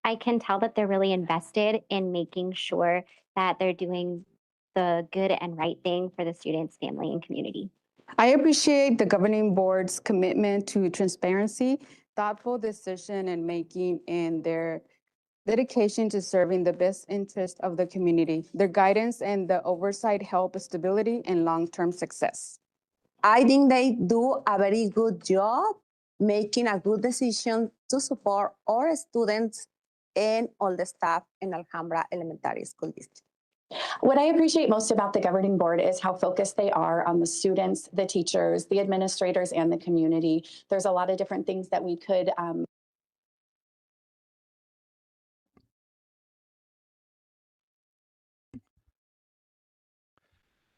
I can tell that they're really invested in making sure that they're doing the good and right thing for the students, family, and community. I appreciate the governing board's commitment to transparency, thoughtful decision and making, and their dedication to serving the best interest of the community. Their guidance and the oversight help stability and long-term success. I think they do a very good job making a good decision to support our students and all the staff in Alhambra Elementary School District. What I appreciate most about the governing board is how focused they are on the students, the teachers, the administrators, and the community. There's a lot of different things that we could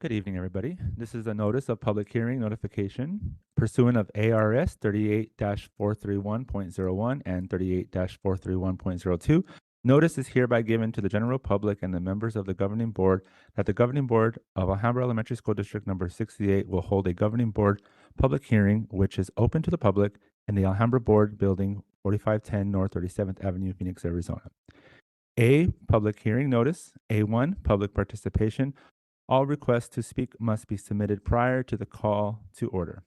Good evening, everybody. This is a notice of public hearing notification pursuant of ARS 38-431.01 and 38-431.02. Notice is hereby given to the general public and the members of the governing board that the governing board of Alhambra Elementary School District number 68 will hold a governing board public hearing, which is open to the public in the Alhambra Board Building, 4510 North 37th Avenue, Phoenix, Arizona. A, public hearing notice. A1, public participation. All requests to speak must be submitted prior to the call to order.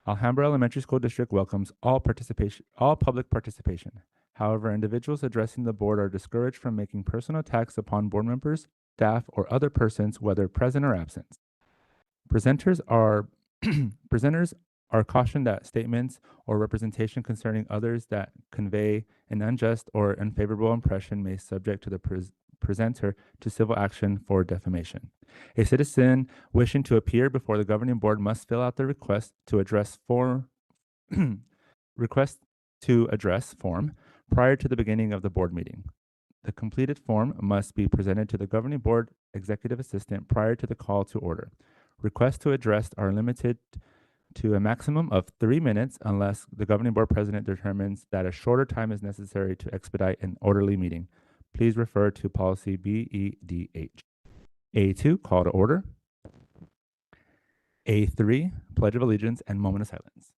Alhambra Elementary School District welcomes all public participation. However, individuals addressing the board are discouraged from making personal attacks upon board members, staff, or other persons, whether present or absent. Presenters are cautioned that statements or representation concerning others that convey an unjust or unfavorable impression may subject to the presenter to civil action for defamation. A citizen wishing to appear before the governing board must fill out the request to address form prior to the beginning of the board meeting. The completed form must be presented to the governing board executive assistant prior to the call to order. Requests to address are limited to a maximum of 3 minutes unless the governing board president determines that a shorter time is necessary to expedite an orderly meeting. Please refer to policy BEDH. A2, call to order. A3, pledge of allegiance and moment of silence.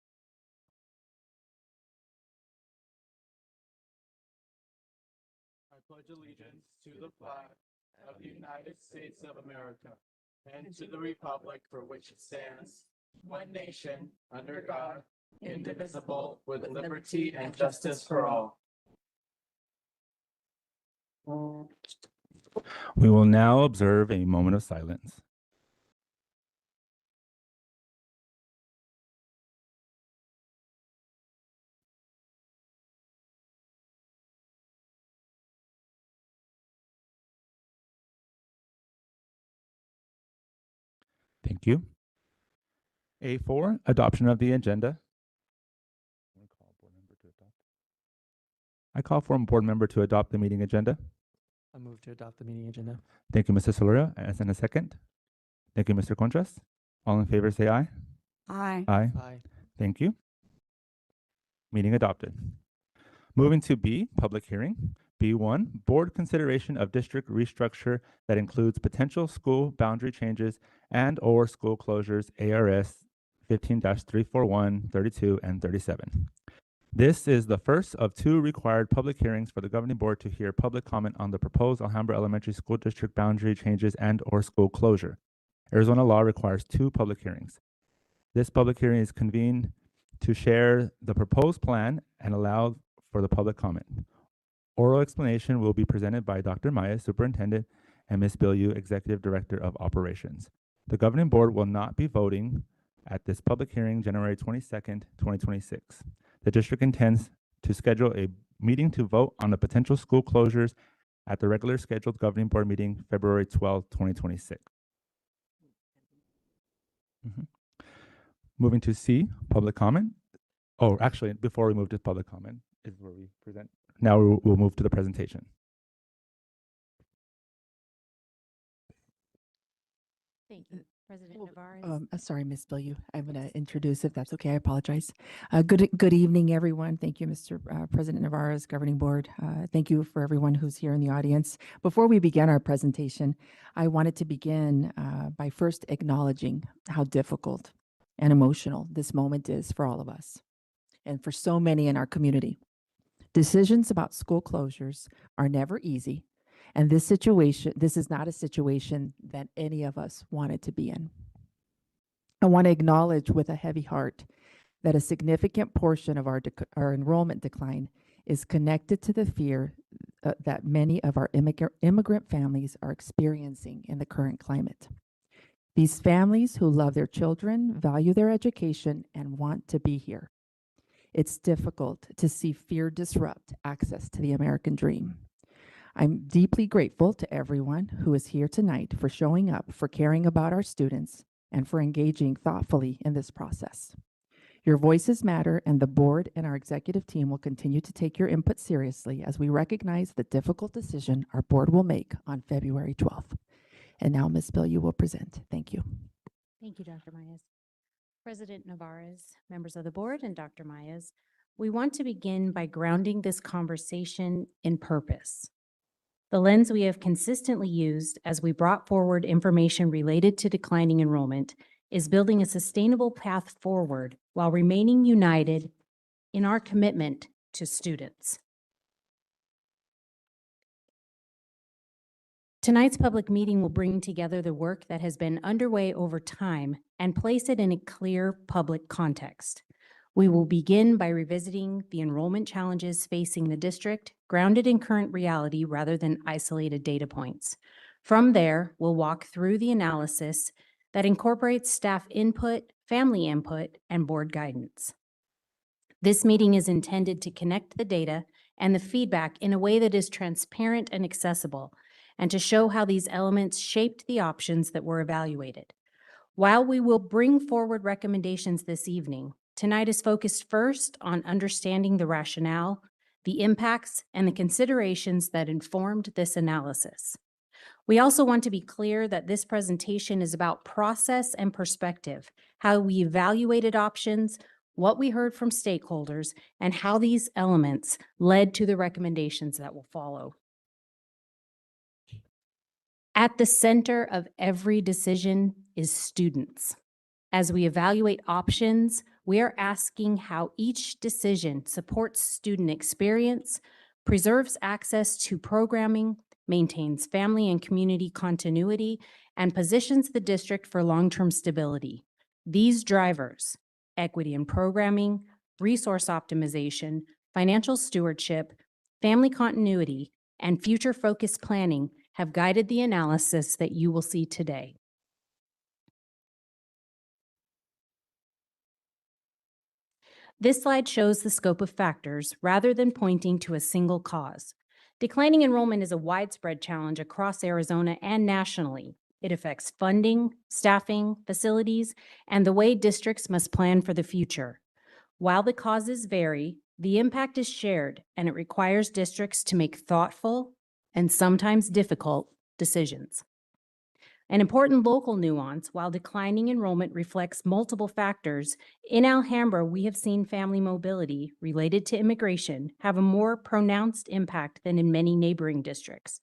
I pledge allegiance to the flag of the United States of America and to the republic for which it stands, one nation, under God, indivisible, with liberty and justice for all. We will now observe a moment of silence. Thank you. A4, adoption of the agenda. I call for a board member to adopt the meeting agenda. I move to adopt the meeting agenda. Thank you, Mr. Solorio. As in a second. Thank you, Mr. Contras. All in favor say aye. Aye. Aye. Aye. Thank you. Meeting adopted. Moving to B, public hearing. B1, board consideration of district restructure that includes potential school boundary changes and or school closures, ARS 15-341, 32, and 37. This is the first of 2 required public hearings for the governing board to hear public comment on the proposed Alhambra Elementary School District boundary changes and or school closure. Arizona law requires 2 public hearings. This public hearing is convened to share the proposed plan and allow for the public comment. Oral explanation will be presented by Dr. Maya, Superintendent, and Ms. Bilyeu, Executive Director of Operations. The governing board will not be voting at this public hearing January 22nd, 2026. The district intends to schedule a meeting to vote on the potential school closures at the regular scheduled governing board meeting February 12, 2026. Moving to C, public comment. Oh, actually, before we move to public comment is where we present. Now we'll move to the presentation. Thank you, President Navarez. Sorry, Ms. Bilyeu. I'm going to introduce, if that's okay. I apologize. Good evening, everyone. Thank you, Mr. President Navarez, Governing Board. Thank you for everyone who's here in the audience. Before we begin our presentation, I wanted to begin by first acknowledging how difficult and emotional this moment is for all of us and for so many in our community. Decisions about school closures are never easy, and this is not a situation that any of us wanted to be in. I want to acknowledge with a heavy heart that a significant portion of our enrollment decline is connected to the fear that many of our immigrant families are experiencing in the current climate. These families who love their children, value their education, and want to be here. It's difficult to see fear disrupt access to the American dream. I'm deeply grateful to everyone who is here tonight for showing up, for caring about our students, and for engaging thoughtfully in this process. Your voices matter, and the board and our executive team will continue to take your input seriously as we recognize the difficult decision our board will make on February 12th. And now, Ms. Bill, you will present. Thank you. Thank you, Dr. Myers. President Navarez, members of the board, and Dr. Myers, we want to begin by grounding this conversation in purpose. The lens we have consistently used as we brought forward information related to declining enrollment is building a sustainable path forward while remaining united in our commitment to students. Tonight's public meeting will bring together the work that has been underway over time and place it in a clear public context. We will begin by revisiting the enrollment challenges facing the district, grounded in current reality rather than isolated data points. From there, we'll walk through the analysis that incorporates staff input, family input, and board guidance. This meeting is intended to connect the data and the feedback in a way that is transparent and accessible, and to show how these elements shaped the options that were evaluated. While we will bring forward recommendations this evening, tonight is focused first on understanding the rationale, the impacts, and the considerations that informed this analysis. We also want to be clear that this presentation is about process and perspective, how we evaluated options, what we heard from stakeholders, and how these elements led to the recommendations that will follow. At the center of every decision is students. As we evaluate options, we are asking how each decision supports student experience, preserves access to programming, maintains family and community continuity, and positions the district for long-term stability. These drivers, equity in programming, resource optimization, financial stewardship, family continuity, and future-focused planning have guided the analysis that you will see today. This slide shows the scope of factors rather than pointing to a single cause. Declining enrollment is a widespread challenge across Arizona and nationally. It affects funding, staffing, facilities, and the way districts must plan for the future. While the causes vary, the impact is shared, and it requires districts to make thoughtful and sometimes difficult decisions. An important local nuance, while declining enrollment reflects multiple factors, in Alhambra, we have seen family mobility related to immigration have a more pronounced impact than in many neighboring districts.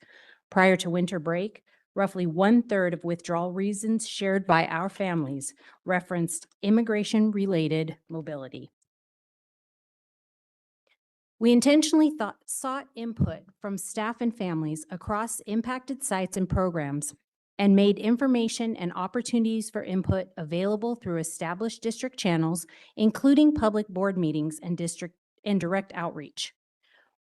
Prior to winter break, roughly 1/3 of withdrawal reasons shared by our families referenced immigration-related mobility. We intentionally sought input from staff and families across impacted sites and programs and made information and opportunities for input available through established district channels, including public board meetings and direct outreach.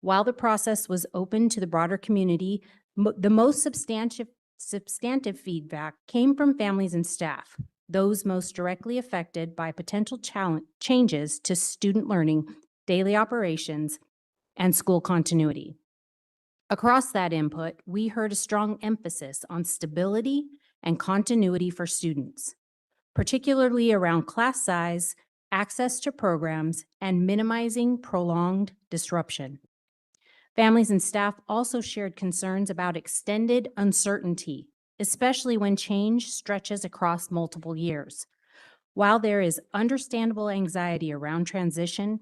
While the process was open to the broader community, the most substantive feedback came from families and staff, those most directly affected by potential changes to student learning, daily operations, and school continuity. Across that input, we heard a strong emphasis on stability and continuity for students, particularly around class size, access to programs, and minimizing prolonged disruption. Families and staff also shared concerns about extended uncertainty, especially when change stretches across multiple years. While there is understandable anxiety around transition,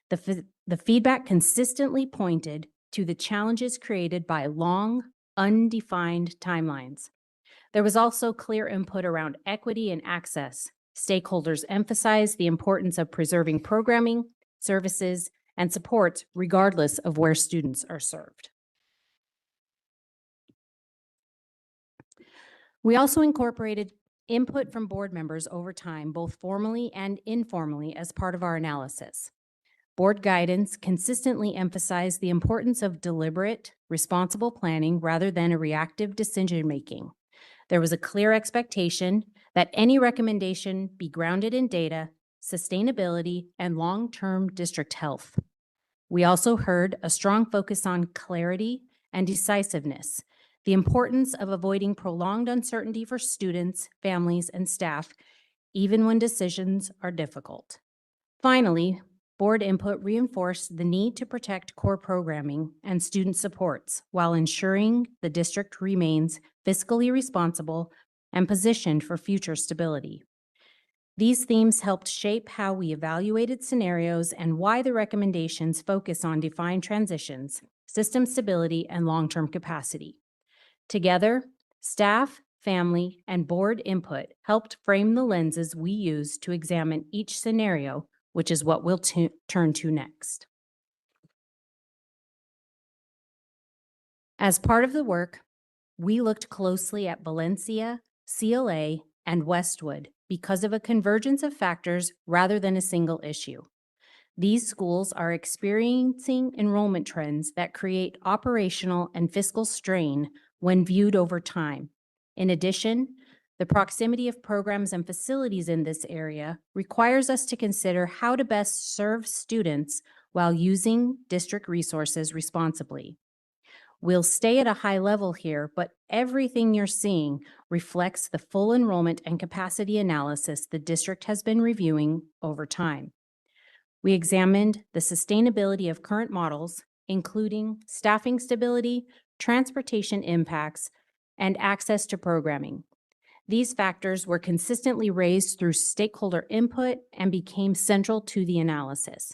the feedback consistently pointed to the challenges created by long, undefined timelines. There was also clear input around equity and access. Stakeholders emphasized the importance of preserving programming, services, and supports regardless of where students are served. We also incorporated input from board members over time, both formally and informally, as part of our analysis. Board guidance consistently emphasized the importance of deliberate, responsible planning rather than a reactive decision-making. There was a clear expectation that any recommendation be grounded in data, sustainability, and long-term district health. We also heard a strong focus on clarity and decisiveness, the importance of avoiding prolonged uncertainty for students, families, and staff, even when decisions are difficult. Finally, board input reinforced the need to protect core programming and student supports while ensuring the district remains fiscally responsible and positioned for future stability. These themes helped shape how we evaluated scenarios and why the recommendations focus on defined transitions, system stability, and long-term capacity. Together, staff, family, and board input helped frame the lenses we use to examine each scenario, which is what we'll turn to next. As part of the work, we looked closely at Valencia, CLA, and Westwood because of a convergence of factors rather than a single issue. These schools are experiencing enrollment trends that create operational and fiscal strain when viewed over time. In addition, the proximity of programs and facilities in this area requires us to consider how to best serve students while using district resources responsibly. We'll stay at a high level here, but everything you're seeing reflects the full enrollment and capacity analysis the district has been reviewing over time. We examined the sustainability of current models, including staffing stability, transportation impacts, and access to programming. These factors were consistently raised through stakeholder input and became central to the analysis.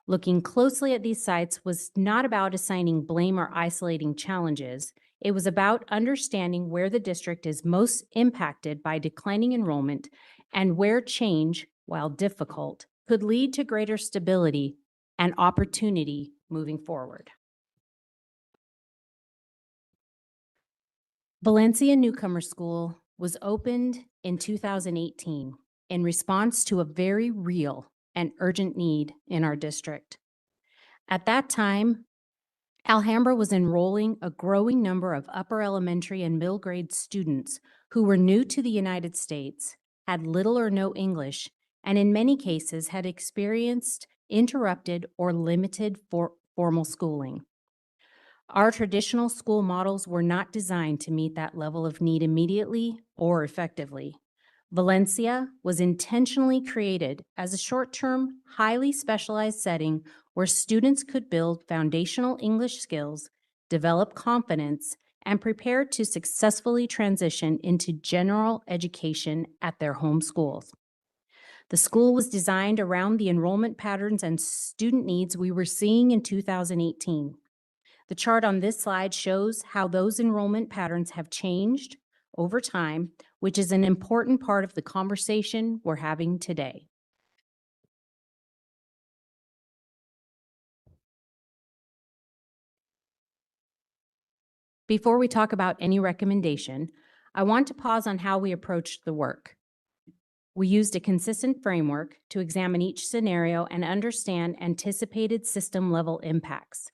Looking closely at these sites was not about assigning blame or isolating challenges. It was about understanding where the district is most impacted by declining enrollment and where change, while difficult, could lead to greater stability and opportunity moving forward. Valencia Newcomer School was opened in 2018 in response to a very real and urgent need in our district. At that time, Alhambra was enrolling a growing number of upper elementary and middle grade students who were new to the United States, had little or no English, and in many cases had experienced interrupted or limited formal schooling. Our traditional school models were not designed to meet that level of need immediately or effectively. Valencia was intentionally created as a short-term, highly specialized setting where students could build foundational English skills, develop confidence, and prepare to successfully transition into general education at their home schools. The school was designed around the enrollment patterns and student needs we were seeing in 2018. The chart on this slide shows how those enrollment patterns have changed over time, which is an important part of the conversation we're having today. Before we talk about any recommendation, I want to pause on how we approached the work. We used a consistent framework to examine each scenario and understand anticipated system-level impacts.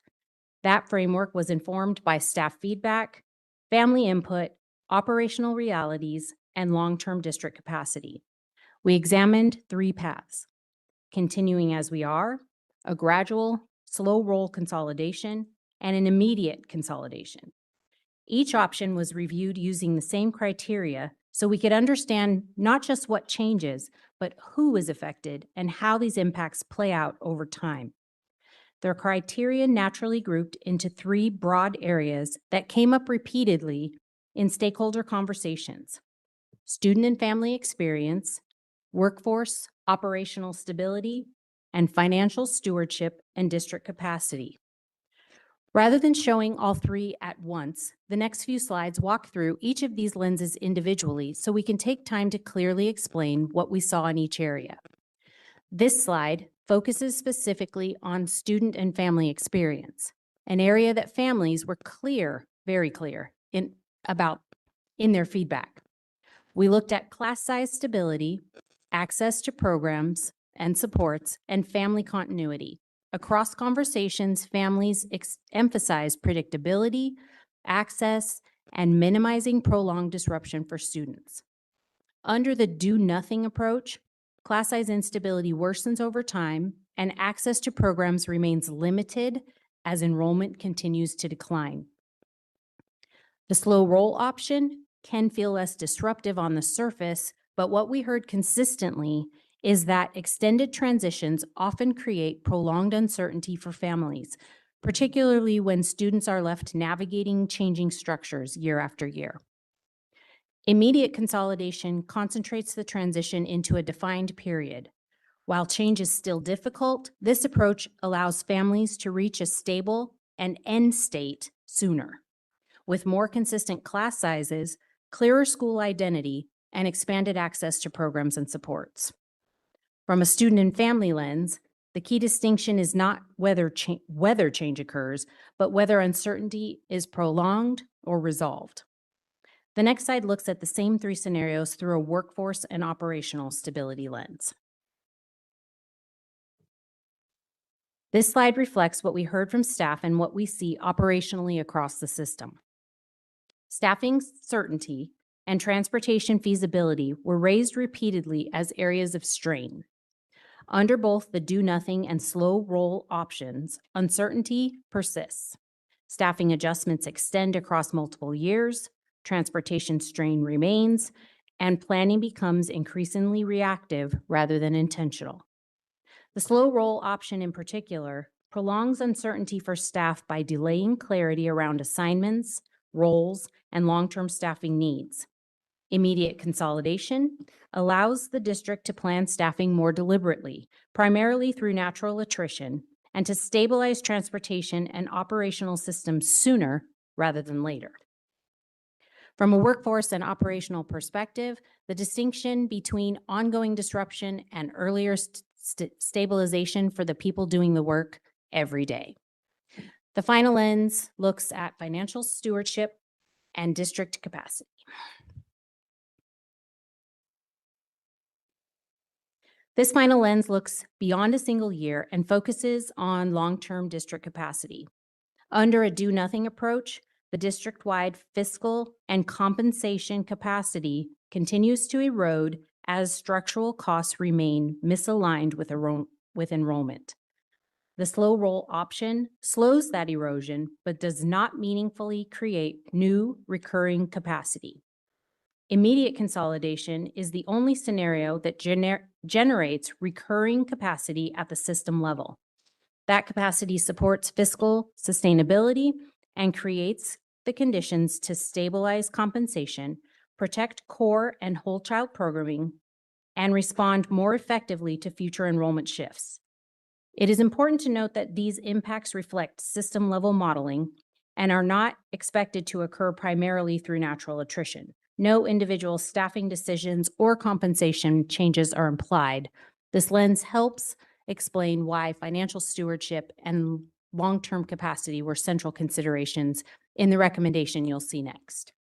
That framework was informed by staff feedback, family input, operational realities, and long-term district capacity. We examined 3 paths: continuing as we are, a gradual, slow roll consolidation, and an immediate consolidation. Each option was reviewed using the same criteria so we could understand not just what changes, but who is affected and how these impacts play out over time. Their criteria naturally grouped into 3 broad areas that came up repeatedly in stakeholder conversations: student and family experience, workforce, operational stability, and financial stewardship and district capacity. Rather than showing all 3 at once, the next few slides walk through each of these lenses individually so we can take time to clearly explain what we saw in each area. This slide focuses specifically on student and family experience, an area that families were clear, very clear, in their feedback. We looked at class size stability, access to programs and supports, and family continuity. Across conversations, families emphasize predictability, access, and minimizing prolonged disruption for students. Under the do-nothing approach, class size instability worsens over time and access to programs remains limited as enrollment continues to decline. The slow roll option can feel less disruptive on the surface, but what we heard consistently is that extended transitions often create prolonged uncertainty for families, particularly when students are left navigating changing structures year after year. Immediate consolidation concentrates the transition into a defined period. While change is still difficult, this approach allows families to reach a stable and end state sooner. With more consistent class sizes, clearer school identity, and expanded access to programs and supports. From a student and family lens, the key distinction is not whether change occurs, but whether uncertainty is prolonged or resolved. The next slide looks at the same three scenarios through a workforce and operational stability lens. This slide reflects what we heard from staff and what we see operationally across the system. Staffing certainty and transportation feasibility were raised repeatedly as areas of strain. Under both the do-nothing and slow roll options, uncertainty persists. Staffing adjustments extend across multiple years, transportation strain remains, and planning becomes increasingly reactive rather than intentional. The slow roll option in particular prolongs uncertainty for staff by delaying clarity around assignments, roles, and long-term staffing needs. Immediate consolidation allows the district to plan staffing more deliberately, primarily through natural attrition, and to stabilize transportation and operational systems sooner rather than later. From a workforce and operational perspective, the distinction between ongoing disruption and earlier stabilization for the people doing the work every day. The final lens looks at financial stewardship and district capacity. This final lens looks beyond a single year and focuses on long-term district capacity. Under a do-nothing approach, the district-wide fiscal and compensation capacity continues to erode as structural costs remain misaligned with enrollment. The slow roll option slows that erosion, but does not meaningfully create new recurring capacity. Immediate consolidation is the only scenario that generates recurring capacity at the system level. That capacity supports fiscal sustainability and creates the conditions to stabilize compensation, protect core and whole child programming, and respond more effectively to future enrollment shifts. It is important to note that these impacts reflect system-level modeling and are not expected to occur primarily through natural attrition. No individual staffing decisions or compensation changes are implied. This lens helps explain why financial stewardship and long-term capacity were central considerations in the recommendation you'll see next.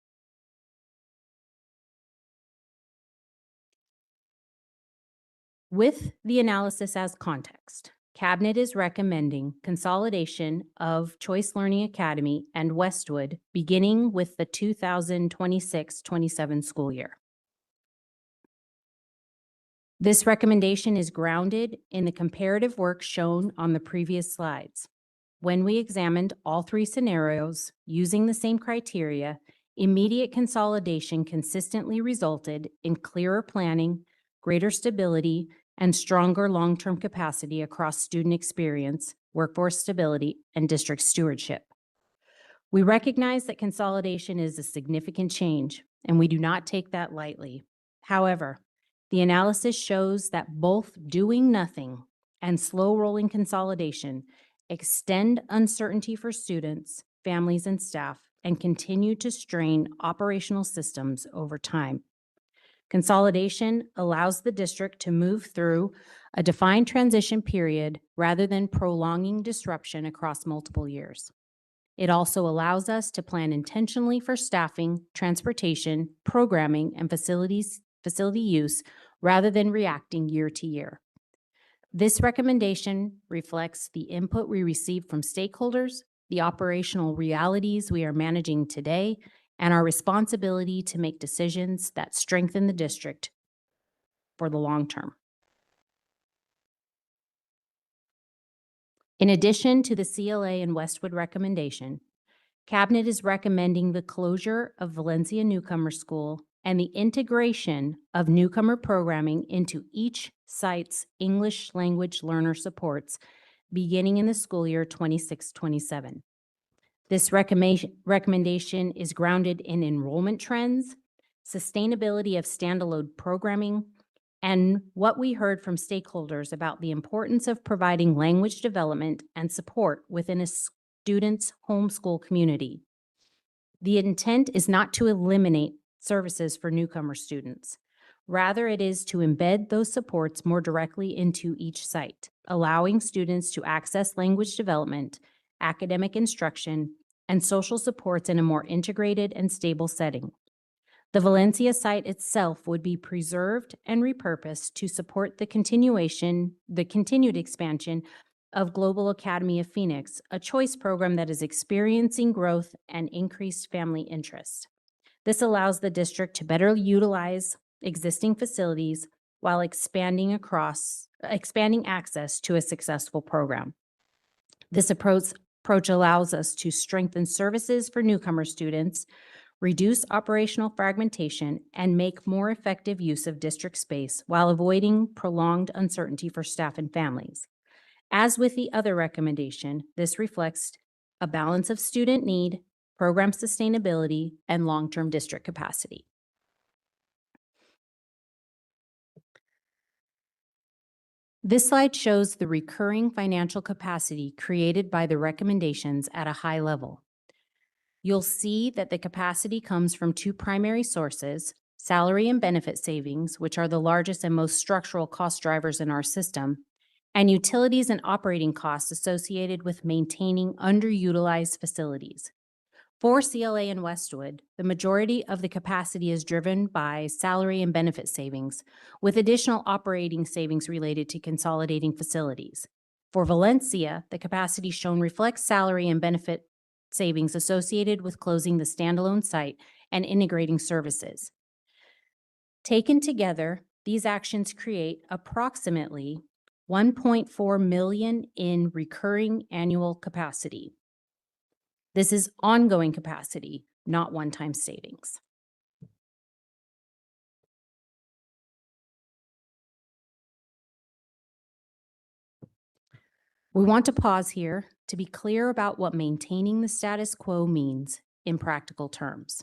With the analysis as context, Cabinet is recommending consolidation of Choice Learning Academy and Westwood beginning with the 2026-27 school year. This recommendation is grounded in the comparative work shown on the previous slides. When we examined all three scenarios using the same criteria, immediate consolidation consistently resulted in clearer planning, greater stability, and stronger long-term capacity across student experience, workforce stability, and district stewardship. We recognize that consolidation is a significant change, and we do not take that lightly. However, the analysis shows that both doing nothing and slow rolling consolidation extend uncertainty for students, families, and staff, and continue to strain operational systems over time. Consolidation allows the district to move through a defined transition period rather than prolonging disruption across multiple years. It also allows us to plan intentionally for staffing, transportation, programming, and facility use rather than reacting year to year. This recommendation reflects the input we received from stakeholders, the operational realities we are managing today, and our responsibility to make decisions that strengthen the district for the long term. In addition to the CLA and Westwood recommendation, Cabinet is recommending the closure of Valencia Newcomer School and the integration of newcomer programming into each site's English language learner supports beginning in the school year 26-27. This recommendation is grounded in enrollment trends, sustainability of standalone programming, and what we heard from stakeholders about the importance of providing language development and support within a student's homeschool community. The intent is not to eliminate services for newcomer students. Rather, it is to embed those supports more directly into each site, allowing students to access language development, academic instruction, and social supports in a more integrated and stable setting. The Valencia site itself would be preserved and repurposed to support the continued expansion of Global Academy of Phoenix, a choice program that is experiencing growth and increased family interest. This allows the district to better utilize existing facilities while expanding access to a successful program. This approach allows us to strengthen services for newcomer students, reduce operational fragmentation, and make more effective use of district space while avoiding prolonged uncertainty for staff and families. As with the other recommendation, this reflects a balance of student need, program sustainability, and long-term district capacity. This slide shows the recurring financial capacity created by the recommendations at a high level. You'll see that the capacity comes from two primary sources: salary and benefit savings, which are the largest and most structural cost drivers in our system, and utilities and operating costs associated with maintaining underutilized facilities. For CLA and Westwood, the majority of the capacity is driven by salary and benefit savings, with additional operating savings related to consolidating facilities. For Valencia, the capacity shown reflects salary and benefit savings associated with closing the standalone site and integrating services. Taken together, these actions create approximately $1.4 million in recurring annual capacity. This is ongoing capacity, not one-time savings. We want to pause here to be clear about what maintaining the status quo means in practical terms.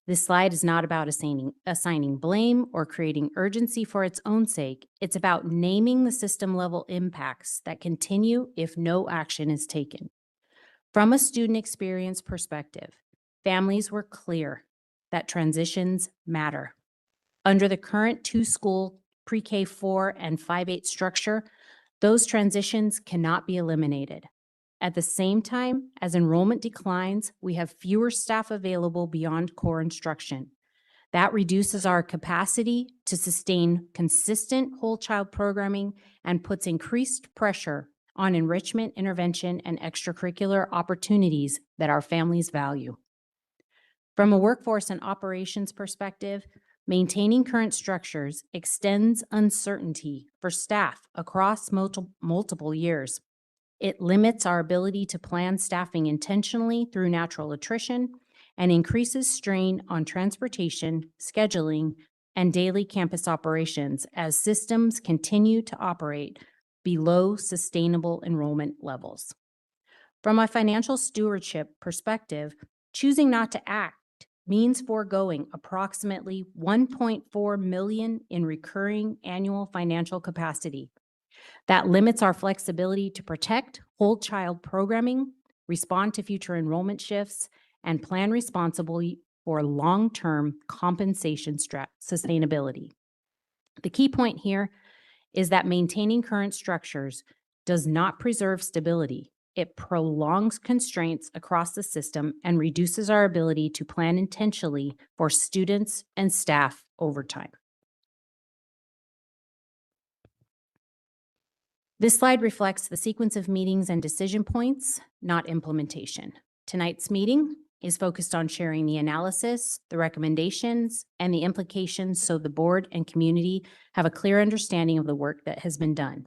This slide is not about assigning blame or creating urgency for its own sake. It's about naming the system-level impacts that continue if no action is taken. From a student experience perspective, families were clear that transitions matter. Under the current two-school pre-K 4 and 5-8 structure, those transitions cannot be eliminated. At the same time, as enrollment declines, we have fewer staff available beyond core instruction. That reduces our capacity to sustain consistent whole child programming and puts increased pressure on enrichment, intervention, and extracurricular opportunities that our families value. From a workforce and operations perspective, maintaining current structures extends uncertainty for staff across multiple years. It limits our ability to plan staffing intentionally through natural attrition and increases strain on transportation, scheduling, and daily campus operations as systems continue to operate below sustainable enrollment levels. From a financial stewardship perspective, choosing not to act means foregoing approximately $1.4 million in recurring annual financial capacity. That limits our flexibility to protect whole child programming, respond to future enrollment shifts, and plan responsibly for long-term compensation sustainability. The key point here is that maintaining current structures does not preserve stability. It prolongs constraints across the system and reduces our ability to plan intentionally for students and staff over time. This slide reflects the sequence of meetings and decision points, not implementation. Tonight's meeting is focused on sharing the analysis, the recommendations, and the implications so the board and community have a clear understanding of the work that has been done.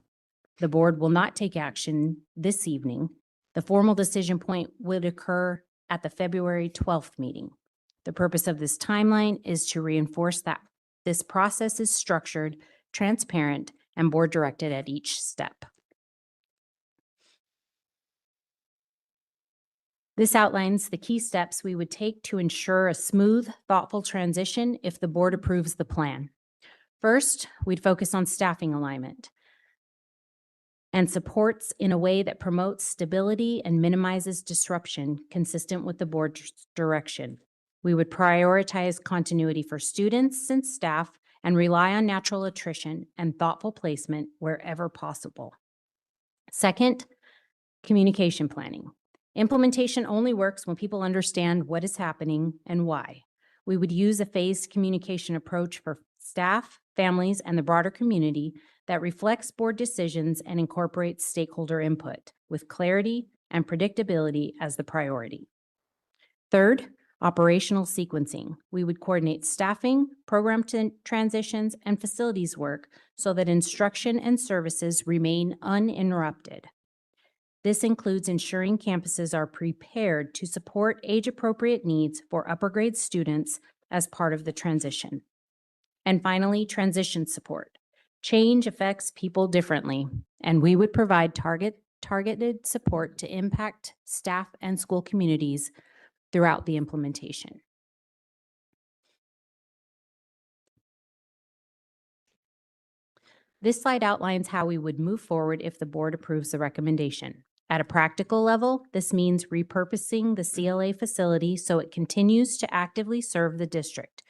The board will not take action this evening. The formal decision point would occur at the February 12th meeting. The purpose of this timeline is to reinforce that this process is structured, transparent, and board directed at each step. This outlines the key steps we would take to ensure a smooth, thoughtful transition if the board approves the plan. First, we'd focus on staffing alignment and supports in a way that promotes stability and minimizes disruption consistent with the board's direction. We would prioritize continuity for students and staff and rely on natural attrition and thoughtful placement wherever possible. Second, communication planning. Implementation only works when people understand what is happening and why. We would use a phased communication approach for staff, families, and the broader community that reflects board decisions and incorporates stakeholder input with clarity and predictability as the priority. Third, operational sequencing. We would coordinate staffing, program transitions, and facilities work so that instruction and services remain uninterrupted. This includes ensuring campuses are prepared to support age-appropriate needs for upper grade students as part of the transition. And finally, transition support. Change affects people differently, and we would provide targeted support to impact staff and school communities throughout the implementation. This slide outlines how we would move forward if the board approves the recommendation. At a practical level, this means repurposing the CLA facility so it continues to actively serve the district,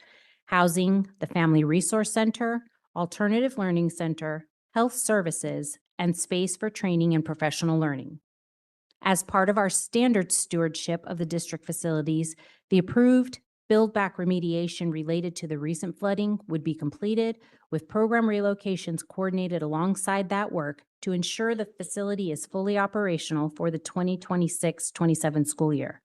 housing the Family Resource Center, Alternative Learning Center, health services, and space for training and professional learning. As part of our standard stewardship of the district facilities, the approved build back remediation related to the recent flooding would be completed, with program relocations coordinated alongside that work to ensure the facility is fully operational for the 2026-27 school year.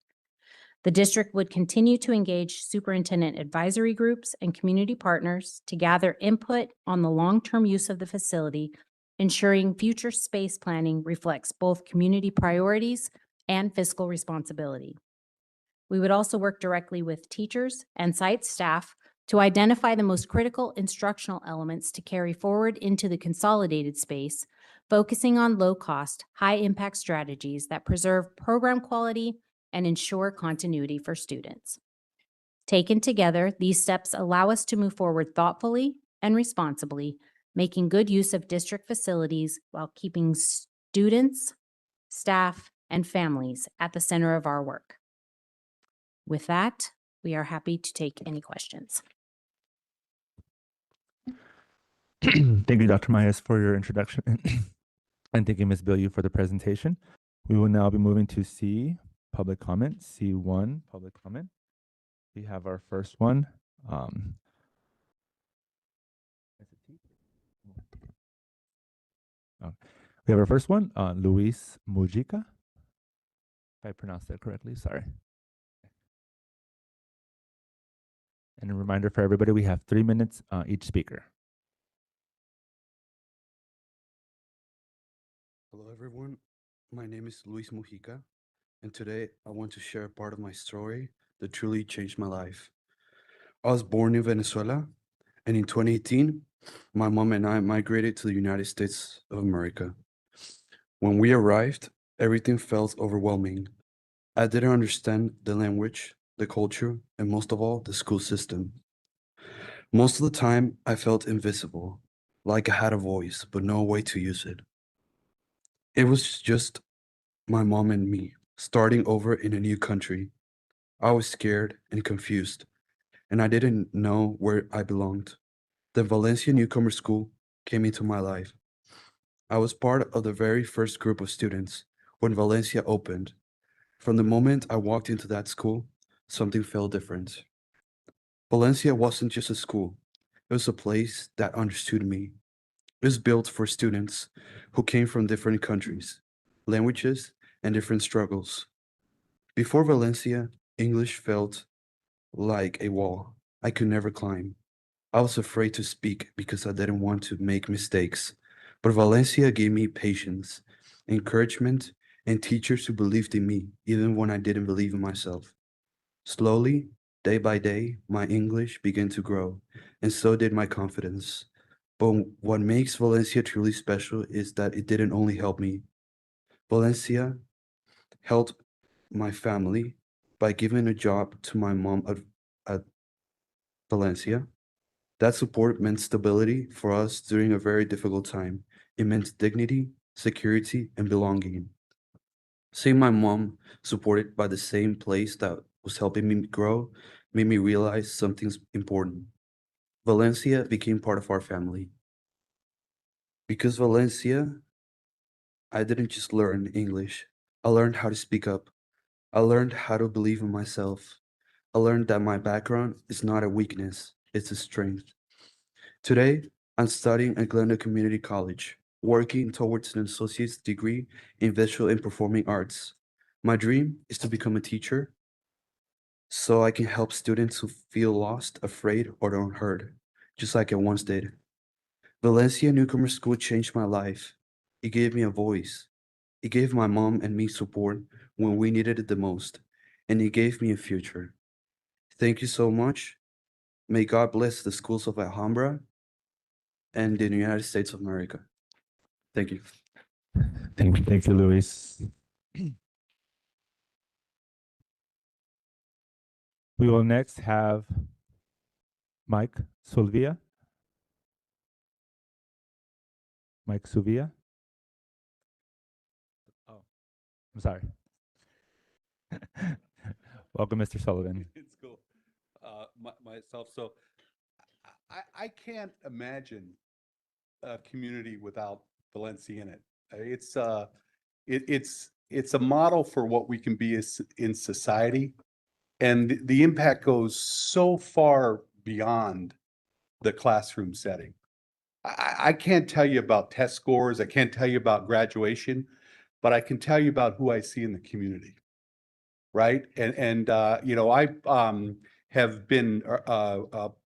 The district would continue to engage superintendent advisory groups and community partners to gather input on the long-term use of the facility, ensuring future space planning reflects both community priorities and fiscal responsibility. We would also work directly with teachers and site staff to identify the most critical instructional elements to carry forward into the consolidated space, focusing on low-cost, high-impact strategies that preserve program quality and ensure continuity for students. Taken together, these steps allow us to move forward thoughtfully and responsibly, making good use of district facilities while keeping students, staff, and families at the center of our work. With that, we are happy to take any questions. Thank you, Dr. Mayes, for your introduction. And thank you, Ms. Bilyeu, for the presentation. We will now be moving to C, public comment, C1, public comment. We have our first one. We have our first one, Luis Mujica. If I pronounced that correctly, sorry. And a reminder for everybody, we have 3 minutes each speaker. Hello, everyone. My name is Luis Mujica, and today I want to share part of my story that truly changed my life. I was born in Venezuela, and in 2018, my mom and I migrated to the United States of America. When we arrived, everything felt overwhelming. I didn't understand the language, the culture, and most of all, the school system. Most of the time, I felt invisible, like I had a voice, but no way to use it. It was just my mom and me, starting over in a new country. I was scared and confused, and I didn't know where I belonged. The Valencia Newcomer School came into my life. I was part of the very first group of students when Valencia opened. From the moment I walked into that school, something felt different. Valencia wasn't just a school, it was a place that understood me. It was built for students who came from different countries, languages, and different struggles. Before Valencia, English felt like a wall I could never climb. I was afraid to speak because I didn't want to make mistakes. But Valencia gave me patience, encouragement, and teachers who believed in me, even when I didn't believe in myself. Slowly, day by day, my English began to grow, and so did my confidence. But what makes Valencia truly special is that it didn't only help me. Valencia helped my family by giving a job to my mom at Valencia. That support meant stability for us during a very difficult time. It meant dignity, security, and belonging. Seeing my mom supported by the same place that was helping me grow made me realize something's important. Valencia became part of our family. Because Valencia, I didn't just learn English. I learned how to speak up. I learned how to believe in myself. I learned that my background is not a weakness, it's a strength. Today, I'm studying at Glendale Community College, working towards an associate's degree in visual and performing arts. My dream is to become a teacher so I can help students who feel lost, afraid, or unheard, just like I once did. Valencia Newcomer School changed my life. It gave me a voice. It gave my mom and me support when we needed it the most, and it gave me a future. Thank you so much. May God bless the schools of Alhambra and the United States of America. Thank you. Thank you, Luis. We will next have Mike Suvia. Mike Suvia. Oh, I'm sorry. Welcome, Mr. Sullivan. It's cool. Myself. So I can't imagine a community without Valencia in it. It's a model for what we can be in society. And the impact goes so far beyond the classroom setting. I can't tell you about test scores. I can't tell you about graduation, but I can tell you about who I see in the community. Right. And you know, I have been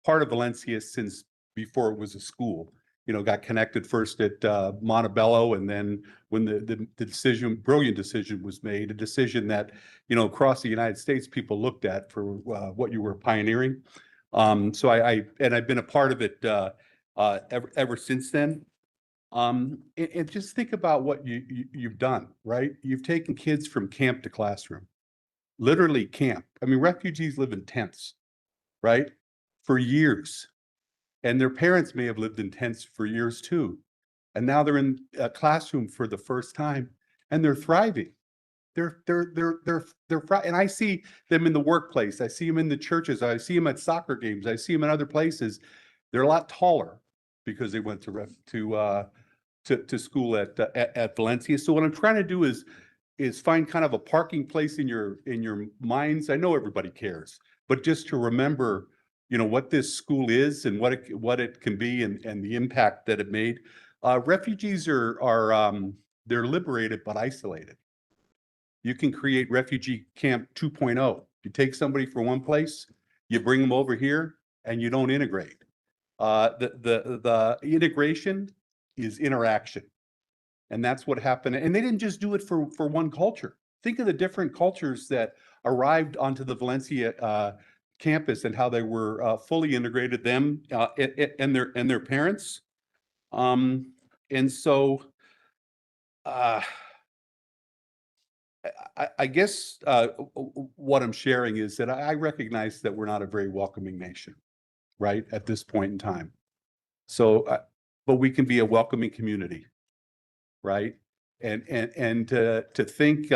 part of Valencia since before it was a school. You know, got connected first at Montebello, and then when the brilliant decision was made, a decision that, you know, across the United States, people looked at for what you were pioneering. So I've been a part of it ever since then. And just think about what you've done, right? You've taken kids from camp to classroom. Literally camp. I mean, refugees live in tents, right? For years. And their parents may have lived in tents for years too. And now they're in a classroom for the first time and they're thriving. And I see them in the workplace. I see them in the churches. I see them at soccer games. I see them in other places. They're a lot taller because they went to school at Valencia. So what I'm trying to do is find kind of a parking place in your minds. I know everybody cares, but just to remember, you know, what this school is and what it can be and the impact that it made. Refugees are they're liberated but isolated. You can create refugee camp 2.0. You take somebody from one place, you bring them over here, and you don't integrate. The integration is interaction. And that's what happened. And they didn't just do it for one culture. Think of the different cultures that arrived onto the Valencia campus and how they were fully integrated, them and their parents. And so I guess what I'm sharing is that I recognize that we're not a very welcoming nation, right, at this point in time. So, but we can be a welcoming community, right? And to think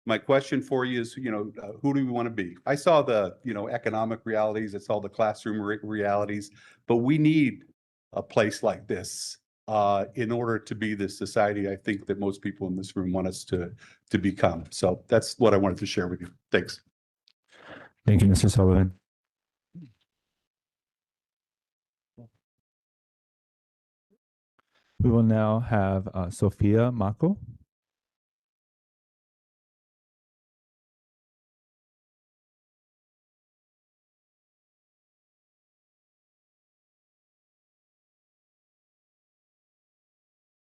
My question for you is, who do we want to be? I saw the, economic realities, I saw the classroom realities, but we need a place like this in order to be the society I think that most people in this room want us to become. So that's what I wanted to share with you. Thanks. Thank you, Mr. Sullivan. We will now have Sophia Mako.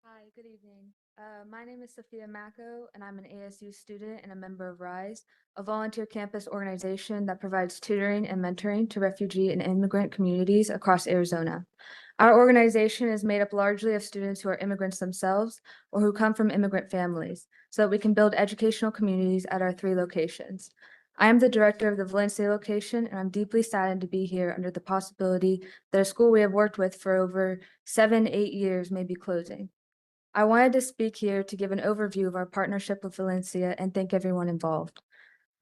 Hi, good evening. My name is Sophia Mako, and I'm an ASU student and a member of RISE, a volunteer campus organization that provides tutoring and mentoring to refugee and immigrant communities across Arizona. Our organization is made up largely of students who are immigrants themselves or who come from immigrant families, so that we can build educational communities at our 3 locations. I am the director of the Valencia location, and I'm deeply saddened to be here under the possibility that a school we have worked with for over 7-8 years may be closing. I wanted to speak here to give an overview of our partnership with Valencia and thank everyone involved.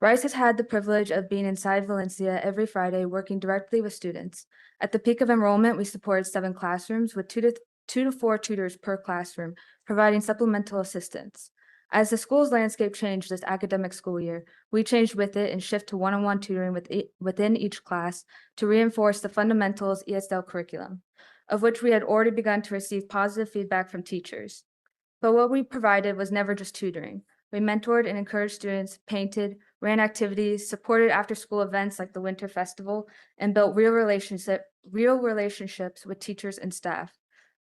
Rice has had the privilege of being inside Valencia every Friday, working directly with students. At the peak of enrollment, we supported 7 classrooms with 2 to 4 tutors per classroom, providing supplemental assistance. As the school's landscape changed this academic school year, we changed with it and shift to one-on-one tutoring within each class to reinforce the fundamentals ESL curriculum, of which we had already begun to receive positive feedback from teachers. But what we provided was never just tutoring. We mentored and encouraged students, painted, ran activities, supported after-school events like the Winter Festival, and built real relationships with teachers and staff.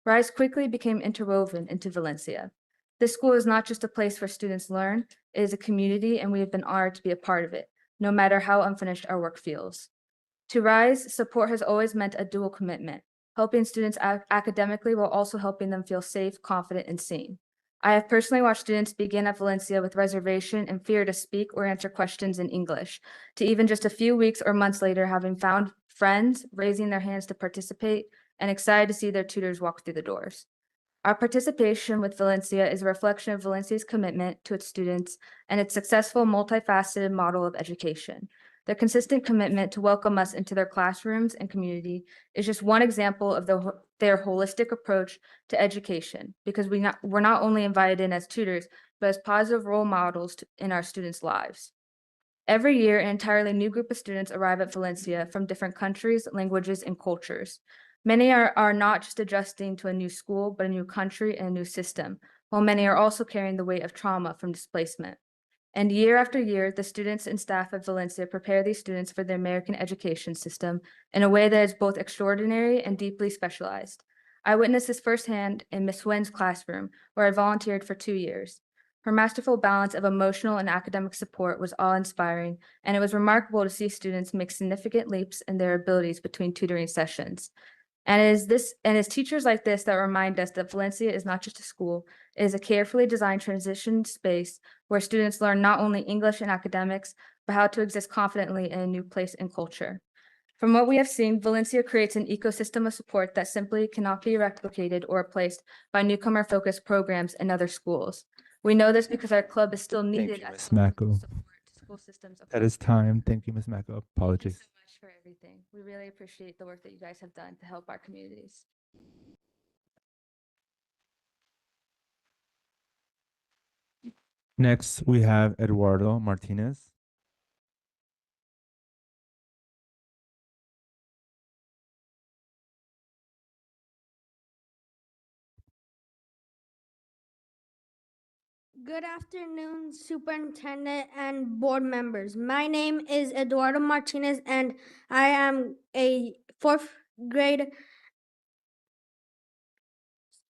RISE quickly became interwoven into Valencia. This school is not just a place where students learn, it is a community, and we have been honored to be a part of it, no matter how unfinished our work feels. To RISE, support has always meant a dual commitment, helping students academically while also helping them feel safe, confident, and seen. I have personally watched students begin at Valencia with reservation and fear to speak or answer questions in English, to even just a few weeks or months later having found friends, raising their hands to participate, and excited to see their tutors walk through the doors. Our participation with Valencia is a reflection of Valencia's commitment to its students and its successful multifaceted model of education. Their consistent commitment to welcome us into their classrooms and community is just one example of their holistic approach to education, because we're not only invited in as tutors, but as positive role models in our students' lives. Every year, an entirely new group of students arrive at Valencia from different countries, languages, and cultures. Many are not just adjusting to a new school, but a new country and a new system, while many are also carrying the weight of trauma from displacement. And year after year, the students and staff at Valencia prepare these students for the American education system in a way that is both extraordinary and deeply specialized. I witnessed this firsthand in Miss Nguyen's classroom, where I volunteered for 2 years. Her masterful balance of emotional and academic support was awe-inspiring, and it was remarkable to see students make significant leaps in their abilities between tutoring sessions. And it is teachers like this that remind us that Valencia is not just a school, it is a carefully designed transition space where students learn not only English and academics, but how to exist confidently in a new place and culture. From what we have seen, Valencia creates an ecosystem of support that simply cannot be replicated or replaced by newcomer-focused programs in other schools. We know this because our club is still needed as Ms. Mako. support to school systems. That is time. Thank you, Ms. Mako. Thank you Apologies. so much for everything. We really appreciate the work that you guys have done to help our communities. Next, we have Eduardo Martinez. Good afternoon, Superintendent and board members. My name is Eduardo Martinez, and I am a 4th grade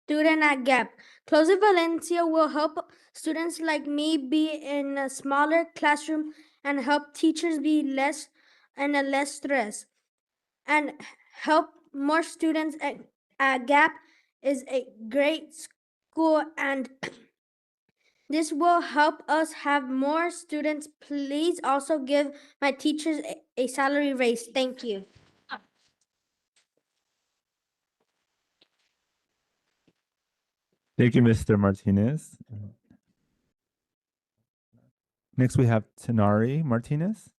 student at GAP. Closing Valencia will help students like me be in a smaller classroom and help teachers be less stress, and help more students at GAP is a great school, and this will help us have more students. Please also give my teachers a salary raise. Thank you. Thank you, Mr. Martinez. Next, we have Tenari Martinez.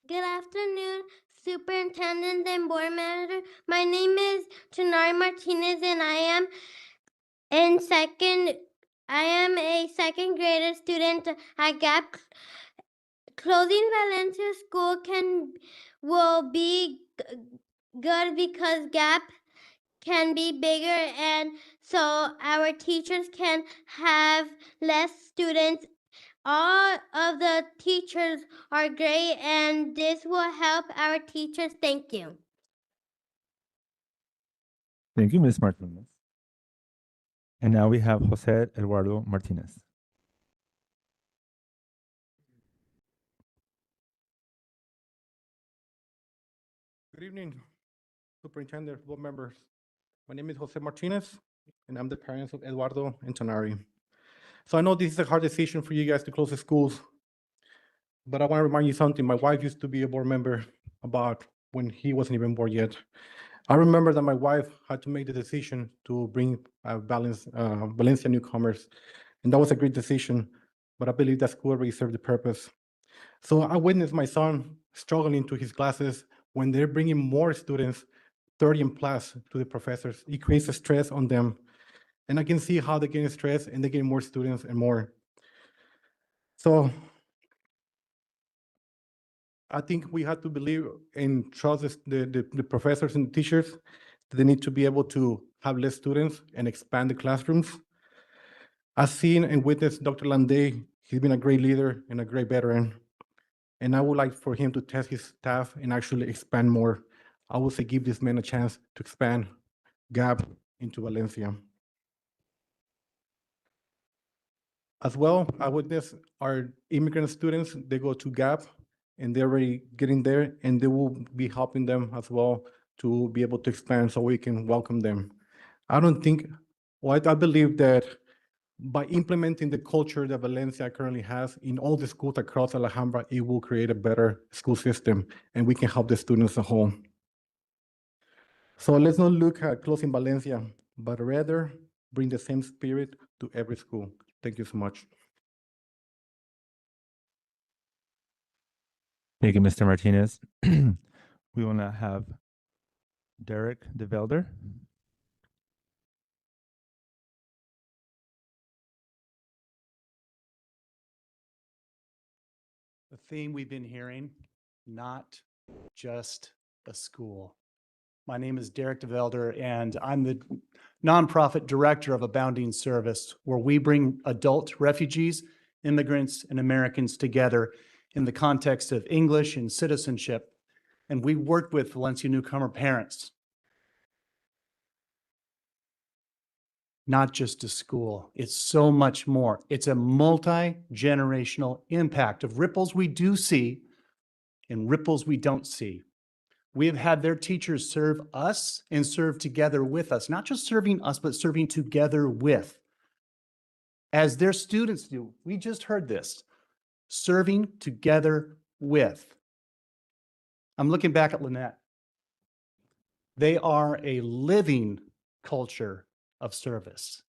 Good afternoon, Superintendent and Board Manager. My name is Chinari Martinez, and I am a second grader student at GAP. Closing Valencia School will be good because GAP can be bigger, and so our teachers can have less students. All of the teachers are great, and this will help our teachers. Thank you. Thank you, Ms. Martinez. And now we have Jose Eduardo Martinez. Good evening, Superintendent, board members. My name is Jose Martinez, and I'm the parents of Eduardo and Tanari. So I know this is a hard decision for you guys to close the schools, but I want to remind you something. My wife used to be a board member about when he wasn't even born yet. I remember that my wife had to make the decision to bring Valencia newcomers, and that was a great decision, but I believe that school already served the purpose. So I witnessed my son struggling to his classes when they're bringing more students, 30 and plus, to the professors. It creates a stress on them. And I can see how they're getting stressed and they're getting more students and more. So I think we have to believe and trust the professors and the teachers. They need to be able to have less students and expand the classrooms. I've seen and witnessed Dr. Landay. He's been a great leader and a great veteran. And I would like for him to test his staff and actually expand more. I would say give this man a chance to expand GAP into Valencia. As well, I witness our immigrant students, they go to GAP and they're already getting there, and they will be helping them as well to be able to expand so we can welcome them. I believe that by implementing the culture that Valencia currently has in all the schools across Alhambra, it will create a better school system and we can help the students as a whole. So let's not look at closing Valencia, but rather bring the same spirit to every school. Thank you so much. Thank you, Mr. Martinez. We will now have Derek DeVelder. The theme we've been hearing, not just a school. My name is Derek DeVelder, and I'm the nonprofit director of Abounding Service, where we bring adult refugees, immigrants, and Americans together in the context of English and citizenship. And we work with Valencia newcomer parents. Not just a school, it's so much more. It's a multi-generational impact of ripples we do see and ripples we don't see. We have had their teachers serve us and serve together with us, not just serving us, but serving together with. As their students do, we just heard this, serving together with. I'm looking back at Lynette. They are a living culture of service.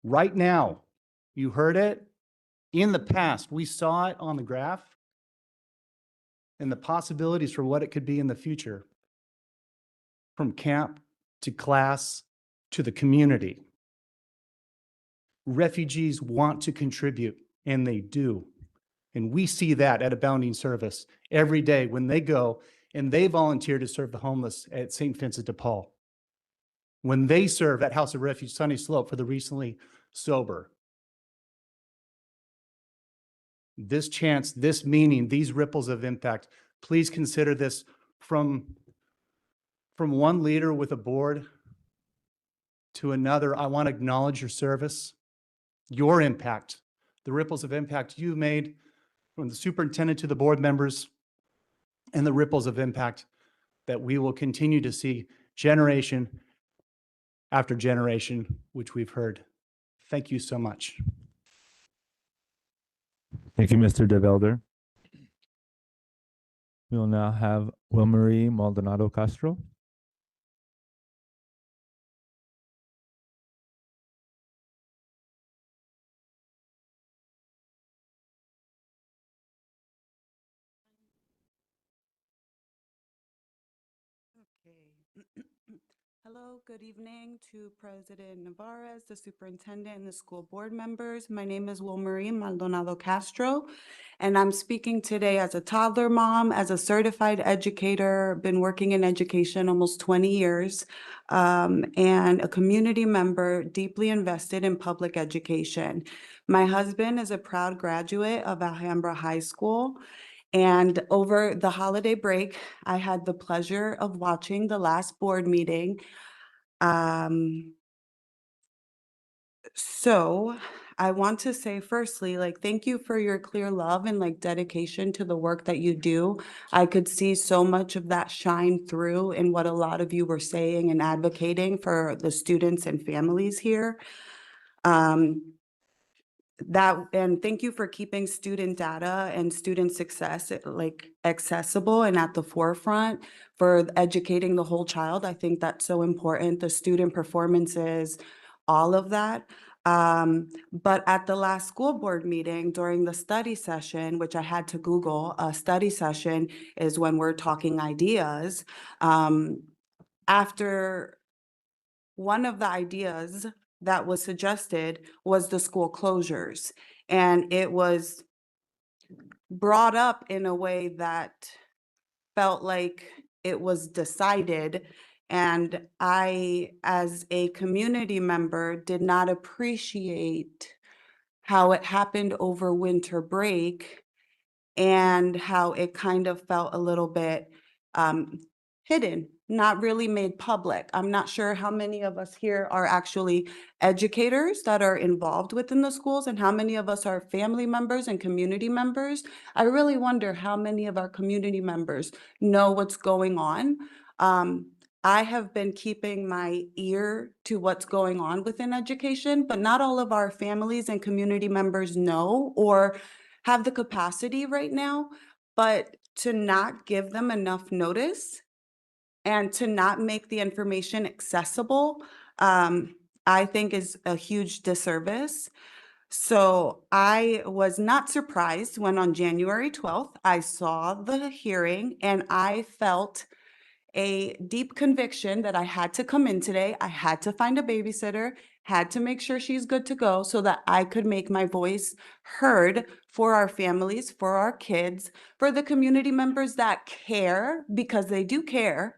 Right now, you heard it. In the past, we saw it on the graph and the possibilities for what it could be in the future. From camp to class to the community. Refugees want to contribute, and they do. And we see that at Abounding Service every day when they go and they volunteer to serve the homeless at St. Vincent de Paul. When they serve at House of Refuge Sunny Slope for the recently sober. This chance, this meaning, these ripples of impact, please consider this from one leader with a board to another. I want to acknowledge your service, your impact, the ripples of impact you've made from the superintendent to the board members, and the ripples of impact that we will continue to see generation after generation, which we've heard. Thank you so much. Thank you, Mr. DeVelder. We will now have Wilmarie Maldonado Castro. Hello, good evening to President Navarez, the superintendent, and the school board members. My name is Wilmarie Maldonado Castro, and I'm speaking today as a toddler mom, as a certified educator, been working in education almost 20 years, and a community member deeply invested in public education. My husband is a proud graduate of Alhambra High School. And over the holiday break, I had the pleasure of watching the last board meeting. So I want to say firstly, like, thank you for your clear love and like dedication to the work that you do. I could see so much of that shine through in what a lot of you were saying and advocating for the students and families here. And thank you for keeping student data and student success like accessible and at the forefront for educating the whole child. I think that's so important, the student performances, all of that. But at the last school board meeting during the study session, which I had to Google, a study session is when we're talking ideas. After one of the ideas that was suggested was the school closures. And it was brought up in a way that felt like it was decided. And I, as a community member, did not appreciate how it happened over winter break and how it kind of felt a little bit hidden, not really made public. I'm not sure how many of us here are actually educators that are involved within the schools and how many of us are family members and community members. I really wonder how many of our community members know what's going on. I have been keeping my ear to what's going on within education, but not all of our families and community members know or have the capacity right now. But to not give them enough notice and to not make the information accessible, I think is a huge disservice. So I was not surprised when on January 12th, I saw the hearing and I felt a deep conviction that I had to come in today. I had to find a babysitter, had to make sure she's good to go so that I could make my voice heard for our families, for our kids, for the community members that care, because they do care,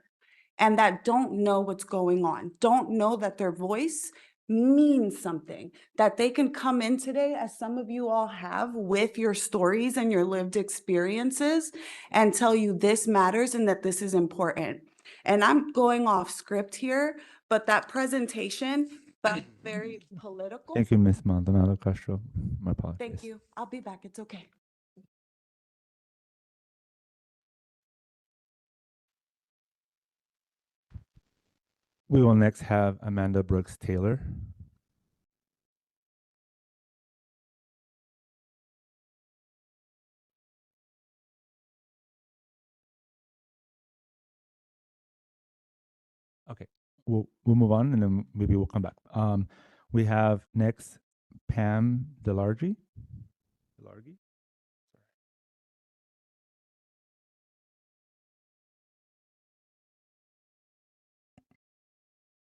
and that don't know what's going on, don't know that their voice means something, that they can come in today, as some of you all have, with your stories and your lived experiences and tell you this matters and that this is important. And I'm going off script here, but that presentation felt very political. Thank you, Ms. Maldonado Castro. My apologies. Thank you. I'll be back. It's okay. We will next have Amanda Brooks Taylor. Okay, we'll move on and then maybe we'll come back. We have next Pam Delargy.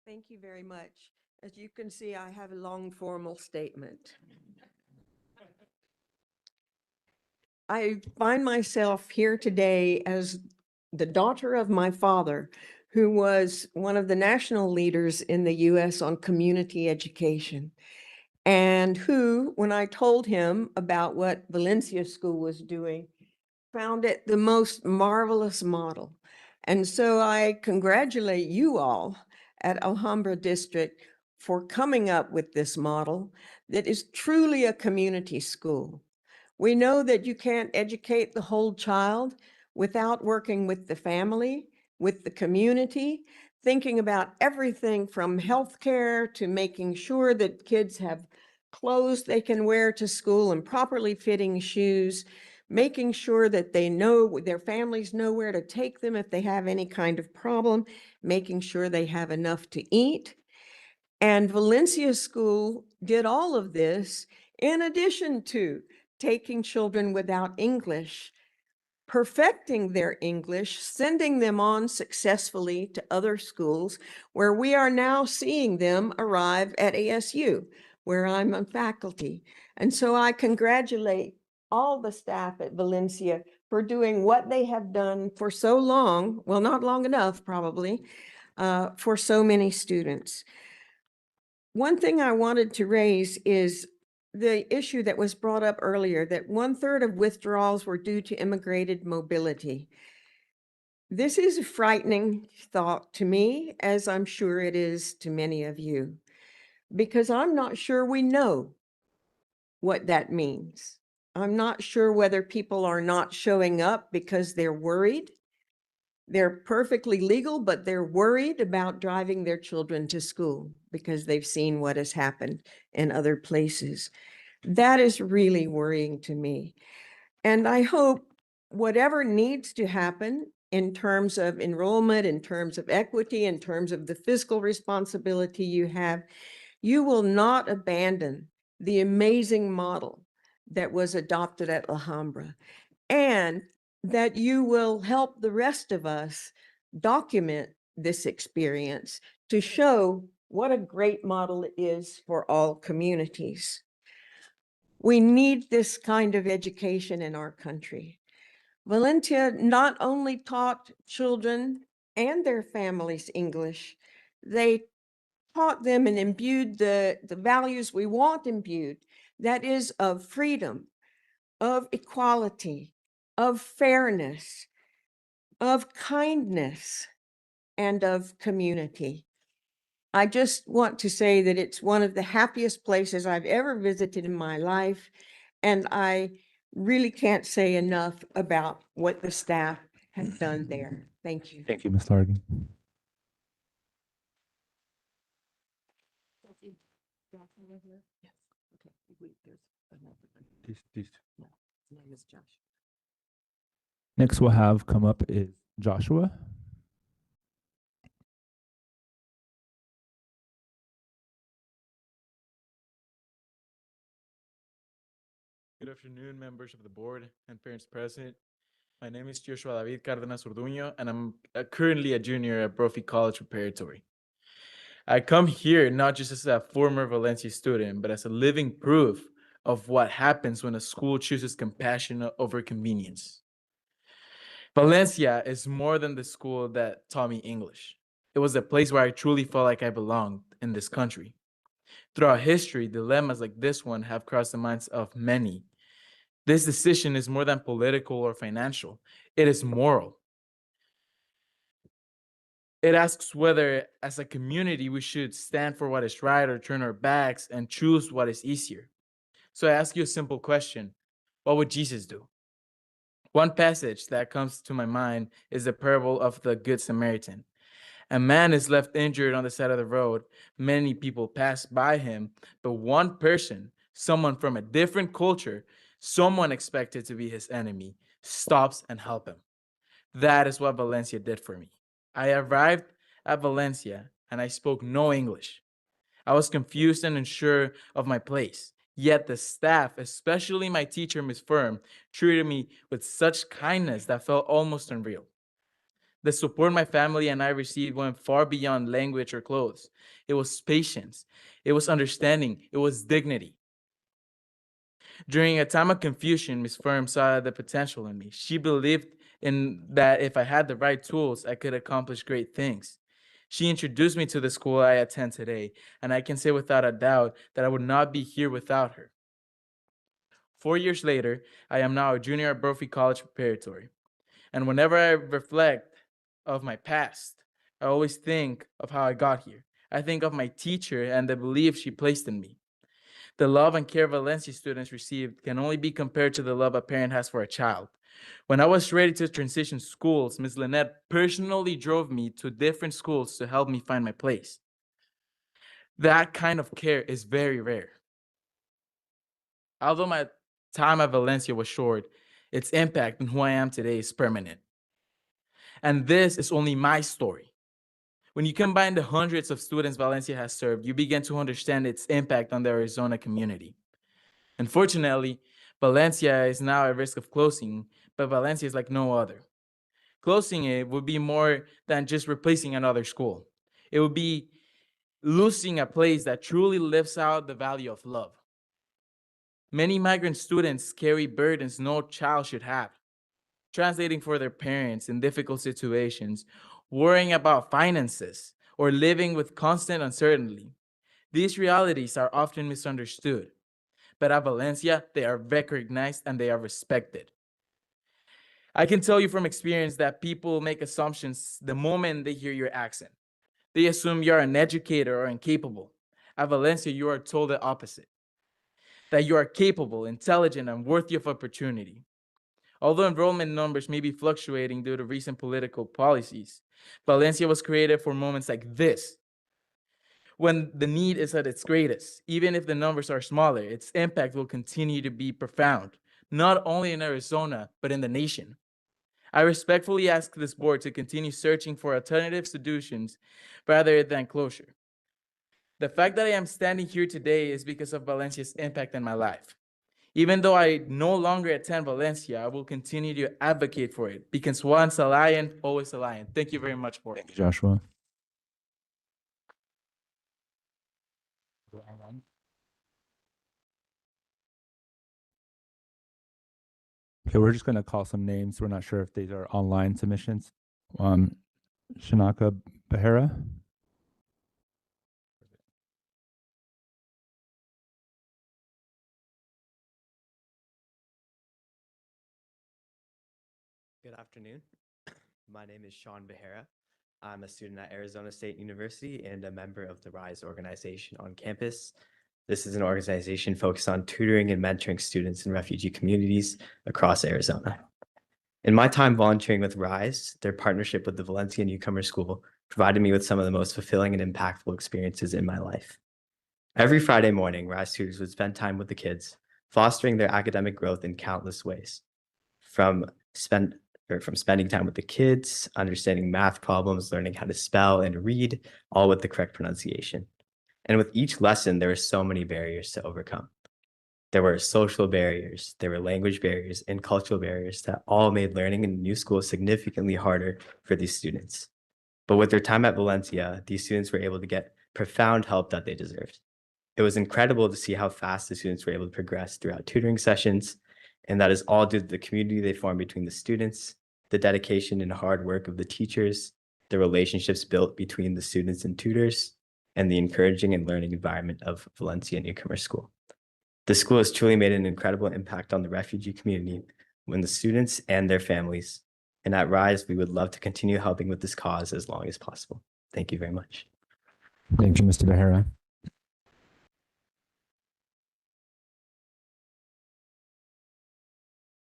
Thank you very much. As you can see, I have a long formal statement. I find myself here today as the daughter of my father, who was one of the national leaders in the U.S. on community education, and who, when I told him about what Valencia School was doing, found it the most marvelous model. And so I congratulate you all at Alhambra District for coming up with this model that is truly a community school. We know that you can't educate the whole child without working with the family, with the community, thinking about everything from healthcare to making sure that kids have clothes they can wear to school and properly fitting shoes, making sure that they know, their families know where to take them if they have any kind of problem, making sure they have enough to eat. And Valencia School did all of this in addition to taking children without English perfecting their English, sending them on successfully to other schools, where we are now seeing them arrive at ASU, where I'm a faculty. And so I congratulate all the staff at Valencia for doing what they have done for so long, well, not long enough probably, for so many students. One thing I wanted to raise is the issue that was brought up earlier, that 1/3 of withdrawals were due to immigrated mobility. This is a frightening thought to me, as I'm sure it is to many of you, because I'm not sure we know what that means. I'm not sure whether people are not showing up because they're worried. They're perfectly legal, but they're worried about driving their children to school because they've seen what has happened in other places. That is really worrying to me. And I hope whatever needs to happen in terms of enrollment, in terms of equity, in terms of the fiscal responsibility you have, you will not abandon the amazing model that was adopted at Alhambra, and that you will help the rest of us document this experience to show what a great model it is for all communities. We need this kind of education in our country. Valencia not only taught children and their families English, they taught them and imbued the values we want imbued, that is, of freedom, of equality, of fairness, of kindness, and of community. I just want to say that it's one of the happiest places I've ever visited in my life, and I really can't say enough about what the staff has done there. Thank you. Thank you, Ms. Largan. These two. Next we'll have come up is Joshua. Good afternoon, members of the board and parents present. My name is Joshua David Cárdenas Orduño, and I'm currently a junior at Brophy College Preparatory. I come here not just as a former Valencia student, but as a living proof of what happens when a school chooses compassion over convenience. Valencia is more than the school that taught me English. It was a place where I truly felt like I belonged in this country. Throughout history, dilemmas like this one have crossed the minds of many. This decision is more than political or financial. It is moral. It asks whether, as a community, we should stand for what is right or turn our backs and choose what is easier. So I ask you a simple question. What would Jesus do? One passage that comes to my mind is the parable of the Good Samaritan. A man is left injured on the side of the road. Many people pass by him, but one person, someone from a different culture, someone expected to be his enemy, stops and helps him. That is what Valencia did for me. I arrived at Valencia and I spoke no English. I was confused and unsure of my place. Yet the staff, especially my teacher, Ms. Firm, treated me with such kindness that felt almost unreal. The support my family and I received went far beyond language or clothes. It was patience. It was understanding. It was dignity. During a time of confusion, Ms. Firm saw the potential in me. She believed in that if I had the right tools, I could accomplish great things. She introduced me to the school I attend today, and I can say without a doubt that I would not be here without her. 4 years later, I am now a junior at Brophy College Preparatory. And whenever I reflect of my past, I always think of how I got here. I think of my teacher and the belief she placed in me. The love and care Valencia students received can only be compared to the love a parent has for a child. When I was ready to transition schools, Ms. Lynette personally drove me to different schools to help me find my place. That kind of care is very rare. Although my time at Valencia was short, its impact on who I am today is permanent. And this is only my story. When you combine the hundreds of students Valencia has served, you begin to understand its impact on the Arizona community. Unfortunately, Valencia is now at risk of closing, but Valencia is like no other. Closing it would be more than just replacing another school. It would be losing a place that truly lives out the value of love. Many migrant students carry burdens no child should have, translating for their parents in difficult situations, worrying about finances, or living with constant uncertainty. These realities are often misunderstood, but at Valencia, they are recognized and they are respected. I can tell you from experience that people make assumptions the moment they hear your accent. They assume you're an educator or incapable. At Valencia, you are told the opposite, that you are capable, intelligent, and worthy of opportunity. Although enrollment numbers may be fluctuating due to recent political policies, Valencia was created for moments like this, when the need is at its greatest. Even if the numbers are smaller, its impact will continue to be profound, not only in Arizona, but in the nation. I respectfully ask this board to continue searching for alternative solutions rather than closure. The fact that I am standing here today is because of Valencia's impact in my life. Even though I no longer attend Valencia, I will continue to advocate for it because once a lion, always a lion. Thank you very much for it. Thank you, Joshua. Okay, we're just going to call some names. We're not sure if these are online submissions. Shanaka Behera. Good afternoon. My name is Sean Behera. I'm a student at Arizona State University and a member of the RISE organization on campus. This is an organization focused on tutoring and mentoring students in refugee communities across Arizona. In my time volunteering with RISE, their partnership with the Valencia Newcomer School provided me with some of the most fulfilling and impactful experiences in my life. Every Friday morning, RISE tutors would spend time with the kids, fostering their academic growth in countless ways. From spending time with the kids, understanding math problems, learning how to spell and read, all with the correct pronunciation. And with each lesson, there were so many barriers to overcome. There were social barriers, there were language barriers, and cultural barriers that all made learning in a new school significantly harder for these students. But with their time at Valencia, these students were able to get profound help that they deserved. It was incredible to see how fast the students were able to progress throughout tutoring sessions, and that is all due to the community they formed between the students, the dedication and hard work of the teachers, the relationships built between the students and tutors, and the encouraging and learning environment of Valencia Newcomer School. The school has truly made an incredible impact on the refugee community when the students and their families. And at RISE, we would love to continue helping with this cause as long as possible. Thank you very much. Thank you, Mr. Behera.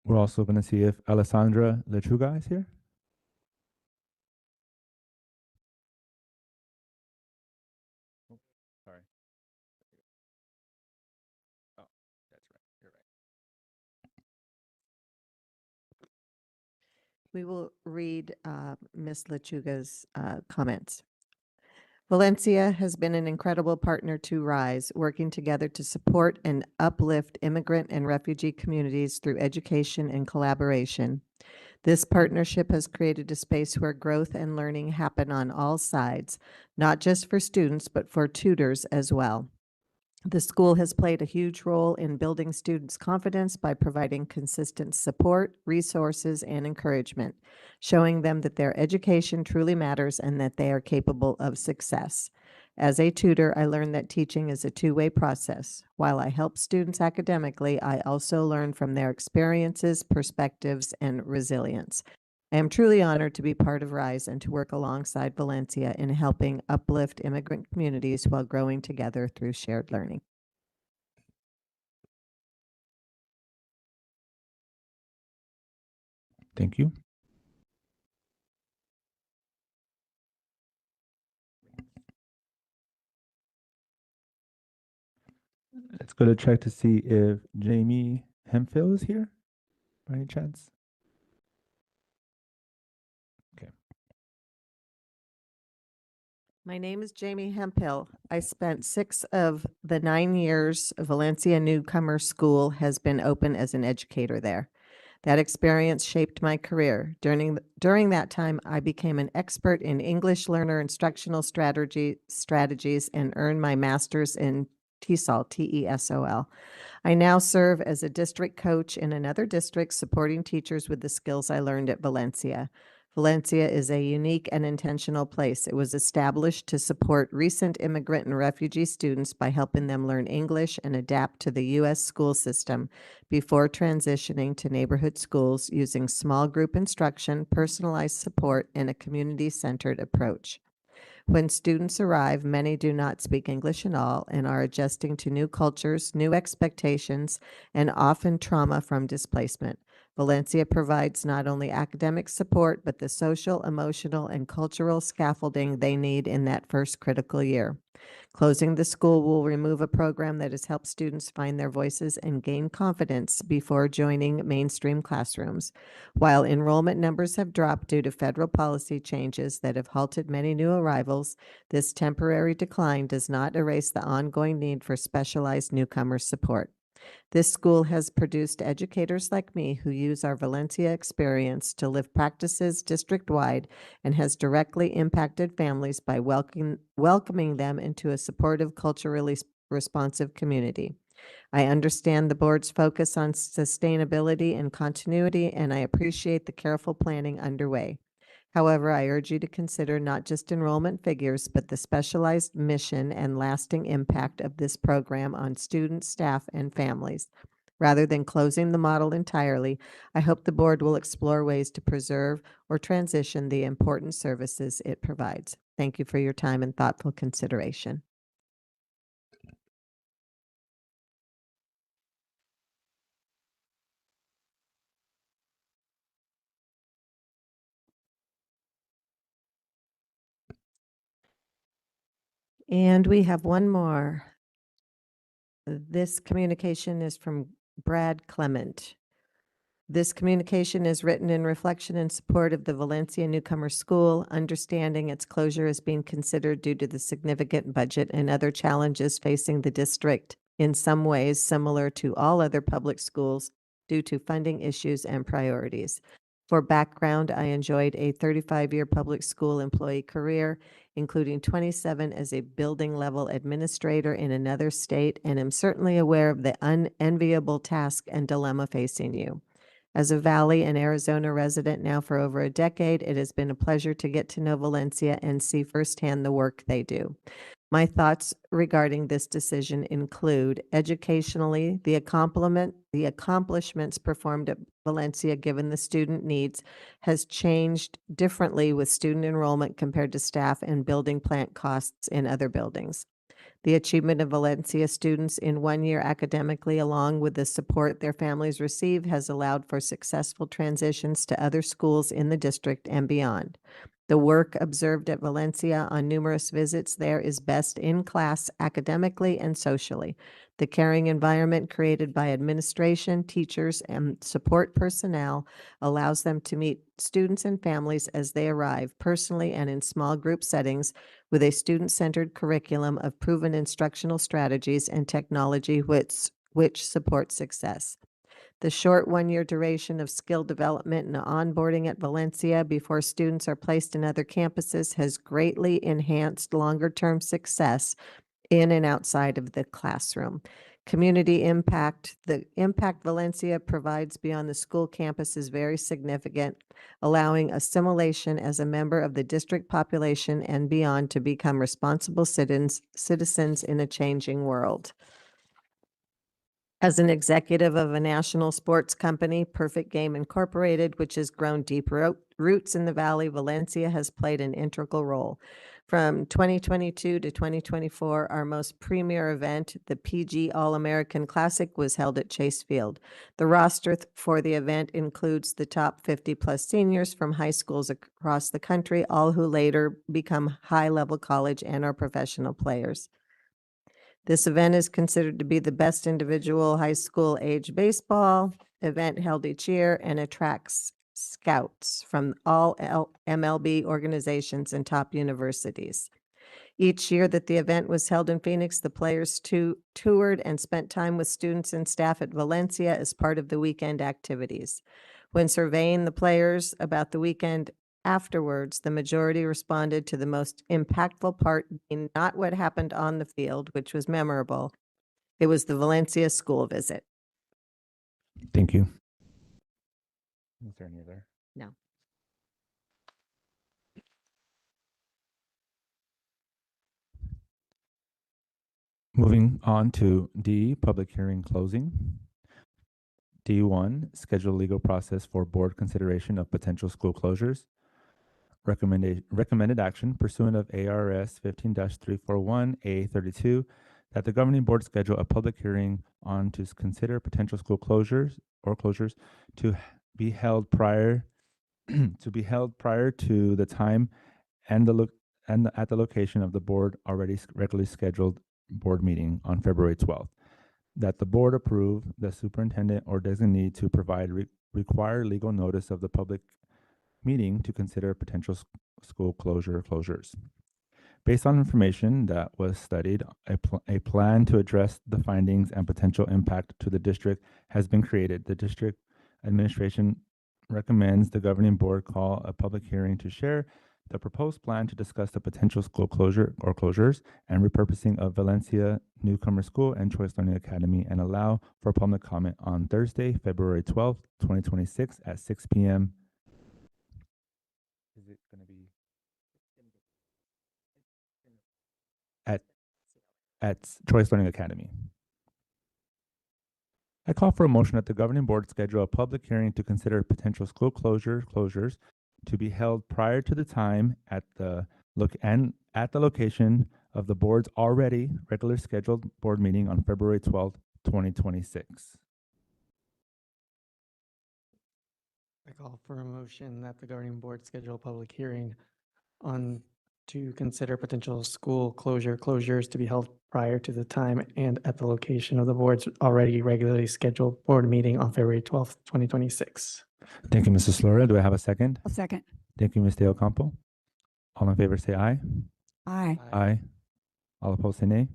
We're also going to see if Alessandra Lechuga is here. Sorry. Oh, that's right. You're right. We will read Ms. Lechuga's comments. Valencia has been an incredible partner to RISE, working together to support and uplift immigrant and refugee communities through education and collaboration. This partnership has created a space where growth and learning happen on all sides, not just for students, but for tutors as well. The school has played a huge role in building students' confidence by providing consistent support, resources, and encouragement, showing them that their education truly matters and that they are capable of success. As a tutor, I learned that teaching is a two-way process. While I help students academically, I also learn from their experiences, perspectives, and resilience. I am truly honored to be part of RISE and to work alongside Valencia in helping uplift immigrant communities while growing together through shared learning. Thank you. Let's go to check to see if Jamie Hemphill is here by any chance. Okay. My name is Jamie Hemphill. I spent 6 of the 9 years Valencia Newcomer School has been open as an educator there. That experience shaped my career. During that time, I became an expert in English learner instructional strategies and earned my master's in TESOL, T-E-S-O-L. I now serve as a district coach in another district, supporting teachers with the skills I learned at Valencia. Valencia is a unique and intentional place. It was established to support recent immigrant and refugee students by helping them learn English and adapt to the U.S. school system before transitioning to neighborhood schools using small group instruction, personalized support, and a community-centered approach. When students arrive, many do not speak English at all and are adjusting to new cultures, new expectations, and often trauma from displacement. Valencia provides not only academic support, but the social, emotional, and cultural scaffolding they need in that first critical year. Closing the school will remove a program that has helped students find their voices and gain confidence before joining mainstream classrooms. While enrollment numbers have dropped due to federal policy changes that have halted many new arrivals, this temporary decline does not erase the ongoing need for specialized newcomer support. This school has produced educators like me who use our Valencia experience to live practices district-wide and has directly impacted families by welcoming them into a supportive, culturally responsive community. I understand the board's focus on sustainability and continuity, and I appreciate the careful planning underway. However, I urge you to consider not just enrollment figures, but the specialized mission and lasting impact of this program on students, staff, and families. Rather than closing the model entirely, I hope the board will explore ways to preserve or transition the important services it provides. Thank you for your time and thoughtful consideration. And we have one more. This communication is from Brad Clement. This communication is written in reflection and support of the Valencia Newcomer School, understanding its closure is being considered due to the significant budget and other challenges facing the district, in some ways similar to all other public schools due to funding issues and priorities. For background, I enjoyed a 35-year public school employee career, including 27 as a building level administrator in another state, and am certainly aware of the unenviable task and dilemma facing you. As a Valley and Arizona resident now for over a decade, it has been a pleasure to get to know Valencia and see firsthand the work they do. My thoughts regarding this decision include educationally, the accomplishments performed at Valencia, given the student needs, has changed differently with student enrollment compared to staff and building plant costs in other buildings. The achievement of Valencia students in 1 year academically, along with the support their families receive, has allowed for successful transitions to other schools in the district and beyond. The work observed at Valencia on numerous visits there is best in class academically and socially. The caring environment created by administration, teachers, and support personnel allows them to meet students and families as they arrive, personally and in small group settings, with a student-centered curriculum of proven instructional strategies and technology which support success. The short 1 year duration of skill development and onboarding at Valencia before students are placed in other campuses has greatly enhanced longer-term success in and outside of the classroom. Community impact. The impact Valencia provides beyond the school campus is very significant, allowing assimilation as a member of the district population and beyond to become responsible citizens in a changing world. As an executive of a national sports company, Perfect Game Incorporated, which has grown deep roots in the Valley, Valencia has played an integral role. From 2022 to 2024, our most premier event, the PG All-American Classic, was held at Chase Field. The roster for the event includes the top 50-plus seniors from high schools across the country, all who later become high-level college and are professional players. This event is considered to be the best individual high school age baseball event held each year and attracts scouts from all MLB organizations and top universities. Each year that the event was held in Phoenix, the players toured and spent time with students and staff at Valencia as part of the weekend activities. When surveying the players about the weekend afterwards, the majority responded to the most impactful part being not what happened on the field, which was memorable. It was the Valencia school visit. Thank you. Is there any other? No. Moving on to D, public hearing closing. D1, schedule legal process for board consideration of potential school closures. Recommended action pursuant of ARS 15-341A32 that the governing board schedule a public hearing on to consider potential school closures to be held prior to the time and at the location of the board already regularly scheduled board meeting on February 12th. That the board approve the superintendent or designee to provide required legal notice of the public meeting to consider potential school closures. Based on information that was studied, a plan to address the findings and potential impact to the district has been created. The district administration recommends the governing board call a public hearing to share the proposed plan to discuss the potential school closure or closures and repurposing of Valencia Newcomer School and Choice Learning Academy and allow for public comment on Thursday, February 12th, 2026 at 6 p.m. Is it going to be at Choice Learning Academy? I call for a motion that the governing board schedule a public hearing to consider potential school closures to be held prior to the time at the location of the board's already regular scheduled board meeting on February 12th, 2026. I call for a motion that the governing board schedule a public hearing on to consider potential school closures to be held prior to the time and at the location of the board's already regularly scheduled board meeting on February 12th, 2026. Thank you, Mrs. Flora. Do I have a second? A second. Thank you, Ms. De Ocampo. All in favor say aye. Aye. Aye. All opposed say nay.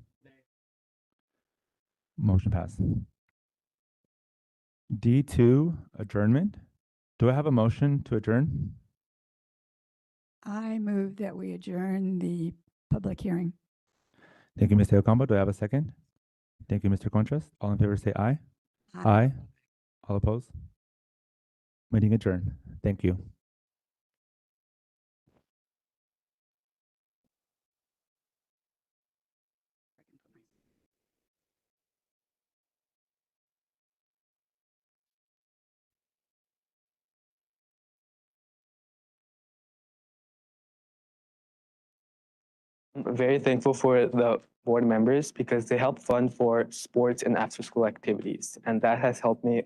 Motion passed. D2, adjournment. Do I have a motion to adjourn? I move that we adjourn the public hearing. Thank you, Ms. De Ocampo. Do I have a second? Thank you, Mr. Contras. All in favor say aye. Aye. All opposed? Meeting adjourned. Thank you. I'm very thankful for the board members because they help fund for sports and after-school activities. And that has helped me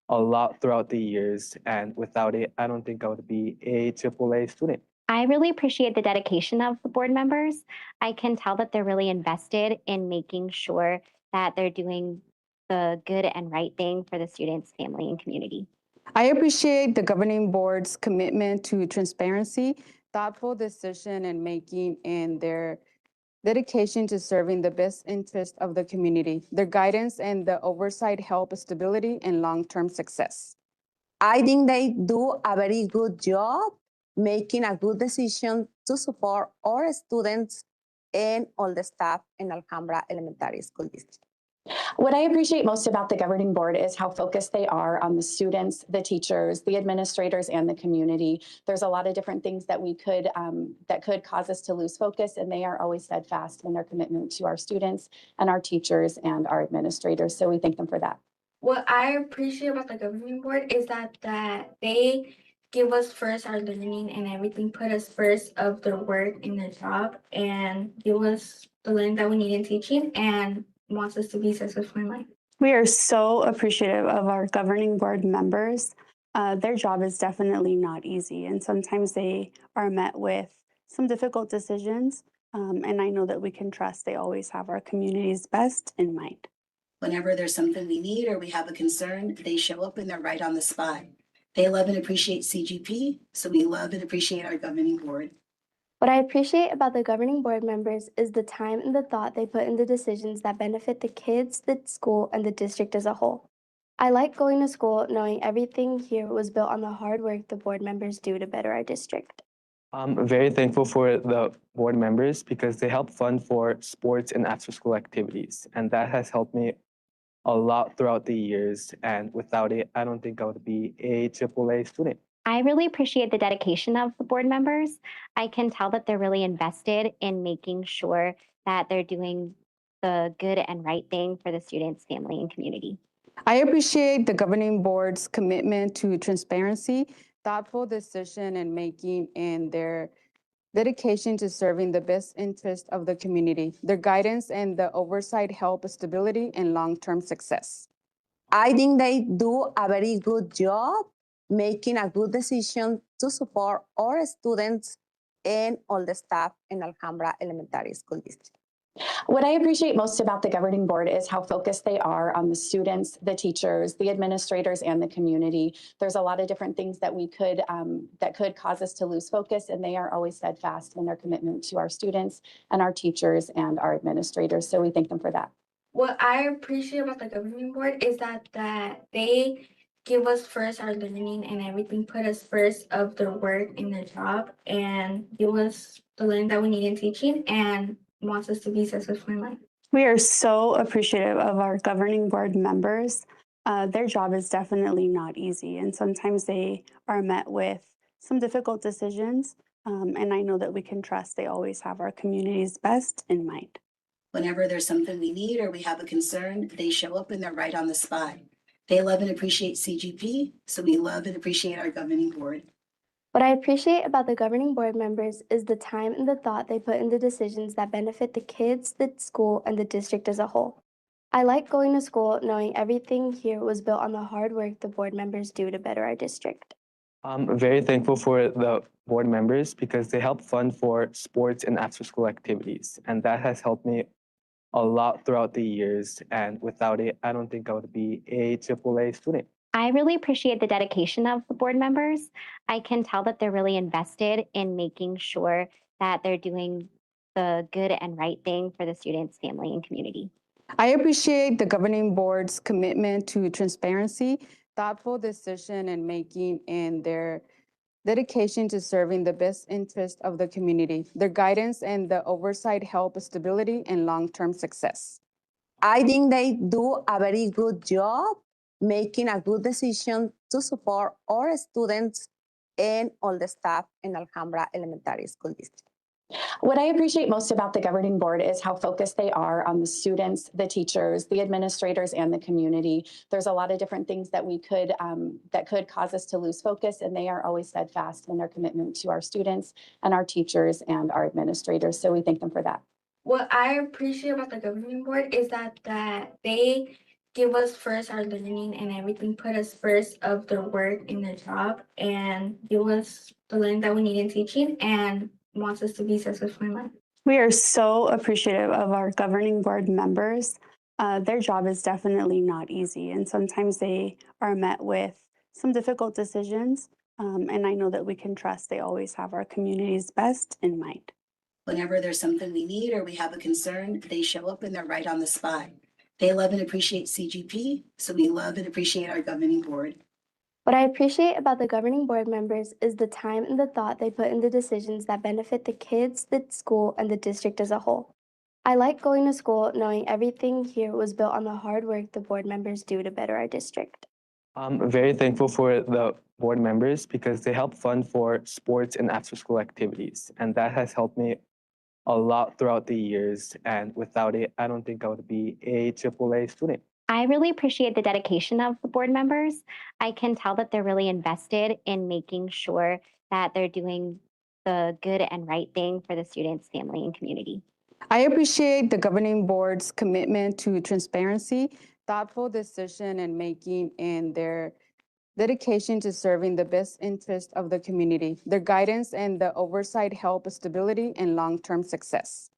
a lot throughout the years. And without it, I don't think I would be a AAA student. I really appreciate the dedication of the board members. I can tell that they're really invested in making sure that they're doing the good and right thing for the students, family, and community. I appreciate the governing board's commitment to transparency, thoughtful decision and making, and their dedication to serving the best interest of the community. Their guidance and the oversight help stability and long-term success. I think they do a very good job making a good decision to support our students and all the staff in Alhambra Elementary School District. What I appreciate most about the governing board is how focused they are on the students, the teachers, the administrators, and the community. There's a lot of different things that could cause us to lose focus, and they are always steadfast in their commitment to our students and our teachers and our administrators. So we thank them for that. What I appreciate about the governing board is that they give us first our learning and everything, put us first of their work and their job, and give us the learning that we need in teaching and wants us to be successful in life. We are so appreciative of our governing board members. Their job is definitely not easy, and sometimes they are met with some difficult decisions, and I know that we can trust they always have our community's best in mind. Whenever there's something we need or we have a concern, they show up and they're right on the spot. They love and appreciate CGP, so we love and appreciate our governing board. What I appreciate about the governing board members is the time and the thought they put into decisions that benefit the kids, the school, and the district as a whole. I like going to school knowing everything here was built on the hard work the board members do to better our district. I'm very thankful for the board members because they help fund for sports and after-school activities, and that has helped me a lot throughout the years. And without it, I don't think I would be a AAA student. I really appreciate the dedication of the board members. I can tell that they're really invested in making sure that they're doing the good and right thing for the students, family, and community. I appreciate the governing board's commitment to transparency, thoughtful decision and making, and their dedication to serving the best interest of the community. Their guidance and the oversight help stability and long-term success. I think they do a very good job making a good decision to support our students and all the staff in Alhambra Elementary School District. What I appreciate most about the governing board is how focused they are on the students, the teachers, the administrators, and the community. There's a lot of different things that could cause us to lose focus, and they are always steadfast in their commitment to our students and our teachers and our administrators. So we thank them for that. What I appreciate about the governing board is that they give us first our learning and everything, put us first of their work and their job, and give us the learning that we need in teaching and wants us to be successful in life. We are so appreciative of our governing board members. Their job is definitely not easy, and sometimes they are met with some difficult decisions, and I know that we can trust they always have our community's best in mind. Whenever there's something we need or we have a concern, they show up and they're right on the spot. They love and appreciate CGP, so we love and appreciate our governing board. What I appreciate about the governing board members is the time and the thought they put into decisions that benefit the kids, the school, and the district as a whole. I like going to school knowing everything here was built on the hard work the board members do to better our district. I'm very thankful for the board members because they help fund for sports and after-school activities, and that has helped me a lot throughout the years. And without it, I don't think I would be a AAA student. I really appreciate the dedication of the board members. I can tell that they're really invested in making sure that they're doing the good and right thing for the students, family, and community. I appreciate the governing board's commitment to transparency, thoughtful decision and making, and their dedication to serving the best interest of the community. Their guidance and the oversight help stability and long-term success. I think they do a very good job making a good decision to support our students and all the staff in Alhambra Elementary School District. What I appreciate most about the governing board is how focused they are on the students, the teachers, the administrators, and the community. There's a lot of different things that could cause us to lose focus, and they are always steadfast in their commitment to our students and our teachers and our administrators. So we thank them for that. What I appreciate about the governing board is that they give us first our learning and everything, put us first of their work and their job, and give us the learning that we need in teaching and wants us to be successful in life. We are so appreciative of our governing board members. Their job is definitely not easy, and sometimes they are met with some difficult decisions, and I know that we can trust they always have our community's best in mind. Whenever there's something we need or we have a concern, they show up and they're right on the spot. They love and appreciate CGP, so we love and appreciate our governing board. What I appreciate about the governing board members is the time and the thought they put into decisions that benefit the kids, the school, and the district as a whole. I like going to school knowing everything here was built on the hard work the board members do to better our district. I'm very thankful for the board members because they help fund for sports and after-school activities, and that has helped me a lot throughout the years. And without it, I don't think I would be a AAA student. I really appreciate the dedication of the board members. I can tell that they're really invested in making sure that they're doing the good and right thing for the students, family, and community. I appreciate the governing board's commitment to transparency, thoughtful decision and making, and their dedication to serving the best interest of the community. Their guidance and the oversight help stability and long-term success.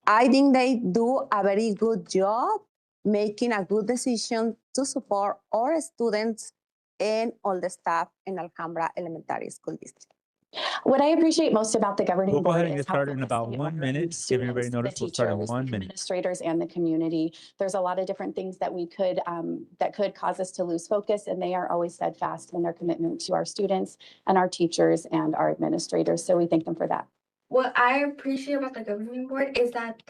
I think they do a very good job making a good decision to support our students and all the staff in Alhambra Elementary School District. What I appreciate most about the governing We'll go ahead board and is get how started in focused about they 1 are minute. on Give everybody students, the notice. We'll start in teachers, 1 the minute. administrators, and the community. There's a lot of different things that that could cause us to lose focus, and they are always steadfast in their commitment to our students and our teachers and our administrators. So we thank them for that. What I appreciate about the governing board is that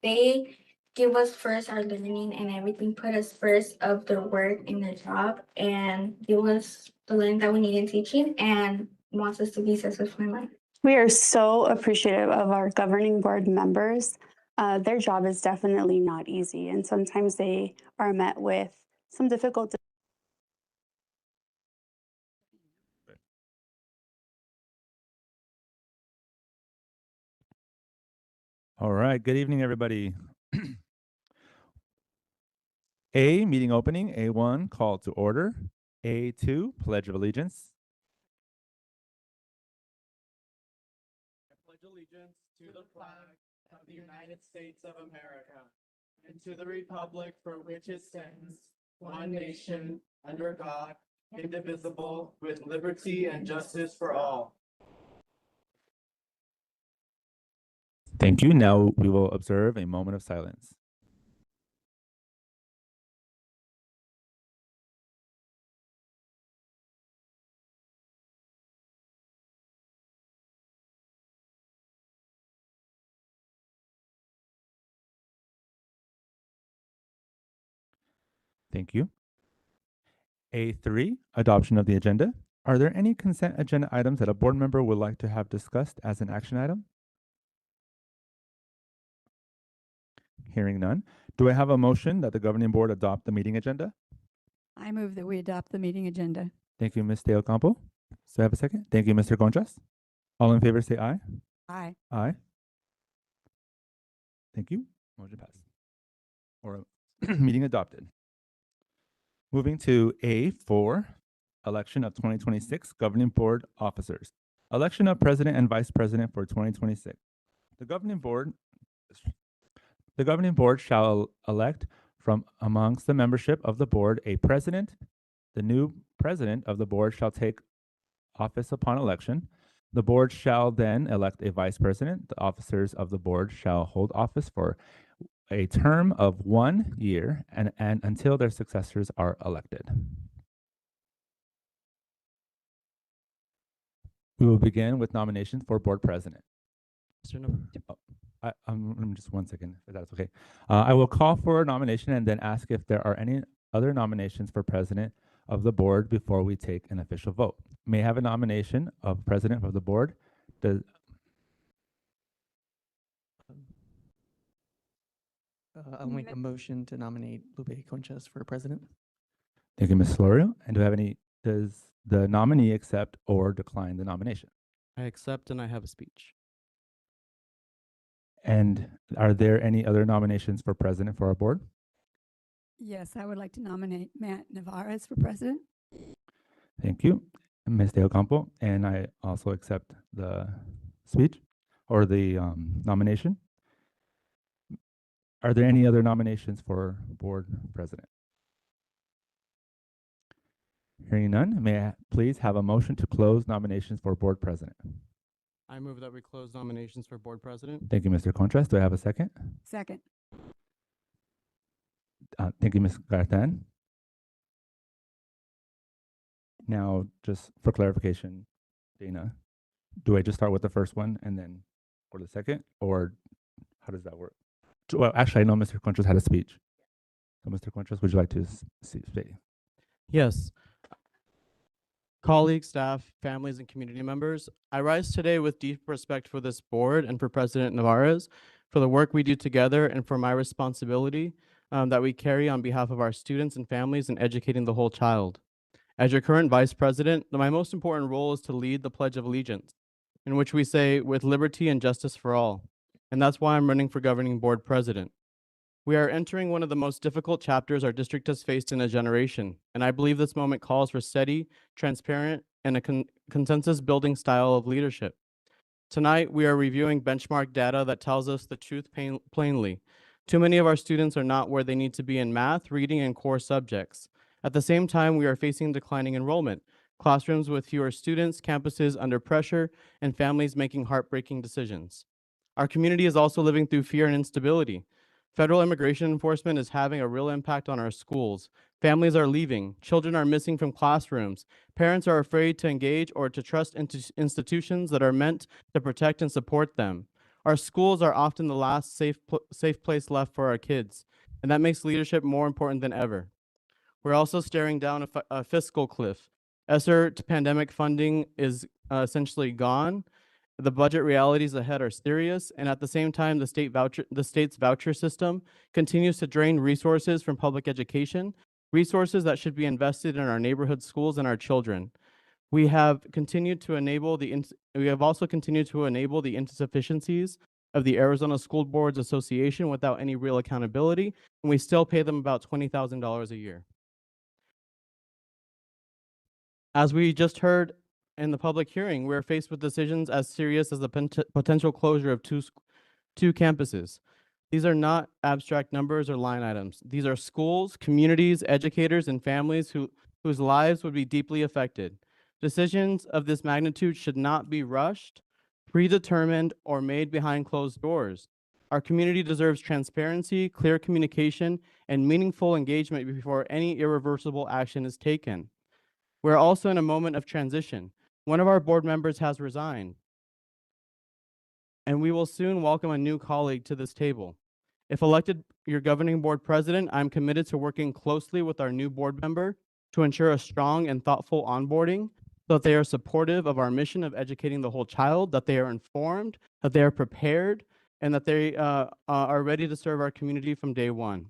they give us first our learning and everything, put us first of their work and their job, and give us the learning that we need in teaching and wants us to be successful in life. We are so appreciative of our governing board members. Their job is definitely not easy, and sometimes they are met with some difficult. All right. Good evening, everybody. A, meeting opening. A1, call to order. A2, pledge of allegiance. I pledge allegiance to the flag of the United States of America and to the republic for which it stands, one nation, under God, indivisible, with liberty and justice for all. Thank you. Now we will observe a moment of silence. Thank you. A3, adoption of the agenda. Are there any consent agenda items that a board member would like to have discussed as an action item? Hearing none. Do I have a motion that the governing board adopt the meeting agenda? I move that we adopt the meeting agenda. Thank you, Ms. De Ocampo. So I have a second. Thank you, Mr. Conchas. All in favor say aye. Aye. Aye. Thank you. Motion passed. Or meeting adopted. Moving to A4, election of 2026 governing board officers. Election of president and vice president for 2026. The governing board shall elect from amongst the membership of the board a president. The new president of the board shall take office upon election. The board shall then elect a vice president. The officers of the board shall hold office for a term of 1 year and until their successors are elected. We will begin with nominations for board president. Just 1 second, if that's okay. I will call for a nomination and then ask if there are any other nominations for president of the board before we take an official vote. May I have a nomination of president of the board? I'll make a motion to nominate Lupe Conchas for president. Thank you, Ms. Florio. And does the nominee accept or decline the nomination? I accept and I have a speech. And are there any other nominations for president for our board? Yes, I would like to nominate Matt Navarez for president. Thank you, Ms. De Ocampo. And I also accept the speech or the nomination. Are there any other nominations for board president? Hearing none, may I please have a motion to close nominations for board president? I move that we close nominations for board president. Thank you, Mr. Contreras. Do I have a second? Second. Thank you, Ms. Gartan. Now, just for clarification, Dana, do I just start with the first one and then for the second, or how does that work? Well, actually, I know Mr. Contreras had a speech. So, Mr. Contreras, would you like to say? Yes. Colleagues, staff, families, and community members, I rise today with deep respect for this board and for President Navarez, for the work we do together and for my responsibility that we carry on behalf of our students and families in educating the whole child. As your current vice president, my most important role is to lead the Pledge of Allegiance, in which we say, with liberty and justice for all. And that's why I'm running for governing board president. We are entering one of the most difficult chapters our district has faced in a generation, and I believe this moment calls for steady, transparent, and a consensus-building style of leadership. Tonight, we are reviewing benchmark data that tells us the truth plainly. Too many of our students are not where they need to be in math, reading, and core subjects. At the same time, we are facing declining enrollment, classrooms with fewer students, campuses under pressure, and families making heartbreaking decisions. Our community is also living through fear and instability. Federal immigration enforcement is having a real impact on our schools. Families are leaving, children are missing from classrooms, parents are afraid to engage or to trust institutions that are meant to protect and support them. Our schools are often the last safe place left for our kids, and that makes leadership more important than ever. We're also staring down a fiscal cliff. ESSER pandemic funding is essentially gone. The budget realities ahead are serious, and at the same time, the state's voucher system continues to drain resources from public education, resources that should be invested in our neighborhood schools and our children. We have also continued to enable the insufficiencies of the Arizona School Boards Association without any real accountability, and we still pay them about $20,000 a year. As we just heard in the public hearing, we're faced with decisions as serious as the potential closure of two campuses. These are not abstract numbers or line items. These are schools, communities, educators, and families whose lives would be deeply affected. Decisions of this magnitude should not be rushed, predetermined, or made behind closed doors. Our community deserves transparency, clear communication, and meaningful engagement before any irreversible action is taken. We're also in a moment of transition. One of our board members has resigned, and we will soon welcome a new colleague to this table. If elected your governing board president, I'm committed to working closely with our new board member to ensure a strong and thoughtful onboarding, so that they are supportive of our mission of educating the whole child, that they are informed, that they are prepared, and that they are ready to serve our community from day one.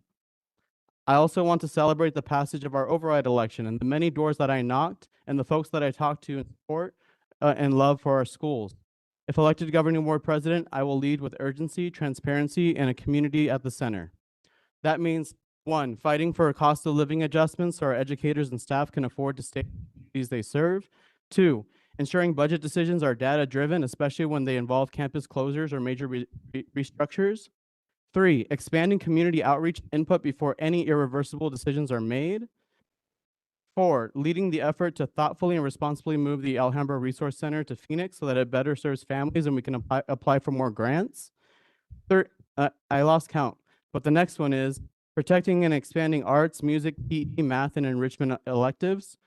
I also want to celebrate the passage of our override election and the many doors that I knocked and the folks that I talked to in support and love for our schools. If elected governing board president, I will lead with urgency, transparency, and a community at the center. That means, 1, fighting for cost of living adjustments so our educators and staff can afford to stay in the communities they serve. 2, ensuring budget decisions are data-driven, especially when they involve campus closures or major restructures. 3, expanding community outreach input before any irreversible decisions are made. 4, leading the effort to thoughtfully and responsibly move the Alhambra Resource Center to Phoenix so that it better serves families and we can apply for more grants. I lost count, but the next one is protecting and expanding arts, music, PE, math, and enrichment electives,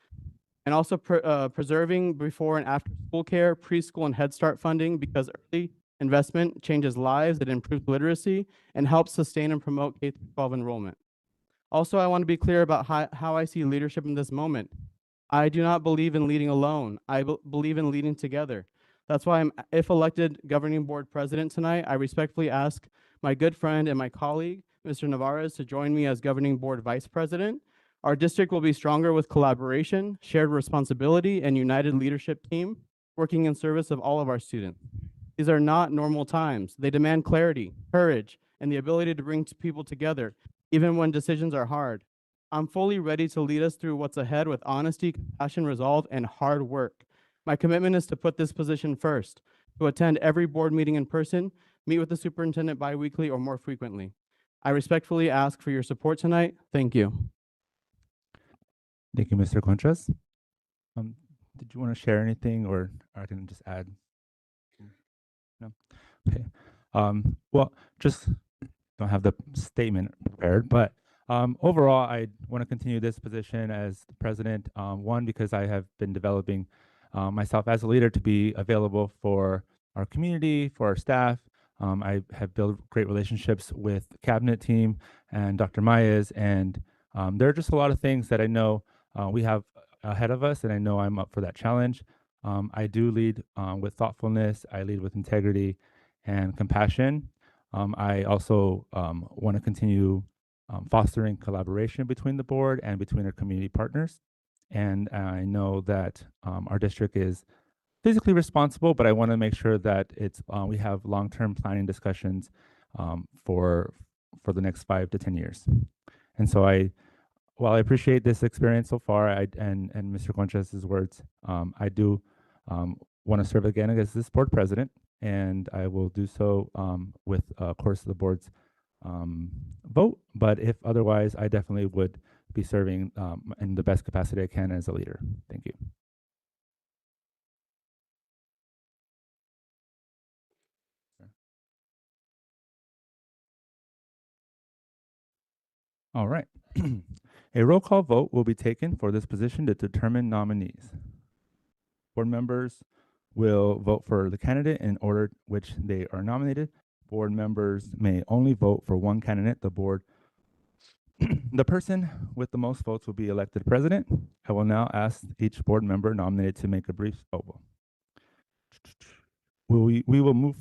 and also preserving before and after school care, preschool, and Head Start funding, because early investment changes lives, it improves literacy, and helps sustain and promote K-12 enrollment. Also, I want to be clear about how I see leadership in this moment. I do not believe in leading alone. I believe in leading together. That's why if elected governing board president tonight, I respectfully ask my good friend and my colleague, Mr. Navarez, to join me as governing board vice president. Our district will be stronger with collaboration, shared responsibility, and united leadership team working in service of all of our students. These are not normal times. They demand clarity, courage, and the ability to bring people together, even when decisions are hard. I'm fully ready to lead us through what's ahead with honesty, compassion, resolve, and hard work. My commitment is to put this position first, to attend every board meeting in person, meet with the superintendent biweekly or more frequently. I respectfully ask for your support tonight. Thank you. Thank you, Mr. Conchas. Did you want to share anything, or I can just add? No? Okay. Well, just don't have the statement prepared, but overall, I want to continue this position as the president, one, because I have been developing myself as a leader to be available for our community, for our staff. I have built great relationships with the cabinet team and Dr. Mayes, and there are just a lot of things that I know we have ahead of us, and I know I'm up for that challenge. I do lead with thoughtfulness, I lead with integrity and compassion. I also want to continue fostering collaboration between the board and between our community partners. And I know that our district is physically responsible, but I want to make sure that it's we have long-term planning discussions for the next 5 to 10 years. And so while I appreciate this experience so far, and Mr. Conchas' words, I do want to serve again as this board president, and I will do so with, of course, the board's vote. But if otherwise, I definitely would be serving in the best capacity I can as a leader. Thank you. All right. A roll call vote will be taken for this position to determine nominees. Board members will vote for the candidate in order which they are nominated. Board members may only vote for one candidate. The person with the most votes will be elected president. I will now ask each board member nominated to make a brief we will move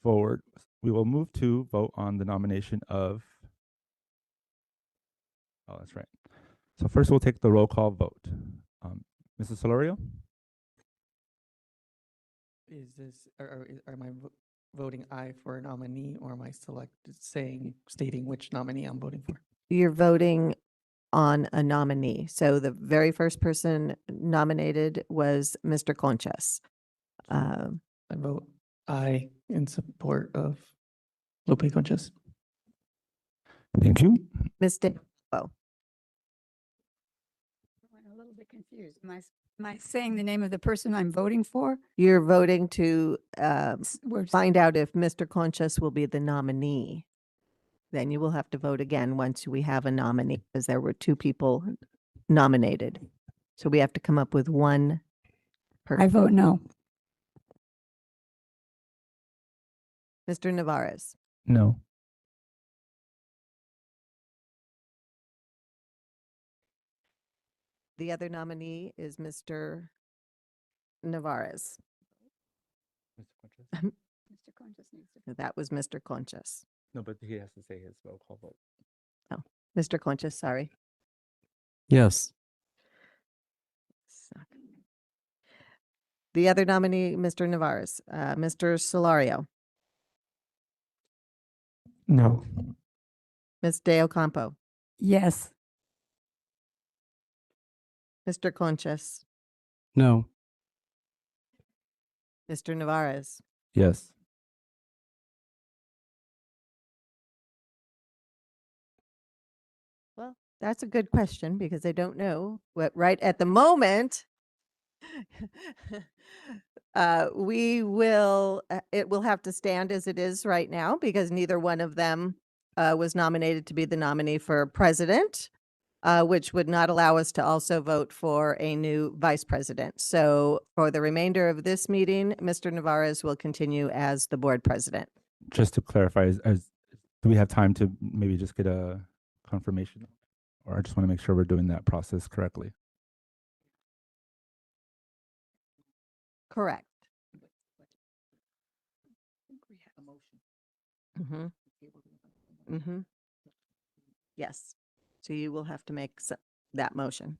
forward. We will move to vote on the nomination of. Oh, that's right. So first we'll take the roll call vote. Mrs. Solorio? Is this, am I voting aye for a nominee, or am I stating which nominee I'm voting for? You're voting on a nominee. So the very first person nominated was Mr. Conchas. I vote aye in support of Lupe Conchas. Thank you. Ms. De. I'm a little bit confused. Am I saying the name of the person I'm voting for? You're voting to Where's- find out if Mr. Conchas will be the nominee. Then you will have to vote again once we have a nominee, because there were two people nominated. So we have to come up with one person. I vote no. Mr. Navarez. No. The other nominee is Mr. Navarez. Mr. Conchas needs to. That was Mr. Conchas. No, but he has to say his roll call vote. Oh, Mr. Conchas, sorry. Yes. The other nominee, Mr. Navarez, Mr. Solario, No. Ms. De Ocampo, Yes. Mr. Conchas, No. Mr. Navarez. Yes. Well, that's a good question because I don't know what right at the moment. It will have to stand as it is right now because neither one of them was nominated to be the nominee for president, which would not allow us to also vote for a new vice president. So for the remainder of this meeting, Mr. Navarez will continue as the board president. Just to clarify, do we have time to maybe just get a confirmation? Or I just want to make sure we're doing that process correctly. Correct. Mm-hmm. Mm-hmm. Yes. So you will have to make that motion.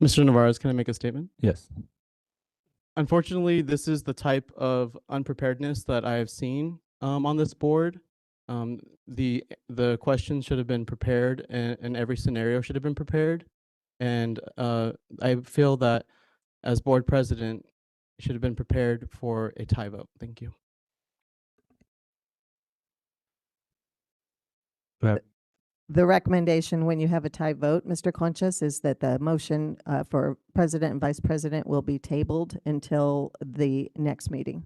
Mr. Navarez, can I make a statement? Yes. Unfortunately, this is the type of unpreparedness that I have seen on this board. The questions should have been prepared, and every scenario should have been prepared. And I feel that as board president, should have been prepared for a tie vote. Thank you. The recommendation when you have a tie vote, Mr. Conchas, is that the motion for president and vice president will be tabled until the next meeting.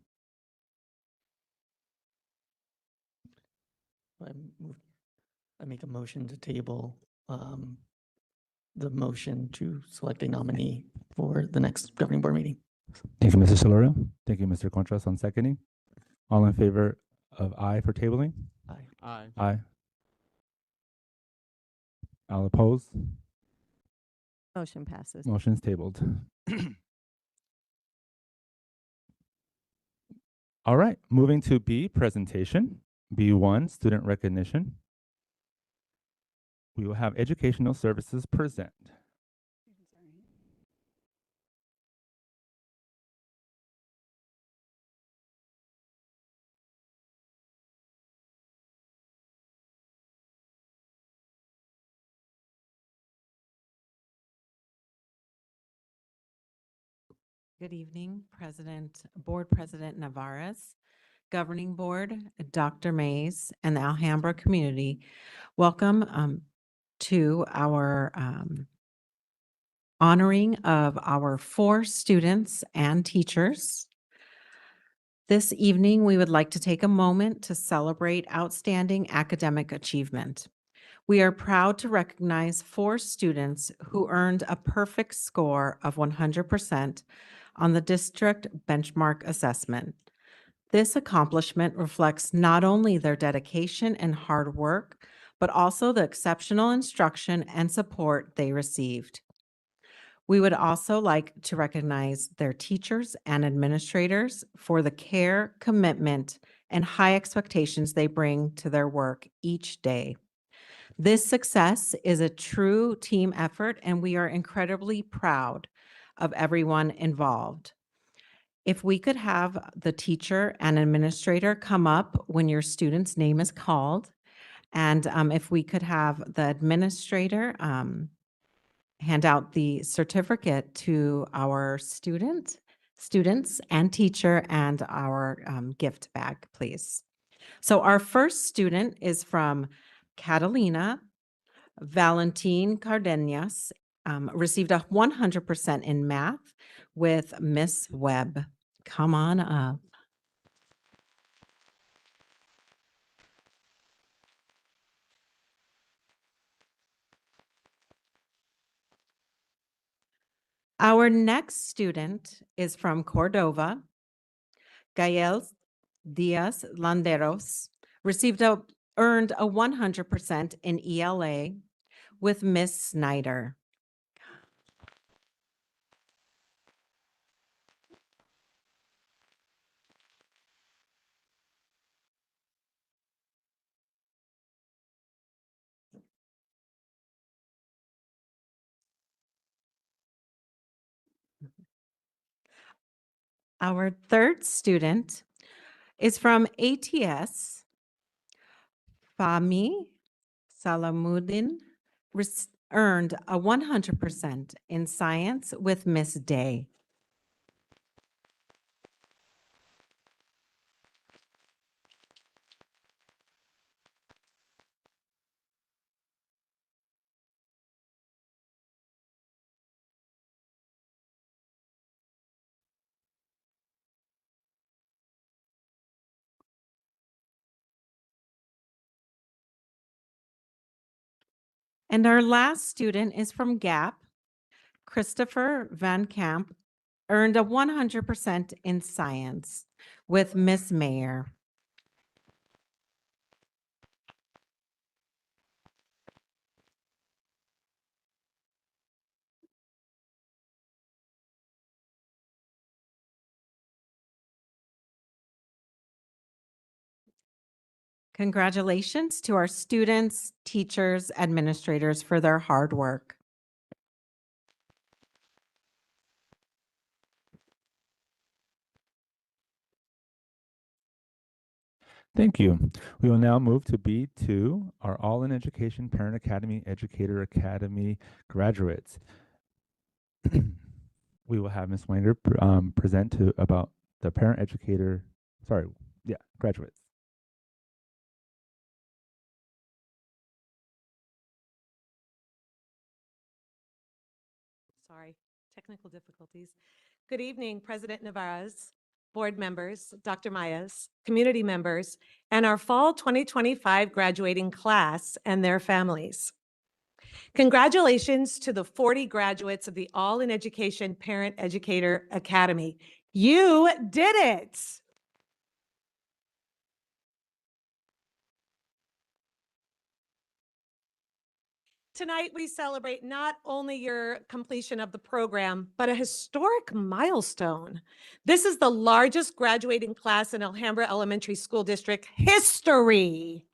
I make a motion to table the motion to select a nominee for the next governing board meeting. Thank you, Mr. Solorio. Thank you, Mr. Contras, on seconding. All in favor of aye for tabling? Aye. Aye. Aye. All opposed? Motion passes. Motion's tabled. All right, moving to B, presentation. B1, student recognition. We will have educational services present. Good evening, Board President Navarez, Governing Board, Dr. Mays, and the Alhambra community. Welcome to our honoring of our 4 students and teachers. This evening, we would like to take a moment to celebrate outstanding academic achievement. We are proud to recognize 4 students who earned a perfect score of 100% on the district benchmark assessment. This accomplishment reflects not only their dedication and hard work, but also the exceptional instruction and support they received. We would also like to recognize their teachers and administrators for the care, commitment, and high expectations they bring to their work each day. This success is a true team effort, and we are incredibly proud of everyone involved. If we could have the teacher and administrator come up when your student's name is called, and if we could have the administrator hand out the certificate to our students and teacher and our gift bag, please. So our first student is from Catalina Valentin Cardenas, received a 100% in math with Miss Webb. Come on up. Our next student is from Cordova. Gael Diaz Landeros earned a 100% in ELA with Miss Snyder. Our third student is from ATS. Fahmi Salamuddin earned a 100% in science with Miss Day. And our last student is from GAP. Christopher Van Camp earned a 100% in science with Miss Mayer. Congratulations to our students, teachers, administrators for their hard work. Thank you. We will now move to B2, our All in Education Parent Academy Educator Academy graduates. We will have Ms. Wanger present about the graduates. Sorry, technical difficulties. Good evening, President Navarez, board members, Dr. Mayas, community members, and our fall 2025 graduating class and their families. Congratulations to the 40 graduates of the All in Education Parent Educator Academy. You did it. Tonight, we celebrate not only your completion of the program, but a historic milestone. This is the largest graduating class in Alhambra Elementary School District history.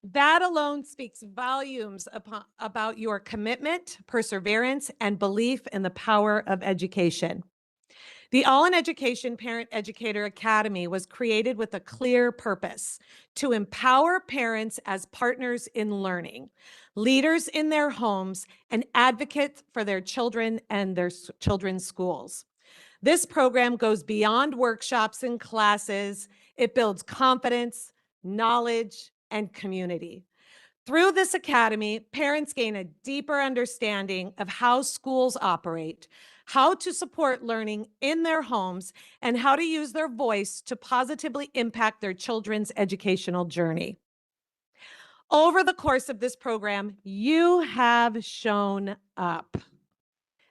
That alone speaks volumes about your commitment, perseverance, and belief in the power of education. The All in Education Parent Educator Academy was created with a clear purpose: to empower parents as partners in learning, leaders in their homes, and advocates for their children and their children's schools. This program goes beyond workshops and classes. It builds confidence, knowledge, and community. Through this academy, parents gain a deeper understanding of how schools operate, how to support learning in their homes, and how to use their voice to positively impact their children's educational journey. Over the course of this program, you have shown up.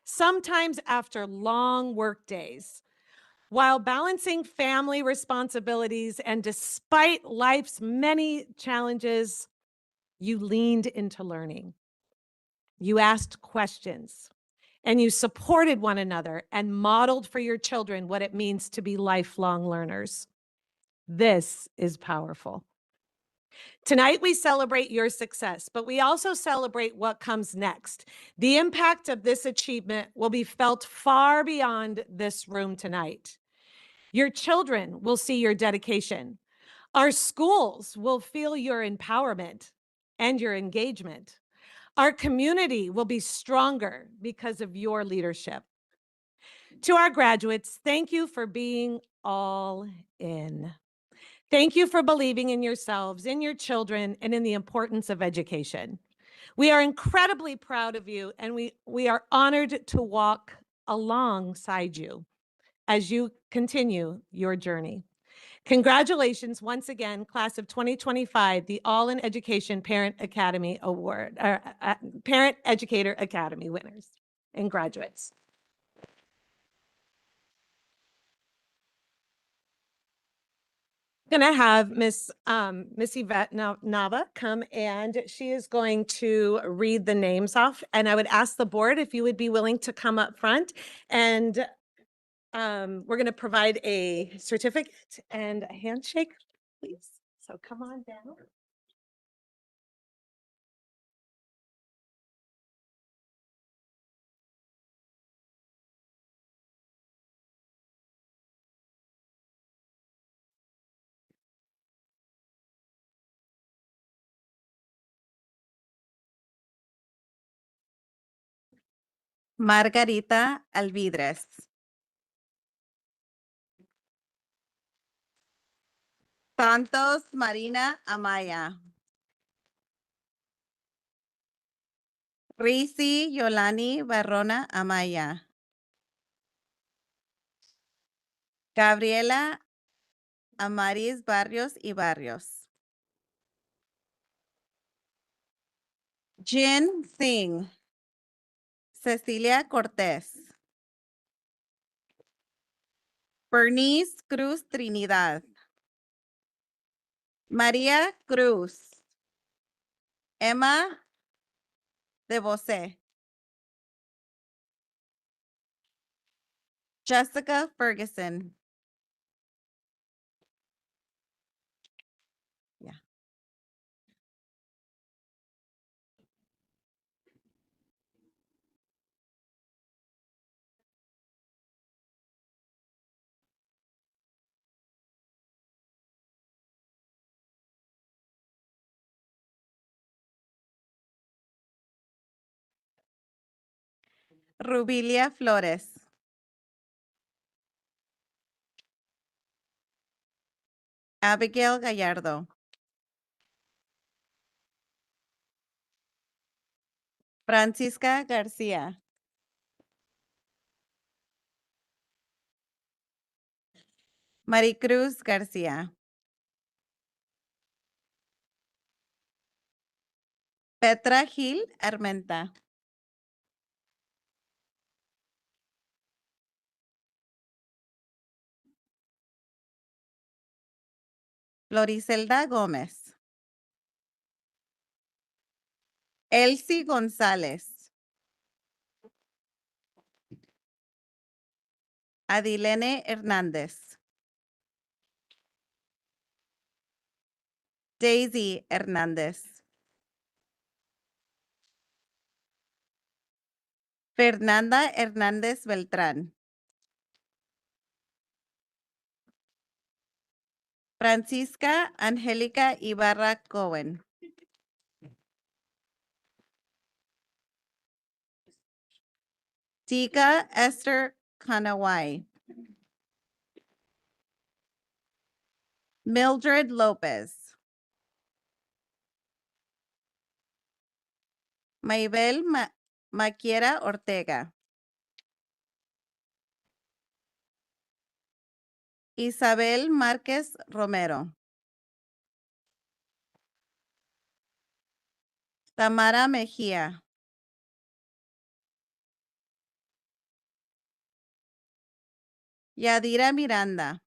Sometimes after long work days, while balancing family responsibilities and despite life's many challenges, you leaned into learning. You asked questions and you supported one another and modeled for your children what it means to be lifelong learners. This is powerful. Tonight, we celebrate your success, but we also celebrate what comes next. The impact of this achievement will be felt far beyond this room tonight. Your children will see your dedication. Our schools will feel your empowerment and your engagement. Our community will be stronger because of your leadership. To our graduates, thank you for being all in. Thank you for believing in yourselves, in your children, and in the importance of education. We are incredibly proud of you, and we are honored to walk alongside you as you continue your journey. Congratulations once again, class of 2025, the All in Education Parent Academy Award, Parent Educator Academy winners and graduates. Going to have Miss Yvette Nava come, and she is going to read the names off. And I would ask the board if you would be willing to come up front, and we're going to provide a certificate and a handshake, please. So come on down. Margarita Alvidres. Santos Marina Amaya. Risi Yolani Barrona Amaya. Gabriela Amaris Barrios y Barrios. Jin Singh. Cecilia Cortés. Bernice Cruz Trinidad. María Cruz. Emma de Bosé. Jessica Ferguson. Yeah. Rubilia Flores. Abigail Gallardo. Francisca García. Maricruz García. Petra Gil Armenta. Floricelda Gómez. Elsie González. Adilene Hernández. Daisy Hernández. Fernanda Hernández Beltrán. Francisca Angélica Ibarra Cohen. Tika Esther Kanawai. Mildred Lopez. Maybel Maquiera Ortega. Isabel Márquez Romero. Tamara Mejía. Yadira Miranda.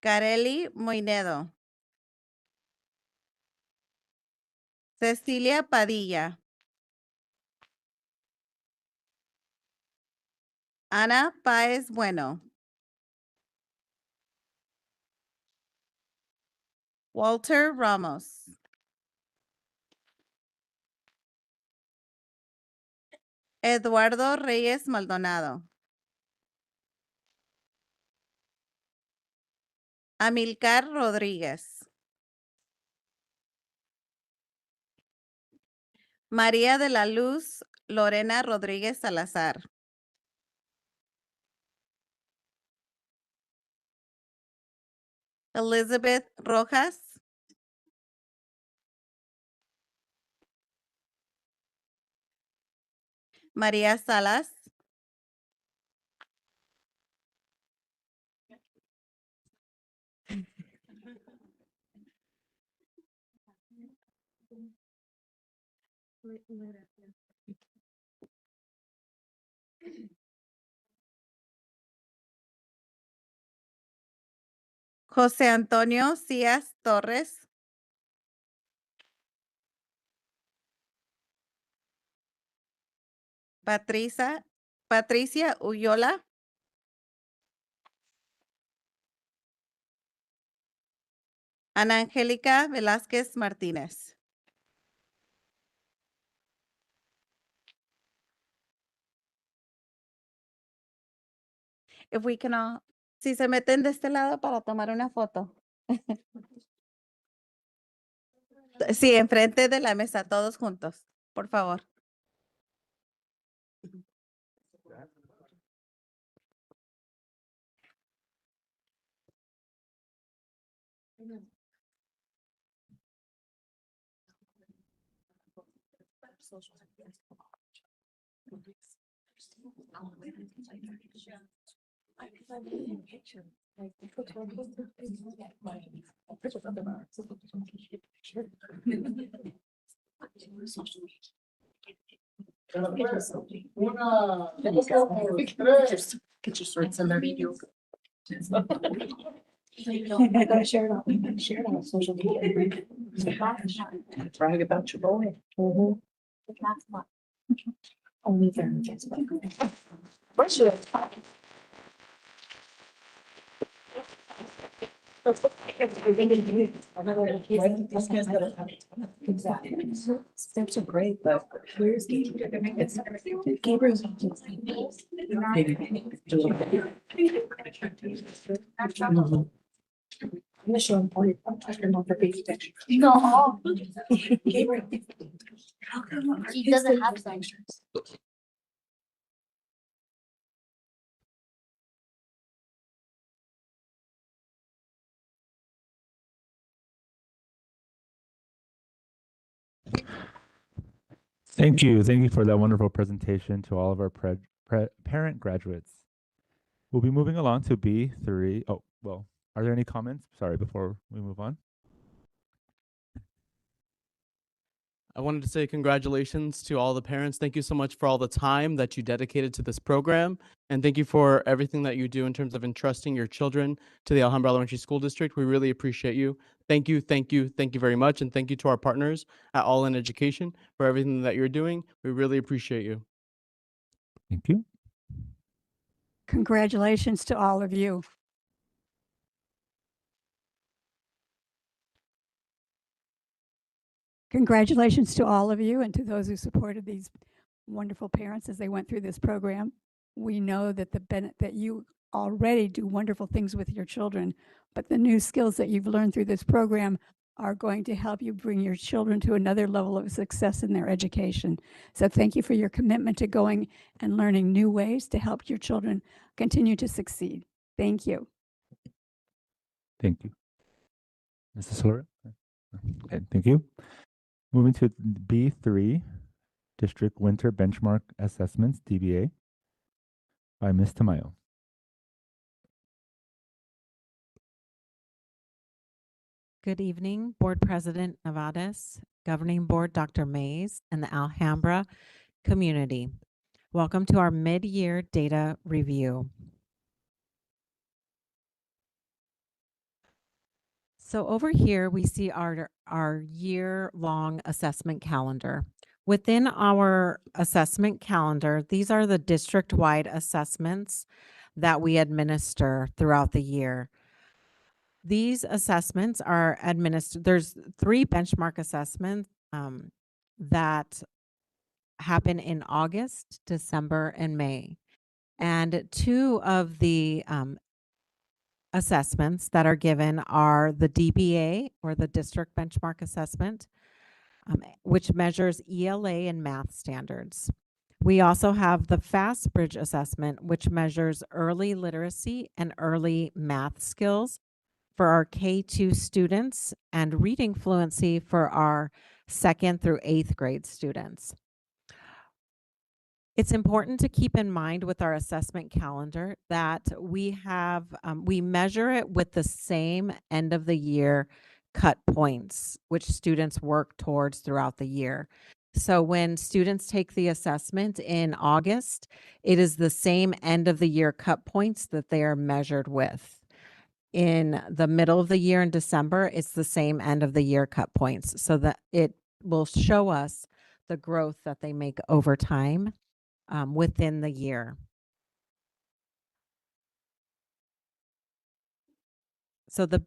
Carely Moinedo. Cecilia Padilla. Ana Páez Bueno. Walter Ramos. Eduardo Reyes Maldonado. Amilcar Rodríguez. María de la Luz Lorena Rodríguez Salazar. Elizabeth Rojas. María Salas. José Antonio Cías Torres. Patricia Uyola. Ana Angélica Velázquez Martínez. If we can all, si se meten de este lado para tomar una foto. Sí, enfrente de la mesa, todos juntos, por favor. Get your shorts in there, video. I gotta share it on social media. Brag about your boy. Only there on Facebook. Where's your? Exactly. Steps are great, but where's it's Gabriel's. I'm gonna show him for you. I'm talking about the baby picture. No. Gabriel. How come He doesn't have some. Thank you. Thank you for that wonderful presentation to all of our parent graduates. We'll be moving along to B3. Oh, well, are there any comments? Sorry, before we move on. I wanted to say congratulations to all the parents. Thank you so much for all the time that you dedicated to this program. And thank you for everything that you do in terms of entrusting your children to the Alhambra Elementary School District. We really appreciate you. Thank you, thank you, thank you very much. And thank you to our partners at All in Education for everything that you're doing. We really appreciate you. Thank you. Congratulations to all of you. Congratulations to all of you and to those who supported these wonderful parents as they went through this program. We know that that you already do wonderful things with your children, but the new skills that you've learned through this program are going to help you bring your children to another level of success in their education. So thank you for your commitment to going and learning new ways to help your children continue to succeed. Thank you. Thank you. Mrs. Flora? Okay, thank you. Moving to B3, District Winter Benchmark Assessments, DBA, by Ms. Tamayo. Good evening, Board President Nevades, Governing Board Dr. Mays, and the Alhambra community. Welcome to our mid-year data review. So over here, we see our year-long assessment calendar. Within our assessment calendar, these are the district-wide assessments that we administer throughout the year. These assessments are administered. There's 3 benchmark assessments that happen in August, December, and May. And 2 of the assessments that are given are the DBA, or the District Benchmark Assessment, which measures ELA and math standards. We also have the FastBridge assessment, which measures early literacy and early math skills for our K-2 students and reading fluency for our 2nd through 8th grade students. It's important to keep in mind with our assessment calendar that we measure it with the same end of the year cut points, which students work towards throughout the year. So when students take the assessment in August, it is the same end of the year cut points that they are measured with. In the middle of the year in December, it's the same end of the year cut points, so that it will show us the growth that they make over time within the year. So the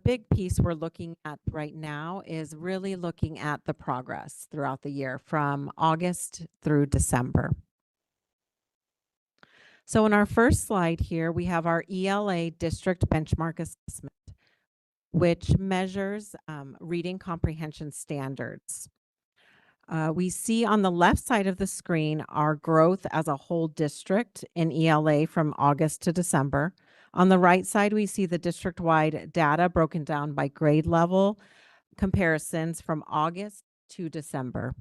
big piece we're looking at right now is really looking at the progress throughout the year from August through December. So in our first slide here, we have our ELA District Benchmark Assessment, which measures reading comprehension standards. We see on the left side of the screen our growth as a whole district in ELA from August to December. On the right side, we see the district-wide data broken down by grade level comparisons from August to December.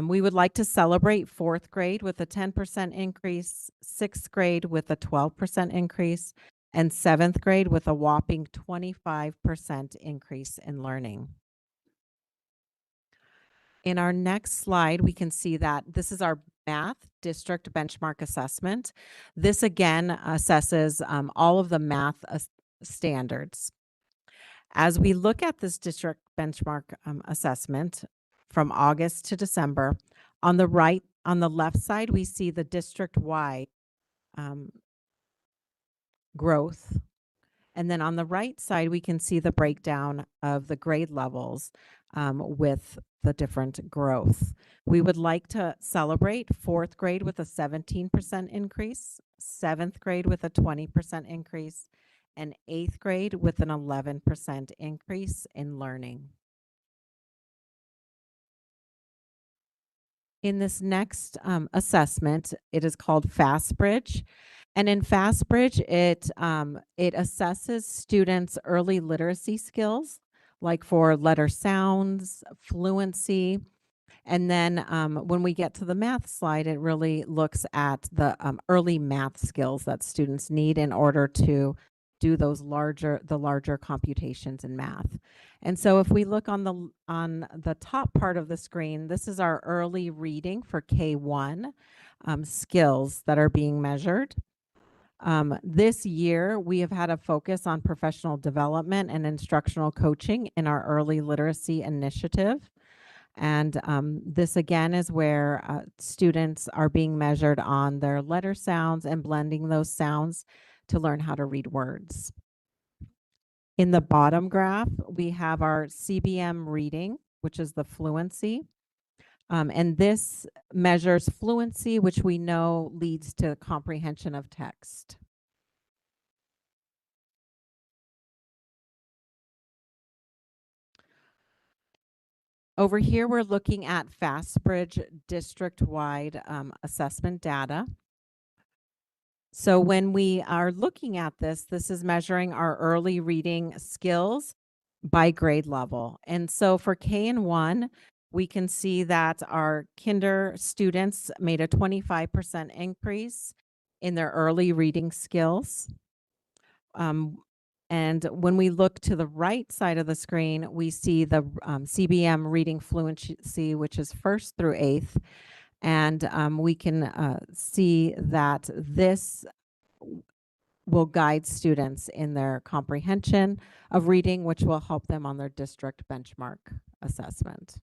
We would like to celebrate 4th grade with a 10% increase, 6th grade with a 12% increase, and 7th grade with a whopping 25% increase in learning. In our next slide, we can see that this is our math district benchmark assessment. This again assesses all of the math standards. As we look at this district benchmark assessment from August to December, on the left side, we see the district-wide growth. And then on the right side, we can see the breakdown of the grade levels with the different growth. We would like to celebrate 4th grade with a 17% increase, 7th grade with a 20% increase, and 8th grade with an 11% increase in learning. In this next assessment, it is called FastBridge. And in FastBridge, it assesses students' early literacy skills, like for letter sounds, fluency. And then when we get to the math slide, it really looks at the early math skills that students need in order to do those larger computations in math. And so if we look on the top part of the screen, this is our early reading for K1 skills that are being measured. This year, we have had a focus on professional development and instructional coaching in our early literacy initiative. And this again is where students are being measured on their letter sounds and blending those sounds to learn how to read words. In the bottom graph, we have our CBM reading, which is the fluency. And this measures fluency, which we know leads to comprehension of text. Over here, we're looking at FastBridge district-wide assessment data. So when we are looking at this, this is measuring our early reading skills by grade level. And so for K and 1, we can see that our kinder students made a 25% increase in their early reading skills. And when we look to the right side of the screen, we see the CBM reading fluency, which is 1st through 8th. And we can see that this will guide students in their comprehension of reading, which will help them on their district benchmark assessment.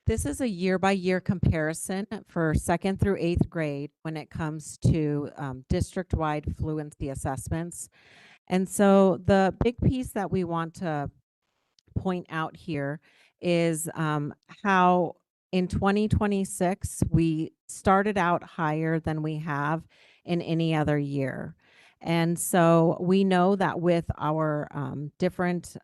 This is a year-by-year comparison for 2nd through 8th grade when it comes to district-wide fluency assessments. And so the big piece that we want to point out here is how in 2026, we started out higher than we have in any other year. And so we know that with our different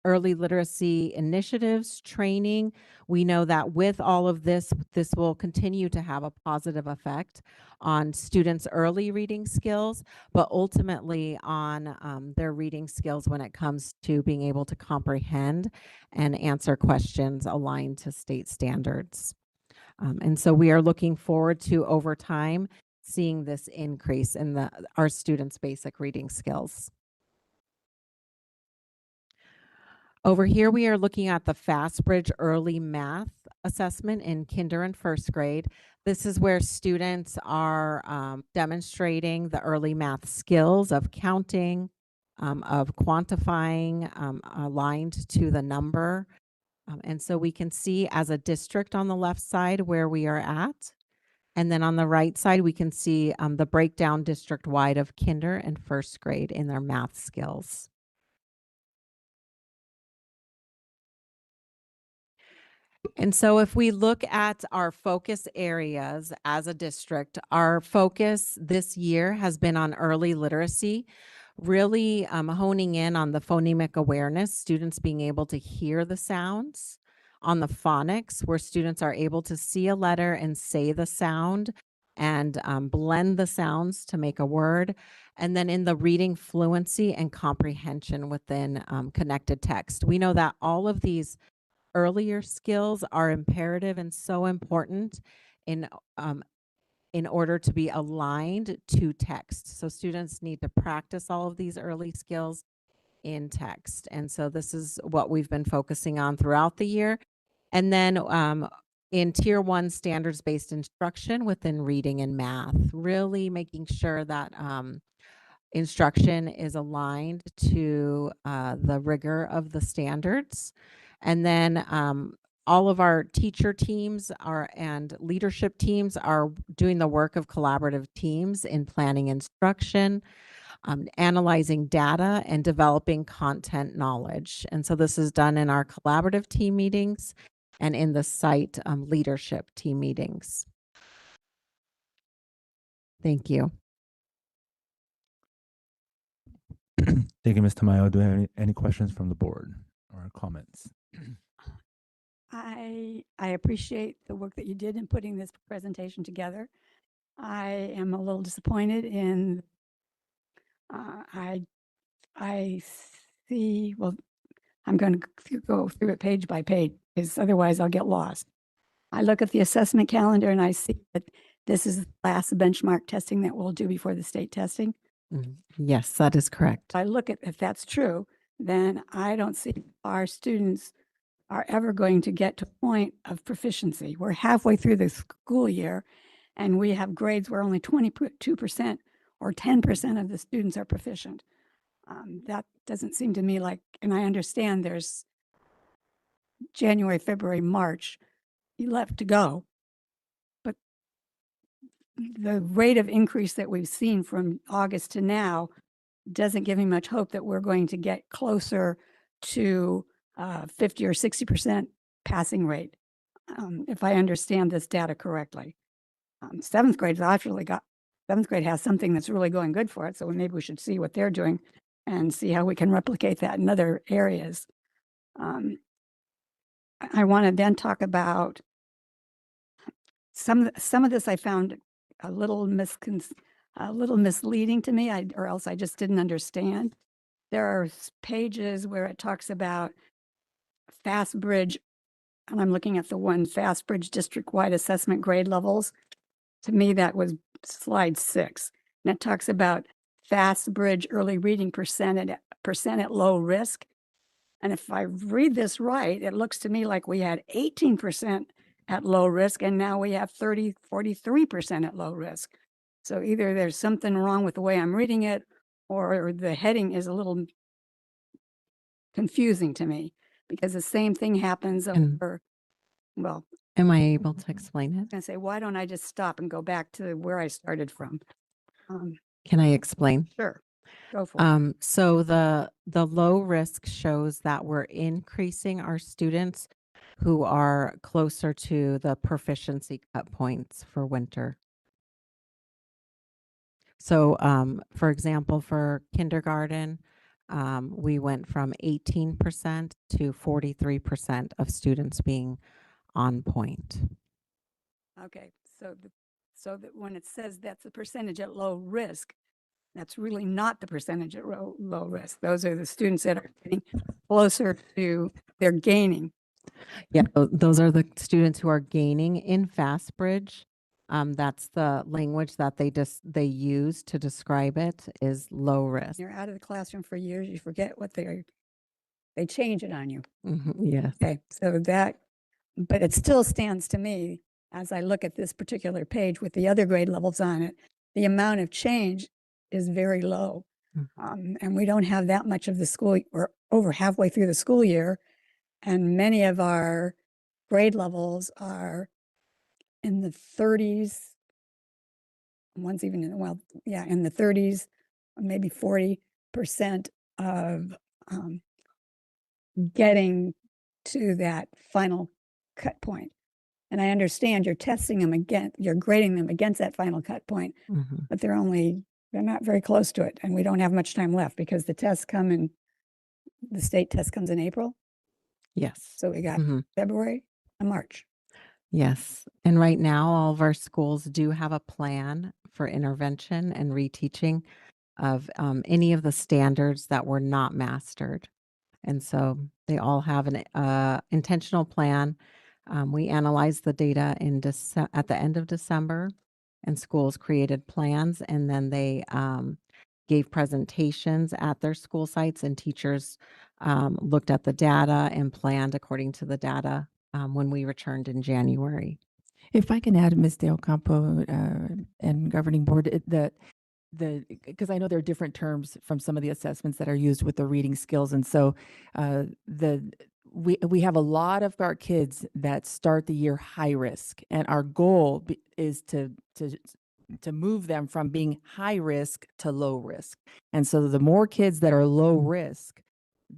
early literacy initiatives, training, we know that with all of this, this will continue to have a positive effect on students' early reading skills, but ultimately on their reading skills when it comes to being able to comprehend and answer questions aligned to state standards. And so we are looking forward to, over time, seeing this increase in our students' basic reading skills. Over here, we are looking at the FastBridge Early Math Assessment in kinder and 1st grade. This is where students are demonstrating the early math skills of counting, of quantifying, aligned to the number. And so we can see as a district on the left side where we are at. And then on the right side, we can see the breakdown district-wide of kinder and 1st grade in their math skills. And so if we look at our focus areas as a district, our focus this year has been on early literacy, really honing in on the phonemic awareness, students being able to hear the sounds, on the phonics, where students are able to see a letter and say the sound and blend the sounds to make a word, and then in the reading fluency and comprehension within connected text. We know that all of these earlier skills are imperative and so important in order to be aligned to text. So students need to practice all of these early skills in text. And so this is what we've been focusing on throughout the year. And then in Tier 1 standards-based instruction within reading and math, really making sure that instruction is aligned to the rigor of the standards. And then all of our teacher teams and leadership teams are doing the work of collaborative teams in planning instruction, analyzing data, and developing content knowledge. And so this is done in our collaborative team meetings and in the site leadership team meetings. Thank you. Thank you, Ms. Tamayo. Do we have any questions from the board or comments? I appreciate the work that you did in putting this presentation together. I am a little disappointed in, I see, well, I'm going to go through it page by page because otherwise I'll get lost. I look at the assessment calendar and I see that this is the last benchmark testing that we'll do before the state testing. Yes, that is correct. I look at, if that's true, then I don't see our students are ever going to get to a point of proficiency. We're halfway through the school year and we have grades where only 22% or 10% of the students are proficient. That doesn't seem to me like, and I understand there's January, February, March left to go, but the rate of increase that we've seen from August to now doesn't give me much hope that we're going to get closer to 50 or 60% passing rate, if I understand this data correctly. 7th grade actually got, 7th grade has something that's really going good for it, so maybe we should see what they're doing and see how we can replicate that in other areas. I want to then talk about some of this I found a little a little misleading to me, or else I just didn't understand. There are pages where it talks about Fast Bridge, and I'm looking at the one Fast Bridge district-wide assessment grade levels. To me, that was slide 6. And it talks about Fast Bridge early reading percent at low risk. And if I read this right, it looks to me like we had 18% at low risk, and now we have 43% at low risk. So either there's something wrong with the way I'm reading it, or the heading is a little confusing to me, because the same thing happens And- over, well, Am I able to explain it? I say, why don't I just stop and go back to where I started from? Can I explain? Sure, go for it. So the low risk shows that we're increasing our students who are closer to the proficiency cut points for winter. So, for example, for kindergarten, we went from 18% to 43% of students being on point. Okay, so that when it says that's the percentage at low risk, that's really not the percentage at low risk. Those are the students that are getting closer to, they're gaining. Yeah, those are the students who are gaining in FastBridge. That's the language that they use to describe it is low risk. You're out of the classroom for years, you forget what they change it on you. Yes. Okay, so that, but it still stands to me, as I look at this particular page with the other grade levels on it, the amount of change is very low. And we don't have that much of the school, we're over halfway through the school year, and many of our grade levels are in the 30s. One's even in, well, yeah, in the 30s, maybe 40% of getting to that final cut point. And I understand you're testing them again, you're grading them against that final cut point, but they're not very close to it. And we don't have much time left because the state test comes in April. Yes. So we got February and March. Yes. And right now, all of our schools do have a plan for intervention and reteaching of any of the standards that were not mastered. And so they all have an intentional plan. We analyzed the data at the end of December, and schools created plans, and then they gave presentations at their school sites, and teachers looked at the data and planned according to the data when we returned in January. If I can add, Ms. Del Campo and governing board, because I know there are different terms from some of the assessments that are used with the reading skills, and so we have a lot of our kids that start the year high risk, and our goal is to move them from being high risk to low risk. And so the more kids that are low risk,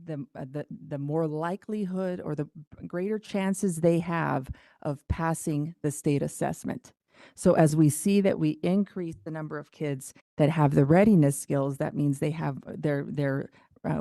the more likelihood or the greater chances they have of passing the state assessment. So as we see that we increase the number of kids that have the readiness skills, that means they have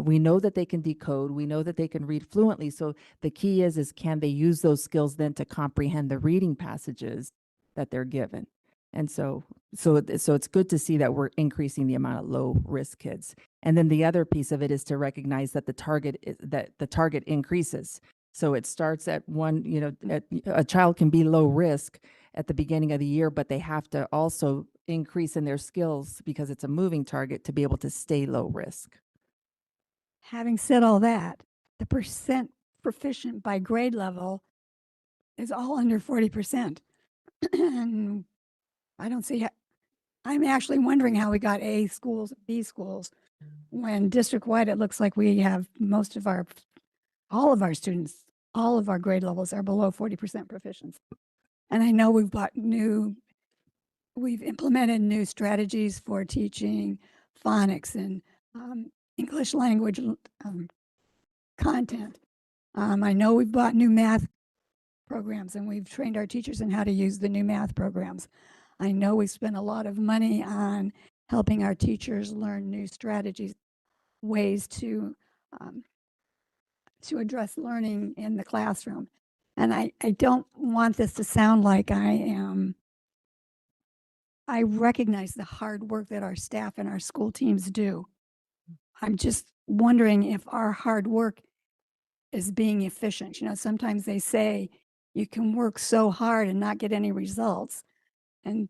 we know that they can decode, we know that they can read fluently. So the key is can they use those skills then to comprehend the reading passages that they're given? And so it's good to see that we're increasing the amount of low risk kids. And then the other piece of it is to recognize that the target increases. So it starts at one, a child can be low risk at the beginning of the year, but they have to also increase in their skills because it's a moving target to be able to stay low risk. Having said all that, the percent proficient by grade level is all under 40%. And I don't see how, I'm actually wondering how we got A schools, B schools, when district-wide it looks like we have all of our students, all of our grade levels are below 40% proficiency. And I know we've implemented new strategies for teaching phonics and English language content. I know we've bought new math programs and we've trained our teachers in how to use the new math programs. I know we've spent a lot of money on helping our teachers learn new strategies, ways to address learning in the classroom. And I don't want this to sound like I am I recognize the hard work that our staff and our school teams do. I'm just wondering if our hard work is being efficient. You know, sometimes they say you can work so hard and not get any results. And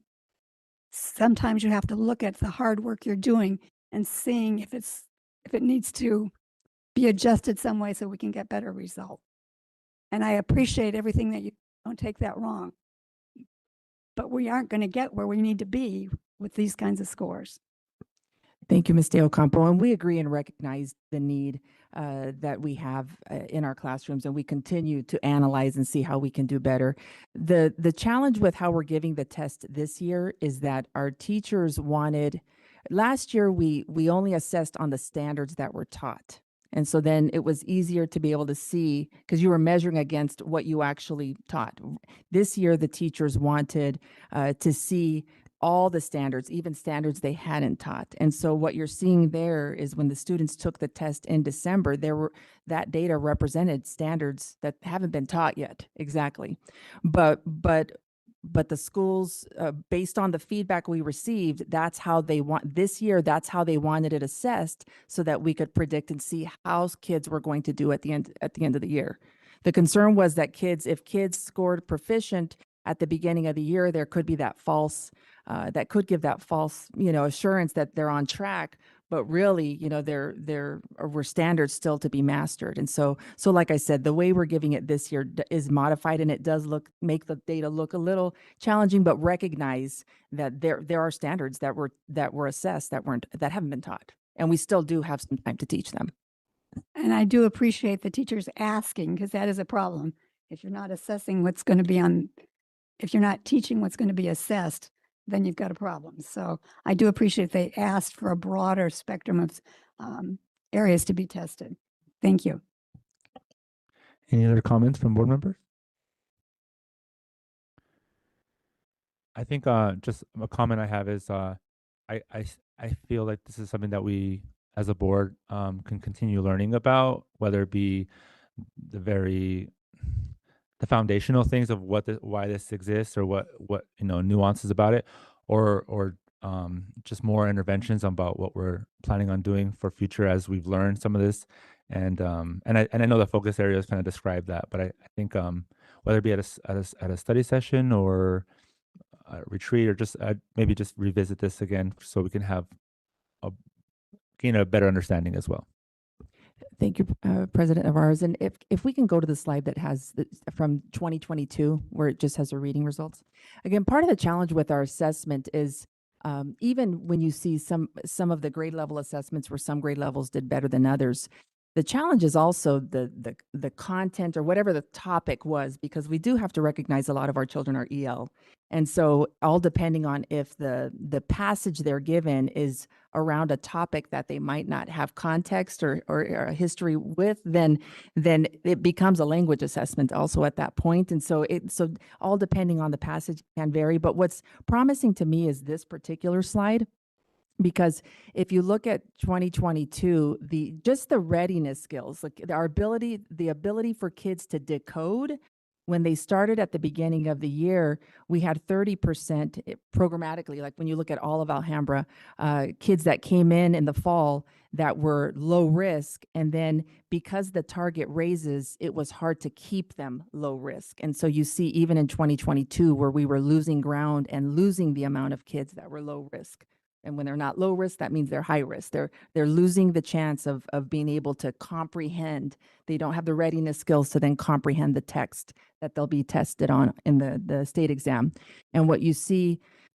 sometimes you have to look at the hard work you're doing and seeing if it needs to be adjusted some way so we can get better results. And I appreciate everything that you don't take that wrong. But we aren't going to get where we need to be with these kinds of scores. Thank you, Ms. De Ocampo. And we agree and recognize the need that we have in our classrooms, and we continue to analyze and see how we can do better. The challenge with how we're giving the test this year is that our teachers wanted, last year we only assessed on the standards that were taught. And so then it was easier to be able to see, because you were measuring against what you actually taught. This year, the teachers wanted to see all the standards, even standards they hadn't taught. And so what you're seeing there is when the students took the test in December, that data represented standards that haven't been taught yet. Exactly. But the schools, based on the feedback we received, that's how they want this year. That's how they wanted it assessed, so that we could predict and see how kids were going to do at the end of the year. The concern was that if kids scored proficient at the beginning of the year, there could be that false, that could give that false, assurance that they're on track. But really, there were standards still to be mastered. And so like I said, the way we're giving it this year is modified, and it does make the data look a little challenging, but recognize that there are standards that were assessed that haven't been taught, and we still do have some time to teach them. And I do appreciate the teachers asking, because that is a problem. If you're not assessing what's going to be if you're not teaching what's going to be assessed, then you've got a problem. So I do appreciate they asked for a broader spectrum of areas to be tested. Thank you. Any other comments from board members? I think just a comment I have is I feel like this is something that we as a board can continue learning about, whether it be the foundational things of why this exists, or what nuances about it, or just more interventions about what we're planning on doing for future as we've learned some of this. And I know the focus areas kind of describe that, but I think whether it be at a study session or a retreat, or just maybe just revisit this again so we can gain a better understanding as well. Thank you, President Navarez. And if we can go to the slide that has from 2022, where it just has the reading results. Again, part of the challenge with our assessment is even when you see some of the grade level assessments where some grade levels did better than others, the challenge is also the content or whatever the topic was, because we do have to recognize a lot of our children are EL. And so all depending on if the passage they're given is around a topic that they might not have context or a history with, then it becomes a language assessment also at that point. And so all depending on the passage can vary. But what's promising to me is this particular slide, because if you look at 2022, just the readiness skills, like the ability for kids to decode. When they started at the beginning of the year, we had 30% programmatically, like when you look at all of Alhambra, kids that came in the fall that were low risk. And then because the target raises, it was hard to keep them low risk. And so you see, even in 2022, where we were losing ground and losing the amount of kids that were low risk. And when they're not low risk, that means they're high risk. They're losing the chance of being able to comprehend. They don't have the readiness skills to then comprehend the text that they'll be tested on in the state exam. And what you see,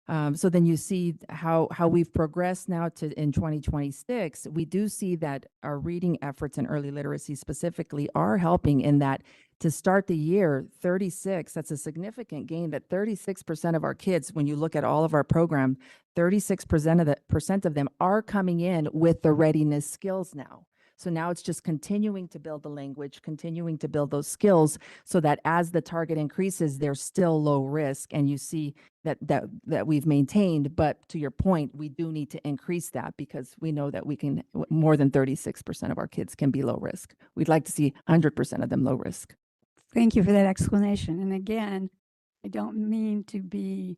so then you see how we've progressed now in 2026. We do see that our reading efforts and early literacy specifically are helping in that. To start the year, 36, that's a significant gain, that 36% of our kids, when you look at all of our program, 36% of them are coming in with the readiness skills now. So now it's just continuing to build the language, continuing to build those skills, so that as the target increases, they're still low risk. And you see that we've maintained. But to your point, we do need to increase that, because we know that more than 36% of our kids can be low risk. We'd like to see 100% of them low risk. Thank you for that explanation. And again, I don't mean to be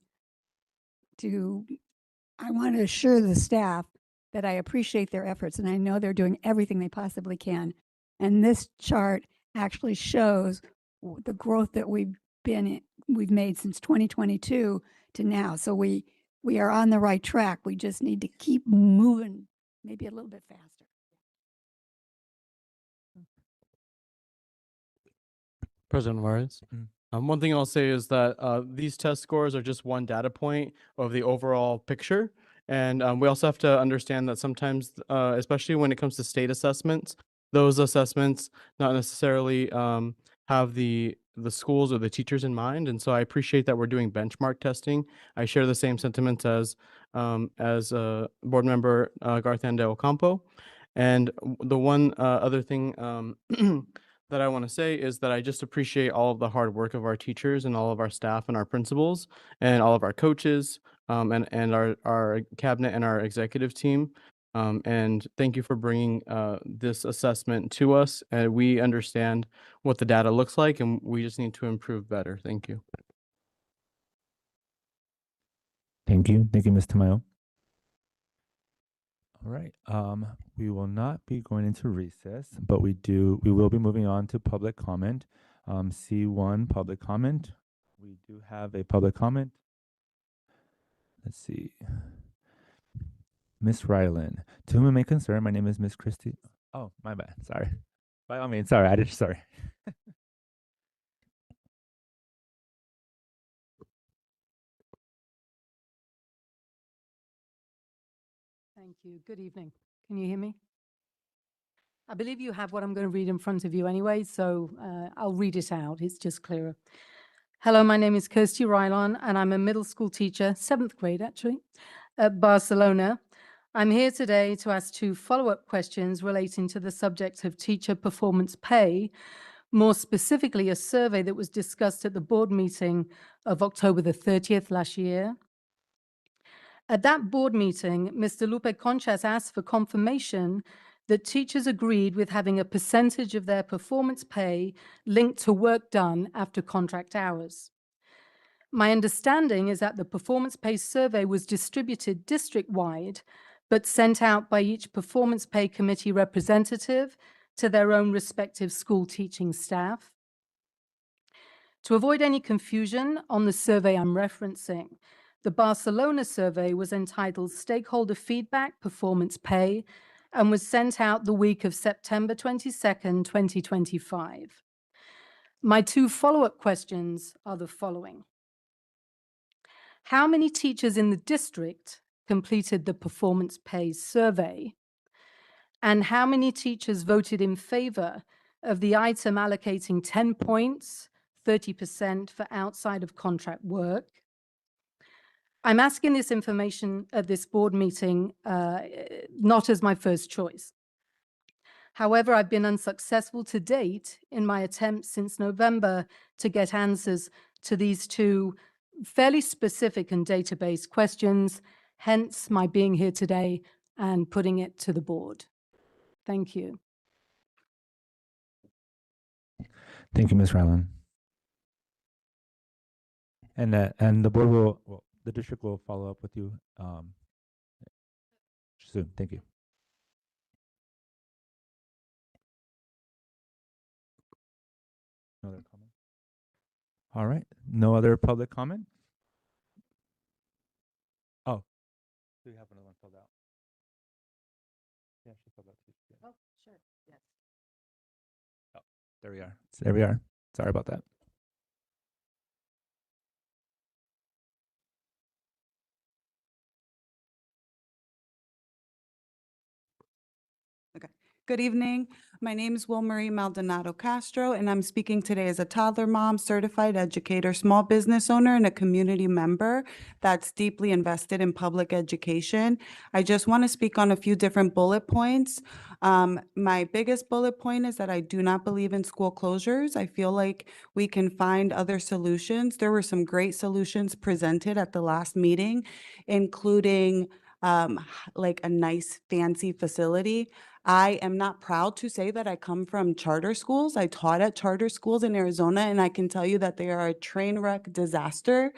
I want to assure the staff that I appreciate their efforts and I know they're doing everything they possibly can. And this chart actually shows the growth that we've made since 2022 to now. So we are on the right track. We just need to keep moving maybe a little bit faster. President Juarez. One thing I'll say is that these test scores are just one data point of the overall picture. And we also have to understand that sometimes, especially when it comes to state assessments, those assessments not necessarily have the schools or the teachers in mind. And so I appreciate that we're doing benchmark testing. I share the same sentiments as board member Garthande Ocampo. And the one other thing that I want to say is that I just appreciate all of the hard work of our teachers and all of our staff and our principals and all of our coaches and our cabinet and our executive team. And thank you for bringing this assessment to us. We understand what the data looks like and we just need to improve better. Thank you. Thank you. Thank you, Ms. Tamayo. All right. We will not be going into recess, but we will be moving on to public comment. C1 public comment. We do have a public comment. Let's see. Miss Rylan, to whom it may concern, my name is Miss Christy. Oh, my bad. Sorry. By all means, sorry. Sorry. Thank you. Good evening. Can you hear me? I believe you have what I'm going to read in front of you anyway, so I'll read it out. It's just clearer. Hello, my name is Kirsty Rylon, and I'm a middle school teacher, 7th grade actually, at Barcelona. I'm here today to ask 2 follow-up questions relating to the subject of teacher performance pay, more specifically a survey that was discussed at the board meeting of October the 30th last year. At that board meeting, Mr. Lupe Conchas asked for confirmation that teachers agreed with having a percentage of their performance pay linked to work done after contract hours. My understanding is that the performance pay survey was distributed district-wide, but sent out by each performance pay committee representative to their own respective school teaching staff. To avoid any confusion on the survey I'm referencing, the Barcelona survey was entitled Stakeholder Feedback Performance Pay and was sent out the week of September 22nd, 2025. My 2 follow-up questions are the following. How many teachers in the district completed the performance pay survey? And how many teachers voted in favor of the item allocating 10 points, 30% for outside of contract work? I'm asking this information at this board meeting not as my first choice. However, I've been unsuccessful to date in my attempts since November to get answers to these 2 fairly specific and database questions, hence my being here today and putting it to the board. Thank you. Thank you, Ms. Rylan. And the board will, the district will follow up with you soon. Thank you. No other comment? All right. No other public comment? Oh, do you have another one filled out? Yeah, she filled out too. Yeah. Oh, sure. Yes. Oh, there we are. There we are. Sorry about that. Okay. Good evening. My name is Wilmarie Maldonado Castro, and I'm speaking today as a toddler mom, certified educator, small business owner, and a community member that's deeply invested in public education. I just want to speak on a few different bullet points. My biggest bullet point is that I do not believe in school closures. I feel like we can find other solutions. There were some great solutions presented at the last meeting, including like a nice fancy facility. I am not proud to say that I come from charter schools. I taught at charter schools in Arizona, and I can tell you that they are a train wreck disaster.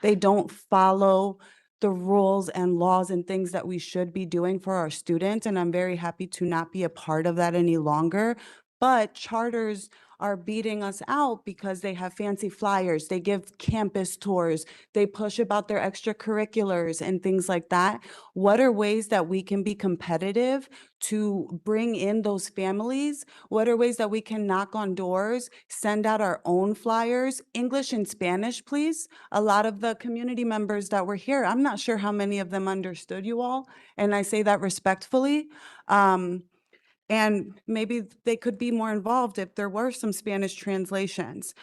They don't follow the rules and laws and things that we should be doing for our students. And I'm very happy to not be a part of that any longer. But charters are beating us out because they have fancy flyers, they give campus tours, they push about their extracurriculars and things like that. What are ways that we can be competitive to bring in those families? What are ways that we can knock on doors, send out our own flyers, English and Spanish, please? A lot of the community members that were here, I'm not sure how many of them understood you all, and I say that respectfully. And maybe they could be more involved if there were some Spanish translations.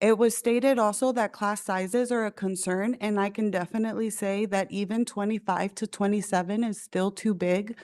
It was stated also that class sizes are a concern, and I can definitely say that even 25 to 27 is still too big.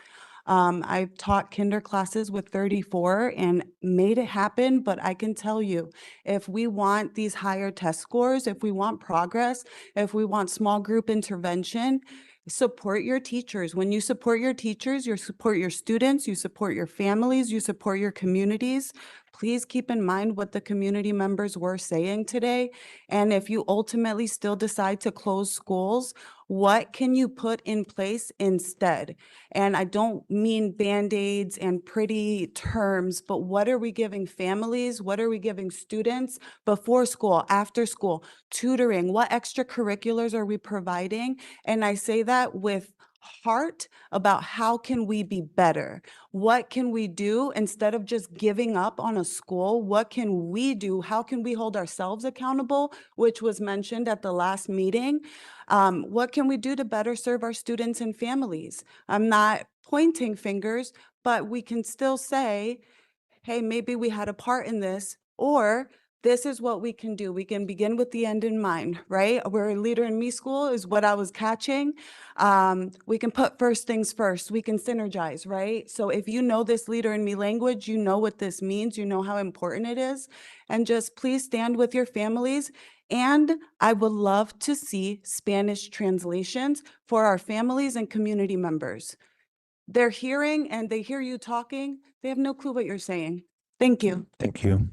I've taught kinder classes with 34 and made it happen, but I can tell you, if we want these higher test scores, if we want progress, if we want small group intervention, support your teachers. When you support your teachers, you support your students, you support your families, you support your communities. Please keep in mind what the community members were saying today. And if you ultimately still decide to close schools, what can you put in place instead? And I don't mean Band-Aids and pretty terms, but what are we giving families? What are we giving students before school, after school, tutoring? What extracurriculars are we providing? And I say that with heart about how can we be better? What can we do instead of just giving up on a school? What can we do? How can we hold ourselves accountable, which was mentioned at the last meeting? What can we do to better serve our students and families? I'm not pointing fingers, but we can still say, hey, maybe we had a part in this, or this is what we can do. We can begin with the end in mind, right? We're a leader in me school is what I was catching. We can put first things first. We can synergize, right? So if you know this leader in me language, you know what this means, you know how important it is. And just please stand with your families. And I would love to see Spanish translations for our families and community members. They're hearing and they hear you talking. They have no clue what you're saying. Thank you. Thank you.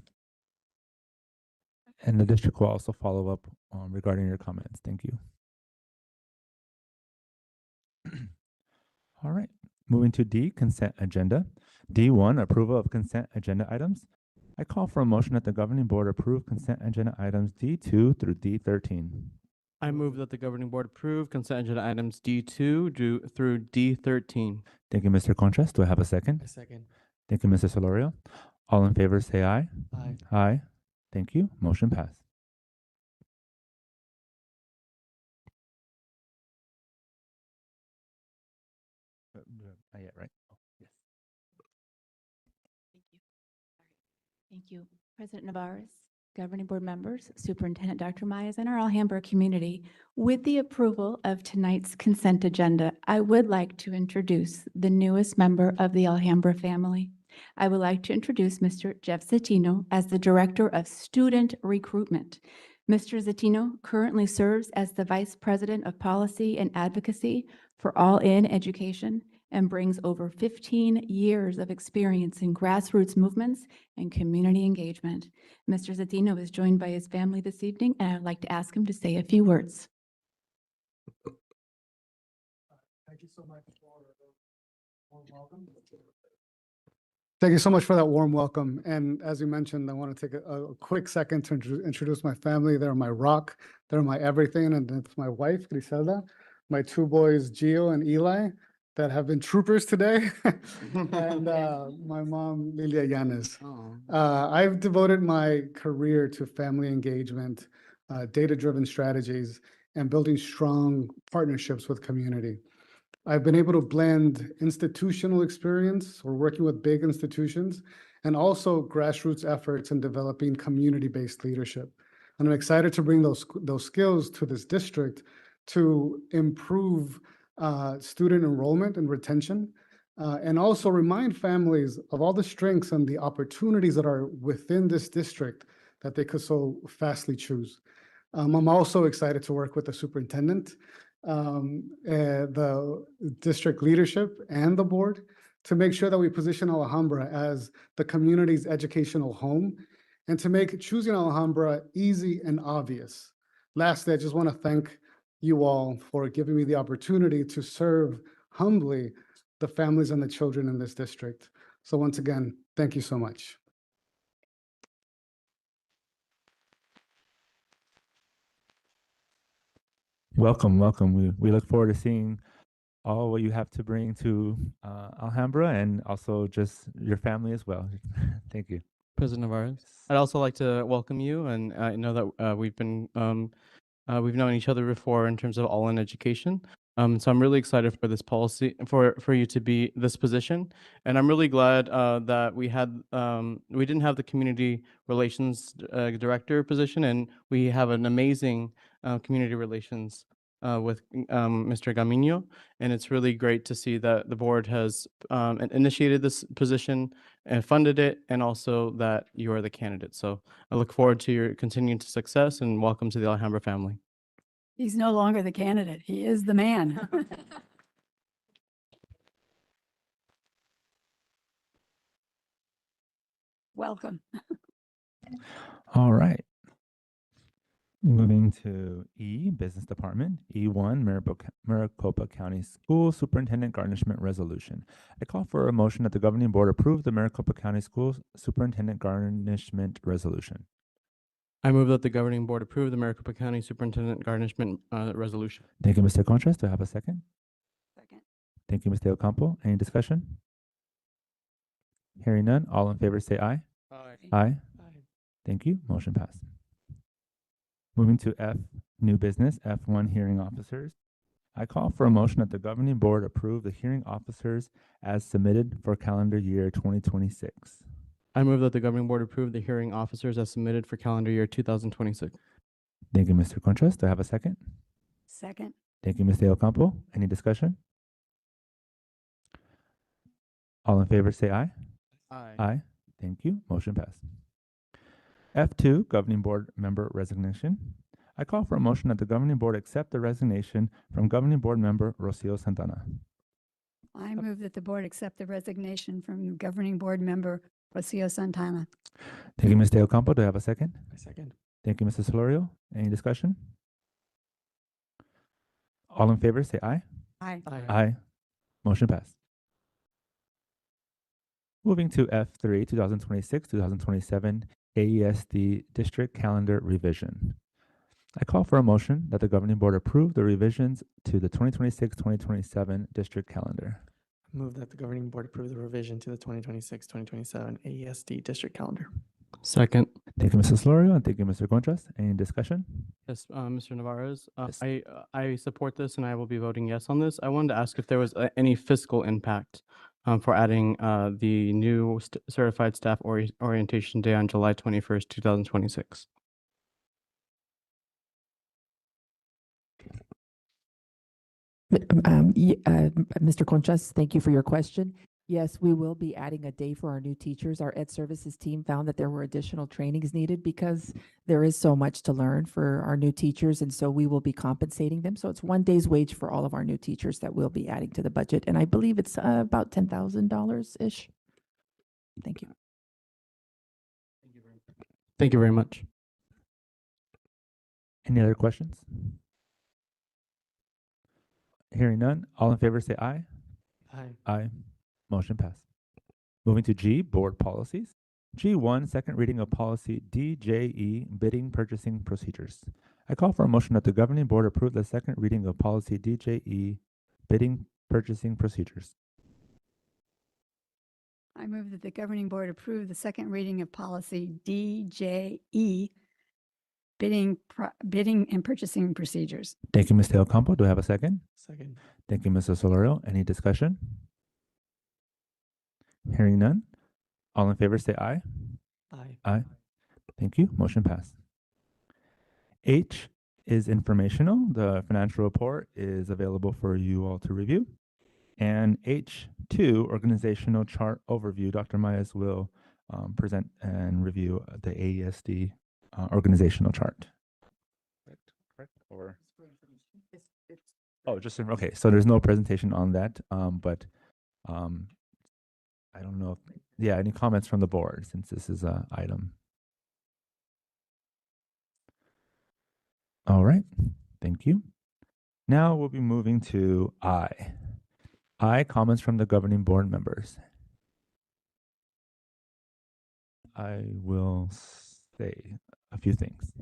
And the district will also follow up regarding your comments. Thank you. All right. Moving to D, consent agenda. D1, approval of consent agenda items. I call for a motion that the governing board approve consent agenda items D2 through D13. I move that the governing board approve consent agenda items D2 through D13. Thank you, Mr. Conchas. Do I have a second? A second. Thank you, Mr. Solorio. All in favor say aye. Aye. Aye. Thank you. Motion passed. Not yet, right? Oh, yes. Thank you. Thank you, President Navarez, governing board members, Superintendent Dr. Myers, and our Alhambra community. With the approval of tonight's consent agenda, I would like to introduce the newest member of the Alhambra family. I would like to introduce Mr. Jeff Zatino as the Director of Student Recruitment. Mr. Zatino currently serves as the Vice President of Policy and Advocacy for All In Education and brings over 15 years of experience in grassroots movements and community engagement. Mr. Zatino is joined by his family this evening, and I'd like to ask him to say a few words. Thank you so much for the warm welcome. Thank you so much for that warm welcome. And as you mentioned, I want to take a quick second to introduce my family. They're my rock. They're my everything. And it's my wife, Griselda, my two boys, Gio and Eli, that have been troopers today, and my mom, Lilia Yanes. I've devoted my career to family engagement, data-driven strategies, and building strong partnerships with community. I've been able to blend institutional experience or working with big institutions and also grassroots efforts in developing community-based leadership. And I'm excited to bring those skills to this district to improve student enrollment and retention, and also remind families of all the strengths and the opportunities that are within this district that they could so fastly choose. I'm also excited to work with the superintendent, the district leadership, and the board to make sure that we position Alhambra as the community's educational home and to make choosing Alhambra easy and obvious. Lastly, I just want to thank you all for giving me the opportunity to serve humbly the families and the children in this district. So once again, thank you so much. Welcome, welcome. We look forward to seeing all what you have to bring to Alhambra and also just your family as well. Thank you. President Navarez. I'd also like to welcome you, and I know that we've known each other before in terms of all in education. So I'm really excited for this policy, for you to be this position, and I'm really glad that we didn't have the community relations director position, and we have an amazing community relations with Mr. Gamino, and it's really great to see that the board has initiated this position and funded it, and also that you are the candidate. So I look forward to your continued success, and welcome to the Alhambra family. He's no longer the candidate. He is the man. Welcome. All right. Moving to E, Business Department, E1, Maricopa County School Superintendent Garnishment Resolution. I call for a motion that the governing board approve the Maricopa County School Superintendent Garnishment Resolution. I move that the governing board approve the Maricopa County Superintendent Garnishment Resolution. Thank you, Mr. Contras. Do I have a second? Second. Thank you, Mr. Ocampo. Any discussion? Hearing none, all in favor say aye. Aye. Aye. Thank you. Motion passed. Moving to F, new business, F1 hearing officers. I call for a motion that the governing board approve the hearing officers as submitted for calendar year 2026. I move that the governing board approve the hearing officers as submitted for calendar year 2026. Thank you, Mr. Contras. Do I have a second? Second. Thank you, Mr. Ocampo. Any discussion? All in favor say aye. Aye. Aye. Thank you. Motion passed. F2, governing board member resignation. I call for a motion that the governing board accept the resignation from governing board member Rocio Santana. I move that the board accept the resignation from governing board member Rocio Santana. Thank you, Mr. Ocampo. Do I have a second? I second. Thank you, Mrs. Florio. Any discussion? All in favor say aye. Aye. Aye. Motion passed. Moving to F3, 2026-2027 AESD District Calendar Revision. I call for a motion that the governing board approve the revisions to the 2026-2027 district calendar. Move that the governing board approve the revision to the 2026-2027 AESD district calendar. Second. Thank you, Mrs. Florio, and thank you, Mr. Contras. Any discussion? Yes, Mr. Navarez, Yes. I support this and I will be voting yes on this. I wanted to ask if there was any fiscal impact for adding the new certified staff orientation day on July 21st, 2026. Mr. Conchas, thank you for your question. Yes, we will be adding a day for our new teachers. Our Ed Services team found that there were additional trainings needed because there is so much to learn for our new teachers, and so we will be compensating them. So it's 1 day's wage for all of our new teachers that we'll be adding to the budget, and I believe it's about $10,000-ish. Thank you. Thank you very much. Any other questions? Hearing none, all in favor say aye. Aye. Aye. Motion passed. Moving to G, board policies. G1, second reading of policy DJE, bidding purchasing procedures. I call for a motion that the governing board approve the second reading of policy DJE, bidding purchasing procedures. I move that the governing board approve the second reading of policy DJE, bidding and purchasing procedures. Thank you, Mr. Ocampo. Do I have a second? Second. Thank you, Mr. Solorio. Any discussion? Hearing none. All in favor say aye. Aye. Aye. Thank you. Motion passed. H is informational. The financial report is available for you all to review. And H2, organizational chart overview. Dr. Myers will present and review the AESD organizational chart. Correct? Or oh, just okay. So there's no presentation on that, but I don't know if, yeah, any comments from the board since this is an item. All right, thank you. Now we'll be moving to I. I, comments from the governing board members. I will say a few things.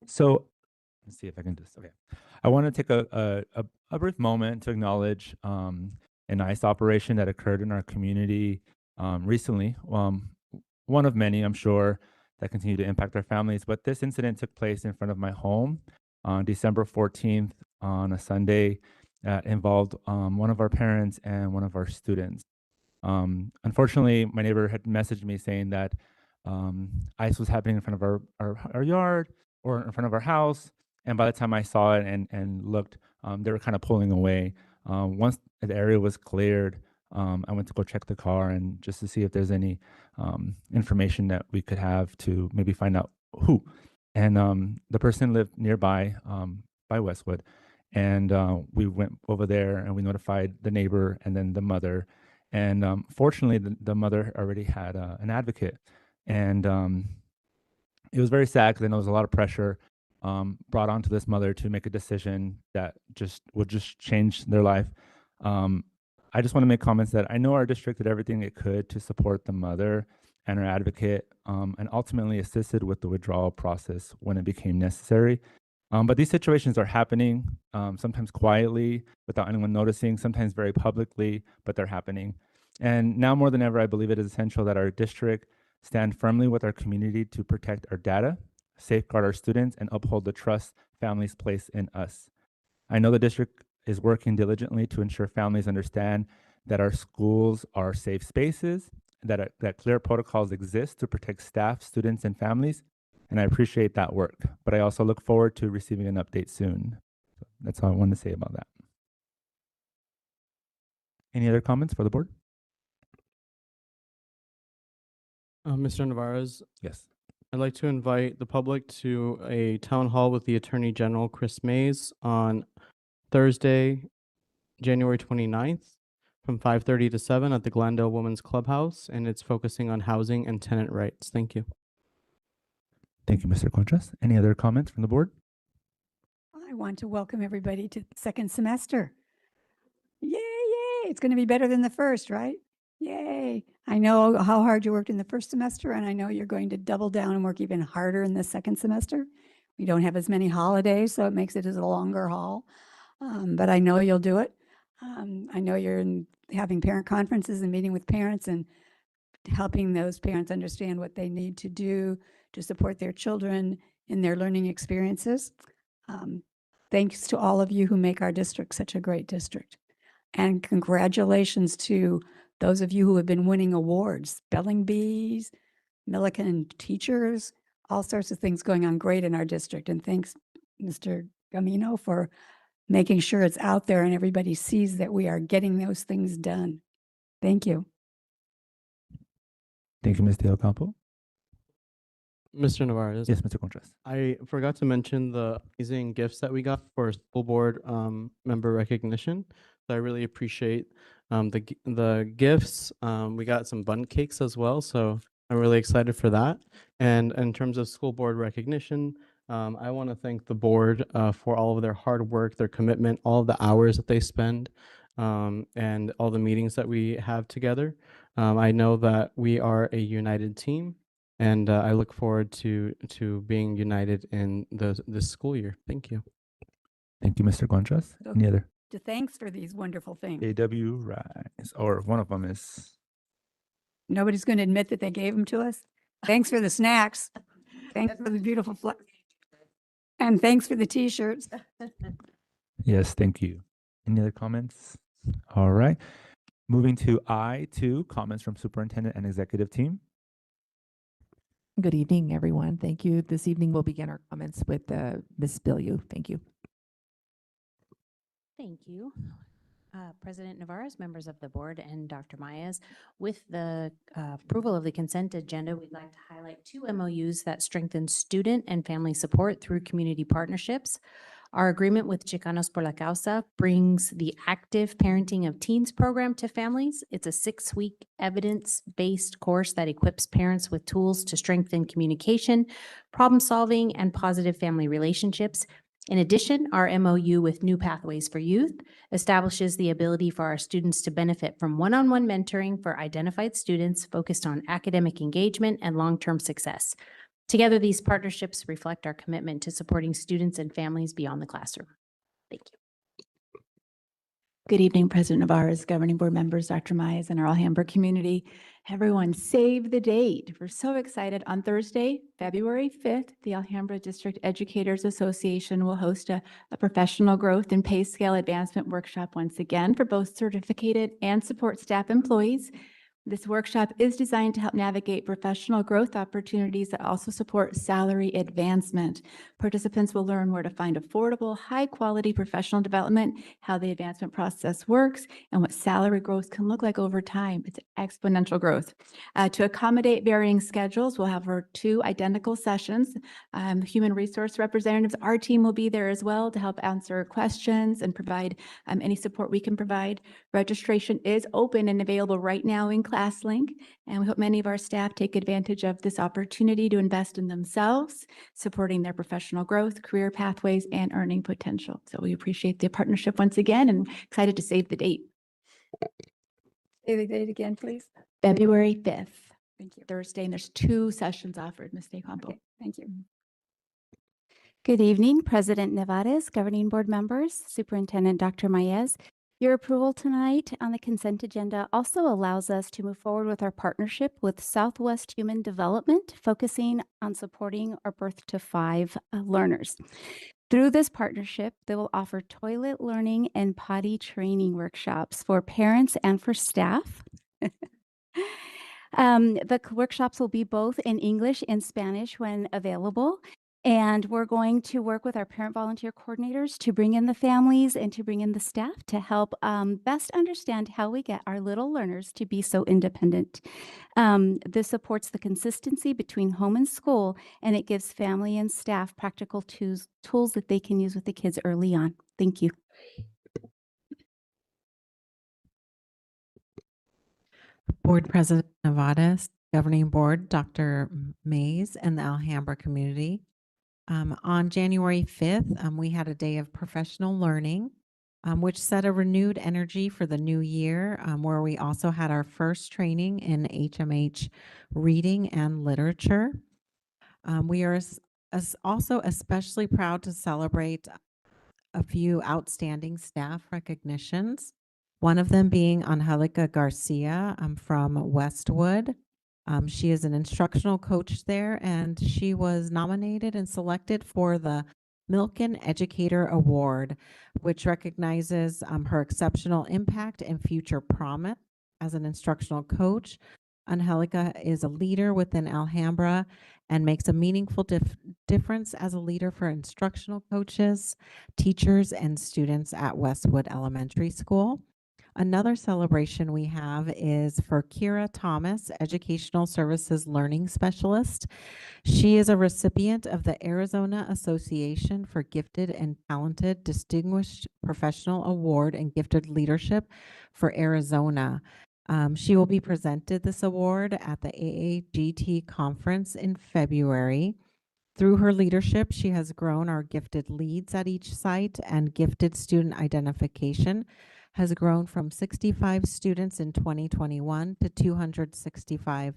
So let's see if I can just, okay. I want to take a brief moment to acknowledge an ICE operation that occurred in our community recently. One of many, I'm sure, that continue to impact our families. But this incident took place in front of my home on December 14th on a Sunday that involved one of our parents and one of our students. Unfortunately, my neighbor had messaged me saying that ICE was happening in front of our yard or in front of our house. And by the time I saw it and looked, they were kind of pulling away. Once the area was cleared, I went to go check the car and just to see if there's any information that we could have to maybe find out who. And the person lived nearby by Westwood. And we went over there and we notified the neighbor and then the mother. And fortunately, the mother already had an advocate. And it was very sad because I know there was a lot of pressure brought onto this mother to make a decision that would change their life. I just want to make comments that I know our district did everything it could to support the mother and her advocate and ultimately assisted with the withdrawal process when it became necessary. But these situations are happening, sometimes quietly without anyone noticing, sometimes very publicly, but they're happening. And now more than ever, I believe it is essential that our district stand firmly with our community to protect our data, safeguard our students, and uphold the trust families place in us. I know the district is working diligently to ensure families understand that our schools are safe spaces, that clear protocols exist to protect staff, students, and families, and I appreciate that work. But I also look forward to receiving an update soon. So that's all I wanted to say about that. Any other comments for the board? Mr. Navarez, Yes. I'd like to invite the public to a town hall with the Attorney General, Chris Mays, on Thursday, January 29th, from 5:30 to 7 at the Glendale Women's Clubhouse, and it's focusing on housing and tenant rights. Thank you. Thank you, Mr. Contras. Any other comments from the board? I want to welcome everybody to the second semester. Yay, yay. It's going to be better than the first, right? Yay. I know how hard you worked in the first semester, and I know you're going to double down and work even harder in the second semester. We don't have as many holidays, so it makes it as a longer haul. But I know you'll do it. I know you're having parent conferences and meeting with parents and helping those parents understand what they need to do to support their children in their learning experiences. Thanks to all of you who make our district such a great district. And congratulations to those of you who have been winning awards, spelling bees, Millikan teachers, all sorts of things going on great in our district. And thanks, Mr. Gamino, for making sure it's out there and everybody sees that we are getting those things done. Thank you. Thank you, Ms. Del Campo. Mr. Navarez. Yes, Mr. Contras. I forgot to mention the amazing gifts that we got for school board member recognition. So I really appreciate the gifts. We got some bun cakes as well, so I'm really excited for that. And in terms of school board recognition, I want to thank the board for all of their hard work, their commitment, all of the hours that they spend, and all the meetings that we have together. I know that we are a united team. And I look forward to being united in this school year. Thank you. Thank you, Mr. Contras. So, Any other? thanks for these wonderful things. AW Rise, or one of them is. Nobody's going to admit that they gave them to us. Thanks for the snacks. Thanks for the beautiful and thanks for the t-shirts. Yes, thank you. Any other comments? All right. Moving to I2, comments from superintendent and executive team. Good evening, everyone. Thank you. This evening, we'll begin our comments with Ms. Bilyeu. Thank you. Thank you. President Navarez, members of the board, and Dr. Mayes. With the approval of the consent agenda, we'd like to highlight two MOUs that strengthen student and family support through community partnerships. Our agreement with Chicanos por la Causa brings the Active Parenting of Teens program to families. It's a 6-week evidence-based course that equips parents with tools to strengthen communication, problem solving, and positive family relationships. In addition, our MOU with New Pathways for Youth establishes the ability for our students to benefit from one-on-one mentoring for identified students focused on academic engagement and long-term success. Together, these partnerships reflect our commitment to supporting students and families beyond the classroom. Thank you. Good evening, President Navarez, governing board members, Dr. Myers, and our Alhambra community. Everyone, save the date. We're so excited. On Thursday, February 5th, the Alhambra District Educators Association will host a professional growth and pay scale advancement workshop once again for both certificated and support staff employees. This workshop is designed to help navigate professional growth opportunities that also support salary advancement. Participants will learn where to find affordable, high-quality professional development, how the advancement process works, and what salary growth can look like over time. It's exponential growth. To accommodate varying schedules, we'll have our 2 identical sessions. Human resource representatives, our team will be there as well to help answer questions and provide any support we can provide. Registration is open and available right now in ClassLink, and we hope many of our staff take advantage of this opportunity to invest in themselves, supporting their professional growth, career pathways, and earning potential. So we appreciate the partnership once again and excited to save the date. Say the date again, please. February 5th. Thank you. Thursday, and there's 2 sessions offered, Ms. DeCampo. Okay, thank you. Good evening, President Nevares, governing board members, Superintendent Dr. Maez. Your approval tonight on the consent agenda also allows us to move forward with our partnership with Southwest Human Development, focusing on supporting our birth to 5 learners. Through this partnership, they will offer toilet learning and potty training workshops for parents and for staff. The workshops will be both in English and Spanish when available. And we're going to work with our parent volunteer coordinators to bring in the families and to bring in the staff to help best understand how we get our little learners to be so independent. This supports the consistency between home and school, and it gives family and staff practical tools that they can use with the kids early on. Thank you. Board President Nevares, Governing Board, Dr. Mays, and the Alhambra community. On January 5th, we had a day of professional learning, which set a renewed energy for the new year, where we also had our first training in HMH reading and literature. We are also especially proud to celebrate a few outstanding staff recognitions, one of them being Angelica Garcia from Westwood. She is an instructional coach there, and she was nominated and selected for the Milken Educator Award, which recognizes her exceptional impact and future promise as an instructional coach. Angelica is a leader within Alhambra and makes a meaningful difference as a leader for instructional coaches, teachers, and students at Westwood Elementary School. Another celebration we have is for Kira Thomas, Educational Services Learning Specialist. She is a recipient of the Arizona Association for Gifted and Talented Distinguished Professional Award and Gifted Leadership for Arizona. She will be presented this award at the AAGT conference in February. Through her leadership, she has grown our gifted leads at each site, and gifted student identification has grown from 65 students in 2021 to 265.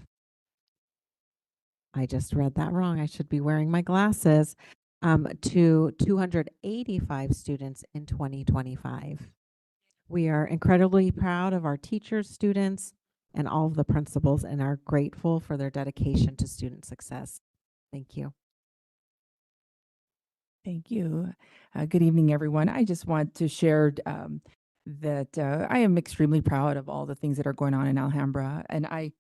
I just read that wrong. I should be wearing my glasses. To 285 students in 2025. We are incredibly proud of our teachers, students, and all of the principals, and are grateful for their dedication to student success. Thank you. Thank you. Good evening, everyone. I just want to share that I am extremely proud of all the things that are going on in Alhambra, and I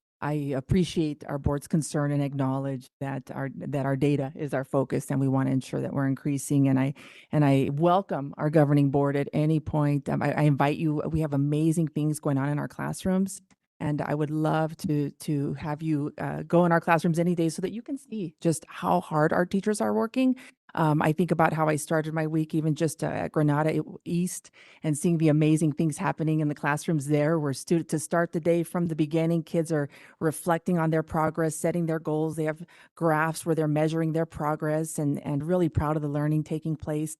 appreciate our board's concern and acknowledge that our data is our focus, and we want to ensure that we're increasing. And I welcome our governing board at any point. I invite you. We have amazing things going on in our classrooms, and I would love to have you go in our classrooms any day so that you can see just how hard our teachers are working. I think about how I started my week, even just at Granada East, and seeing the amazing things happening in the classrooms there, where students to start the day from the beginning, kids are reflecting on their progress, setting their goals. They have graphs where they're measuring their progress, and really proud of the learning taking place.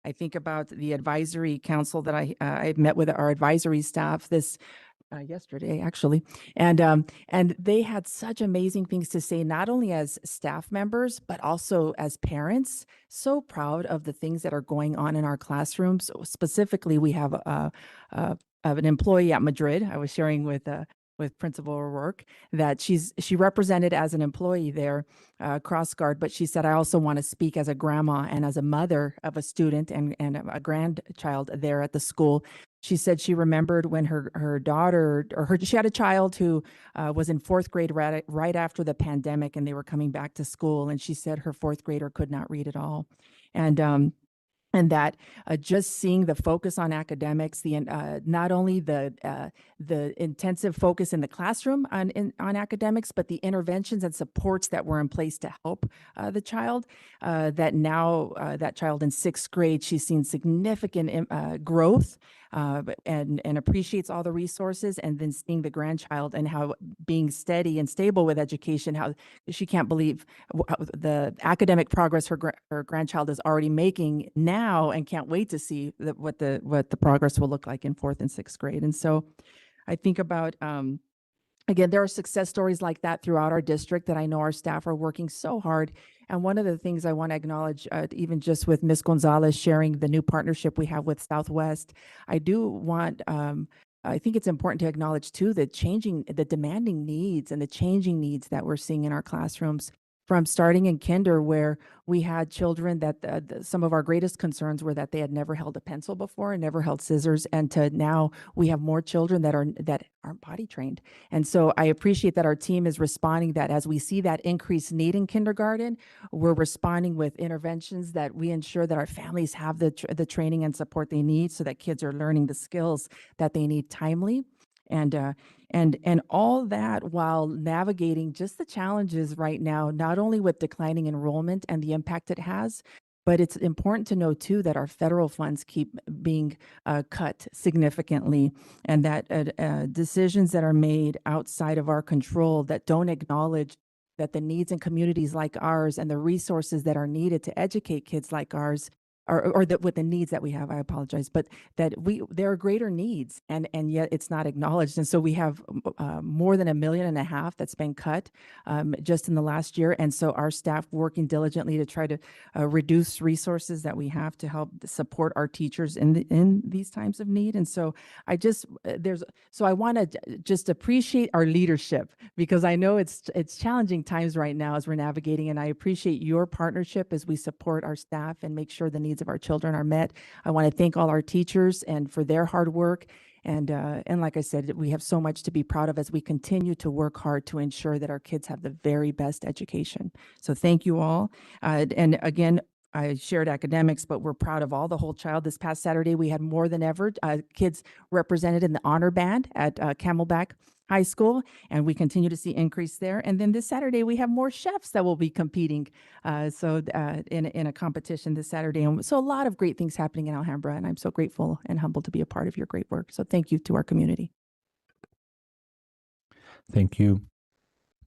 I think about the advisory council that I met with our advisory staff this yesterday, actually, and they had such amazing things to say, not only as staff members but also as parents. So proud of the things that are going on in our classrooms. Specifically, we have an employee at Madrid. I was sharing with Principal O'Rourke that she represented as an employee there, cross guard, but she said, I also want to speak as a grandma and as a mother of a student and a grandchild there at the school. She said she remembered when her daughter, she had a child who was in fourth grade right after the pandemic, and they were coming back to school. And she said her fourth grader could not read at all. And that just seeing the focus on academics, not only the intensive focus in the classroom on academics, but the interventions and supports that were in place to help the child. That now that child in sixth grade, she's seen significant growth and appreciates all the resources. And then seeing the grandchild and how being steady and stable with education, how she can't believe the academic progress her grandchild is already making now, and can't wait to see what the progress will look like in fourth and sixth grade. And so I think about, again, there are success stories like that throughout our district that I know our staff are working so hard. And one of the things I want to acknowledge, even just with Ms. Gonzalez sharing the new partnership we have with Southwest, I do want, I think it's important to acknowledge too the demanding needs and the changing needs that we're seeing in our classrooms. From starting in kinder, where we had children that some of our greatest concerns were that they had never held a pencil before and never held scissors, and to now we have more children that aren't potty trained. And so I appreciate that our team is responding, that as we see that increased need in kindergarten, we're responding with interventions that we ensure that our families have the training and support they need, so that kids are learning the skills that they need timely. And all that while navigating just the challenges right now, not only with declining enrollment and the impact it has, but it's important to know too that our federal funds keep being cut significantly, and that decisions that are made outside of our control that don't acknowledge that the needs in communities like ours and the resources that are needed to educate kids like ours, or that with the needs that we have, I apologize, but that there are greater needs, and yet it's not acknowledged. And so we have more than $1.5 million that's been cut just in the last year. And so our staff working diligently to try to reduce resources that we have to help support our teachers in these times of need. And so I want to just appreciate our leadership, because I know it's challenging times right now as we're navigating, and I appreciate your partnership as we support our staff and make sure the needs of our children are met. I want to thank all our teachers and for their hard work. And like I said, we have so much to be proud of as we continue to work hard to ensure that our kids have the very best education. So thank you all. And again, I shared academics, but we're proud of all the whole child. This past Saturday, we had more than ever kids represented in the honor band at Camelback High School, and we continue to see increase there. And then this Saturday, we have more chefs that will be competing in a competition this Saturday. And so a lot of great things happening in Alhambra, and I'm so grateful and humbled to be a part of your great work. So thank you to our community. Thank you.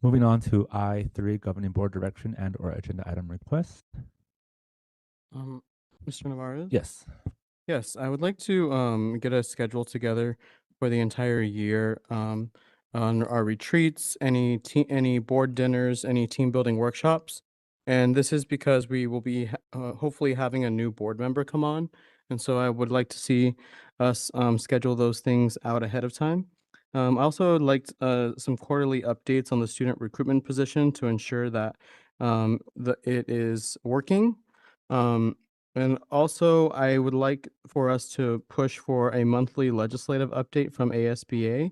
Moving on to I3, Governing Board Direction and/or Agenda Item Request. Mr. Navarez? Yes. Yes, I would like to get a schedule together for the entire year on our retreats, any board dinners, any team building workshops. And this is because we will be hopefully having a new board member come on. And so I would like to see us schedule those things out ahead of time. I also would like some quarterly updates on the student recruitment position to ensure that it is working. And also, I would like for us to push for a monthly legislative update from ASBA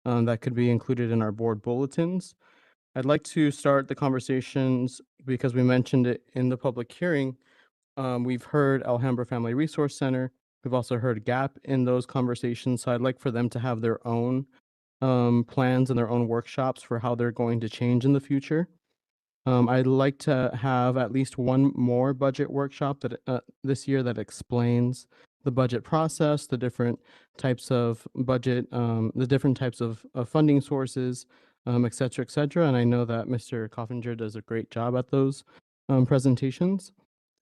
that could be included in our board bulletins. I'd like to start the conversations because we mentioned it in the public hearing. We've heard Alhambra Family Resource Center. We've also heard GAP in those conversations. So I'd like for them to have their own plans and their own workshops for how they're going to change in the future. I'd like to have at least one more budget workshop that this year that explains the budget process, the different types of budget, the different types of funding sources, et cetera, et cetera. And I know that Mr. Coffinger does a great job at those presentations.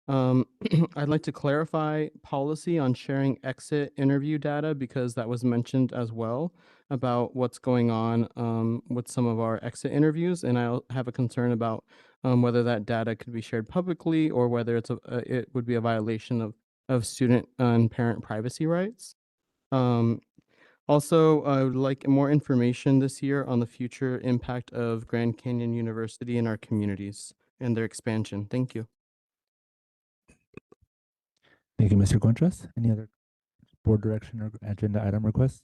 I'd like to clarify policy on sharing exit interview data because that was mentioned as well about what's going on with some of our exit interviews. And I have a concern about whether that data could be shared publicly or whether it would be a violation of student and parent privacy rights. Also, I would like more information this year on the future impact of Grand Canyon University in our communities and their expansion. Thank you. Thank you, Mr. Contras. Any other board direction or agenda item requests?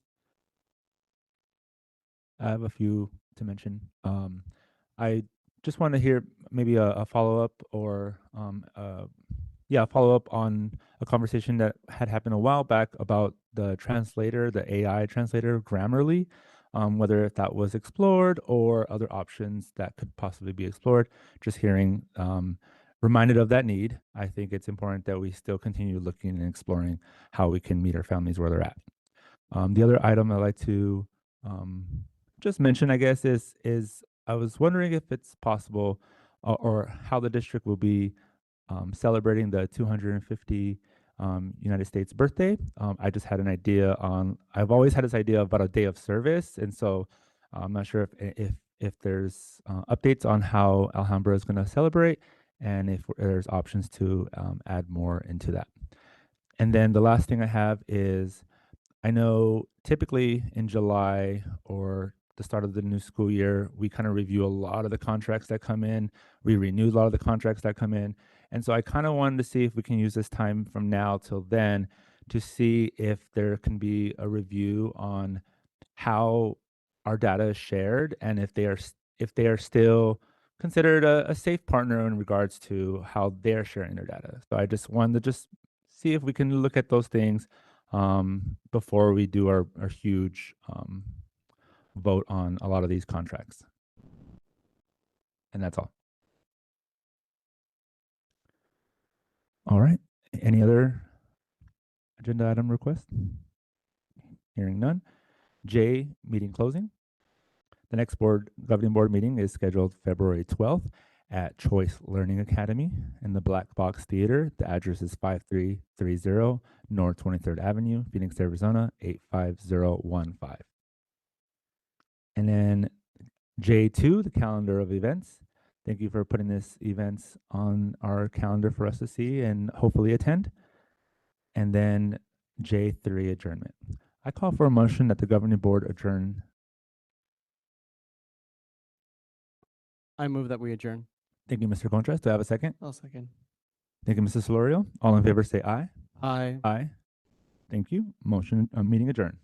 I have a few to mention. I just want to hear maybe a follow-up or follow up on a conversation that had happened a while back about the translator, the AI translator, Grammarly, whether if that was explored or other options that could possibly be explored. Just hearing, reminded of that need. I think it's important that we still continue looking and exploring how we can meet our families where they're at. The other item I'd like to just mention, I guess, is I was wondering if it's possible or how the district will be celebrating the 250 United States birthday. I just had an idea I've always had this idea about a day of service, and so I'm not sure if there's updates on how Alhambra is going to celebrate, and if there's options to add more into that. And then the last thing I have is, I know typically in July or the start of the new school year, we kind of review a lot of the contracts that come in. We renew a lot of the contracts that come in. And so I kind of wanted to see if we can use this time from now till then to see if there can be a review on how our data is shared and if they are still considered a safe partner in regards to how they're sharing their data. So I just wanted to just see if we can look at those things before we do our huge vote on a lot of these contracts. And that's all. All right. Any other agenda item requests? Hearing none. J, meeting closing. The next governing board meeting is scheduled February 12th at Choice Learning Academy in the Black Box Theater. The address is 5330 North 23rd Avenue, Phoenix, Arizona, 85015. And then J2, the calendar of events. Thank you for putting this events on our calendar for us to see and hopefully attend. And then J3, adjournment. I call for a motion that the governing board adjourn. I move that we adjourn. Thank you, Mr. Contras. Do I have a second? I'll second. Thank you, Mrs. Solorio. All in favor say aye. Aye. Aye. Thank you. Meeting adjourned.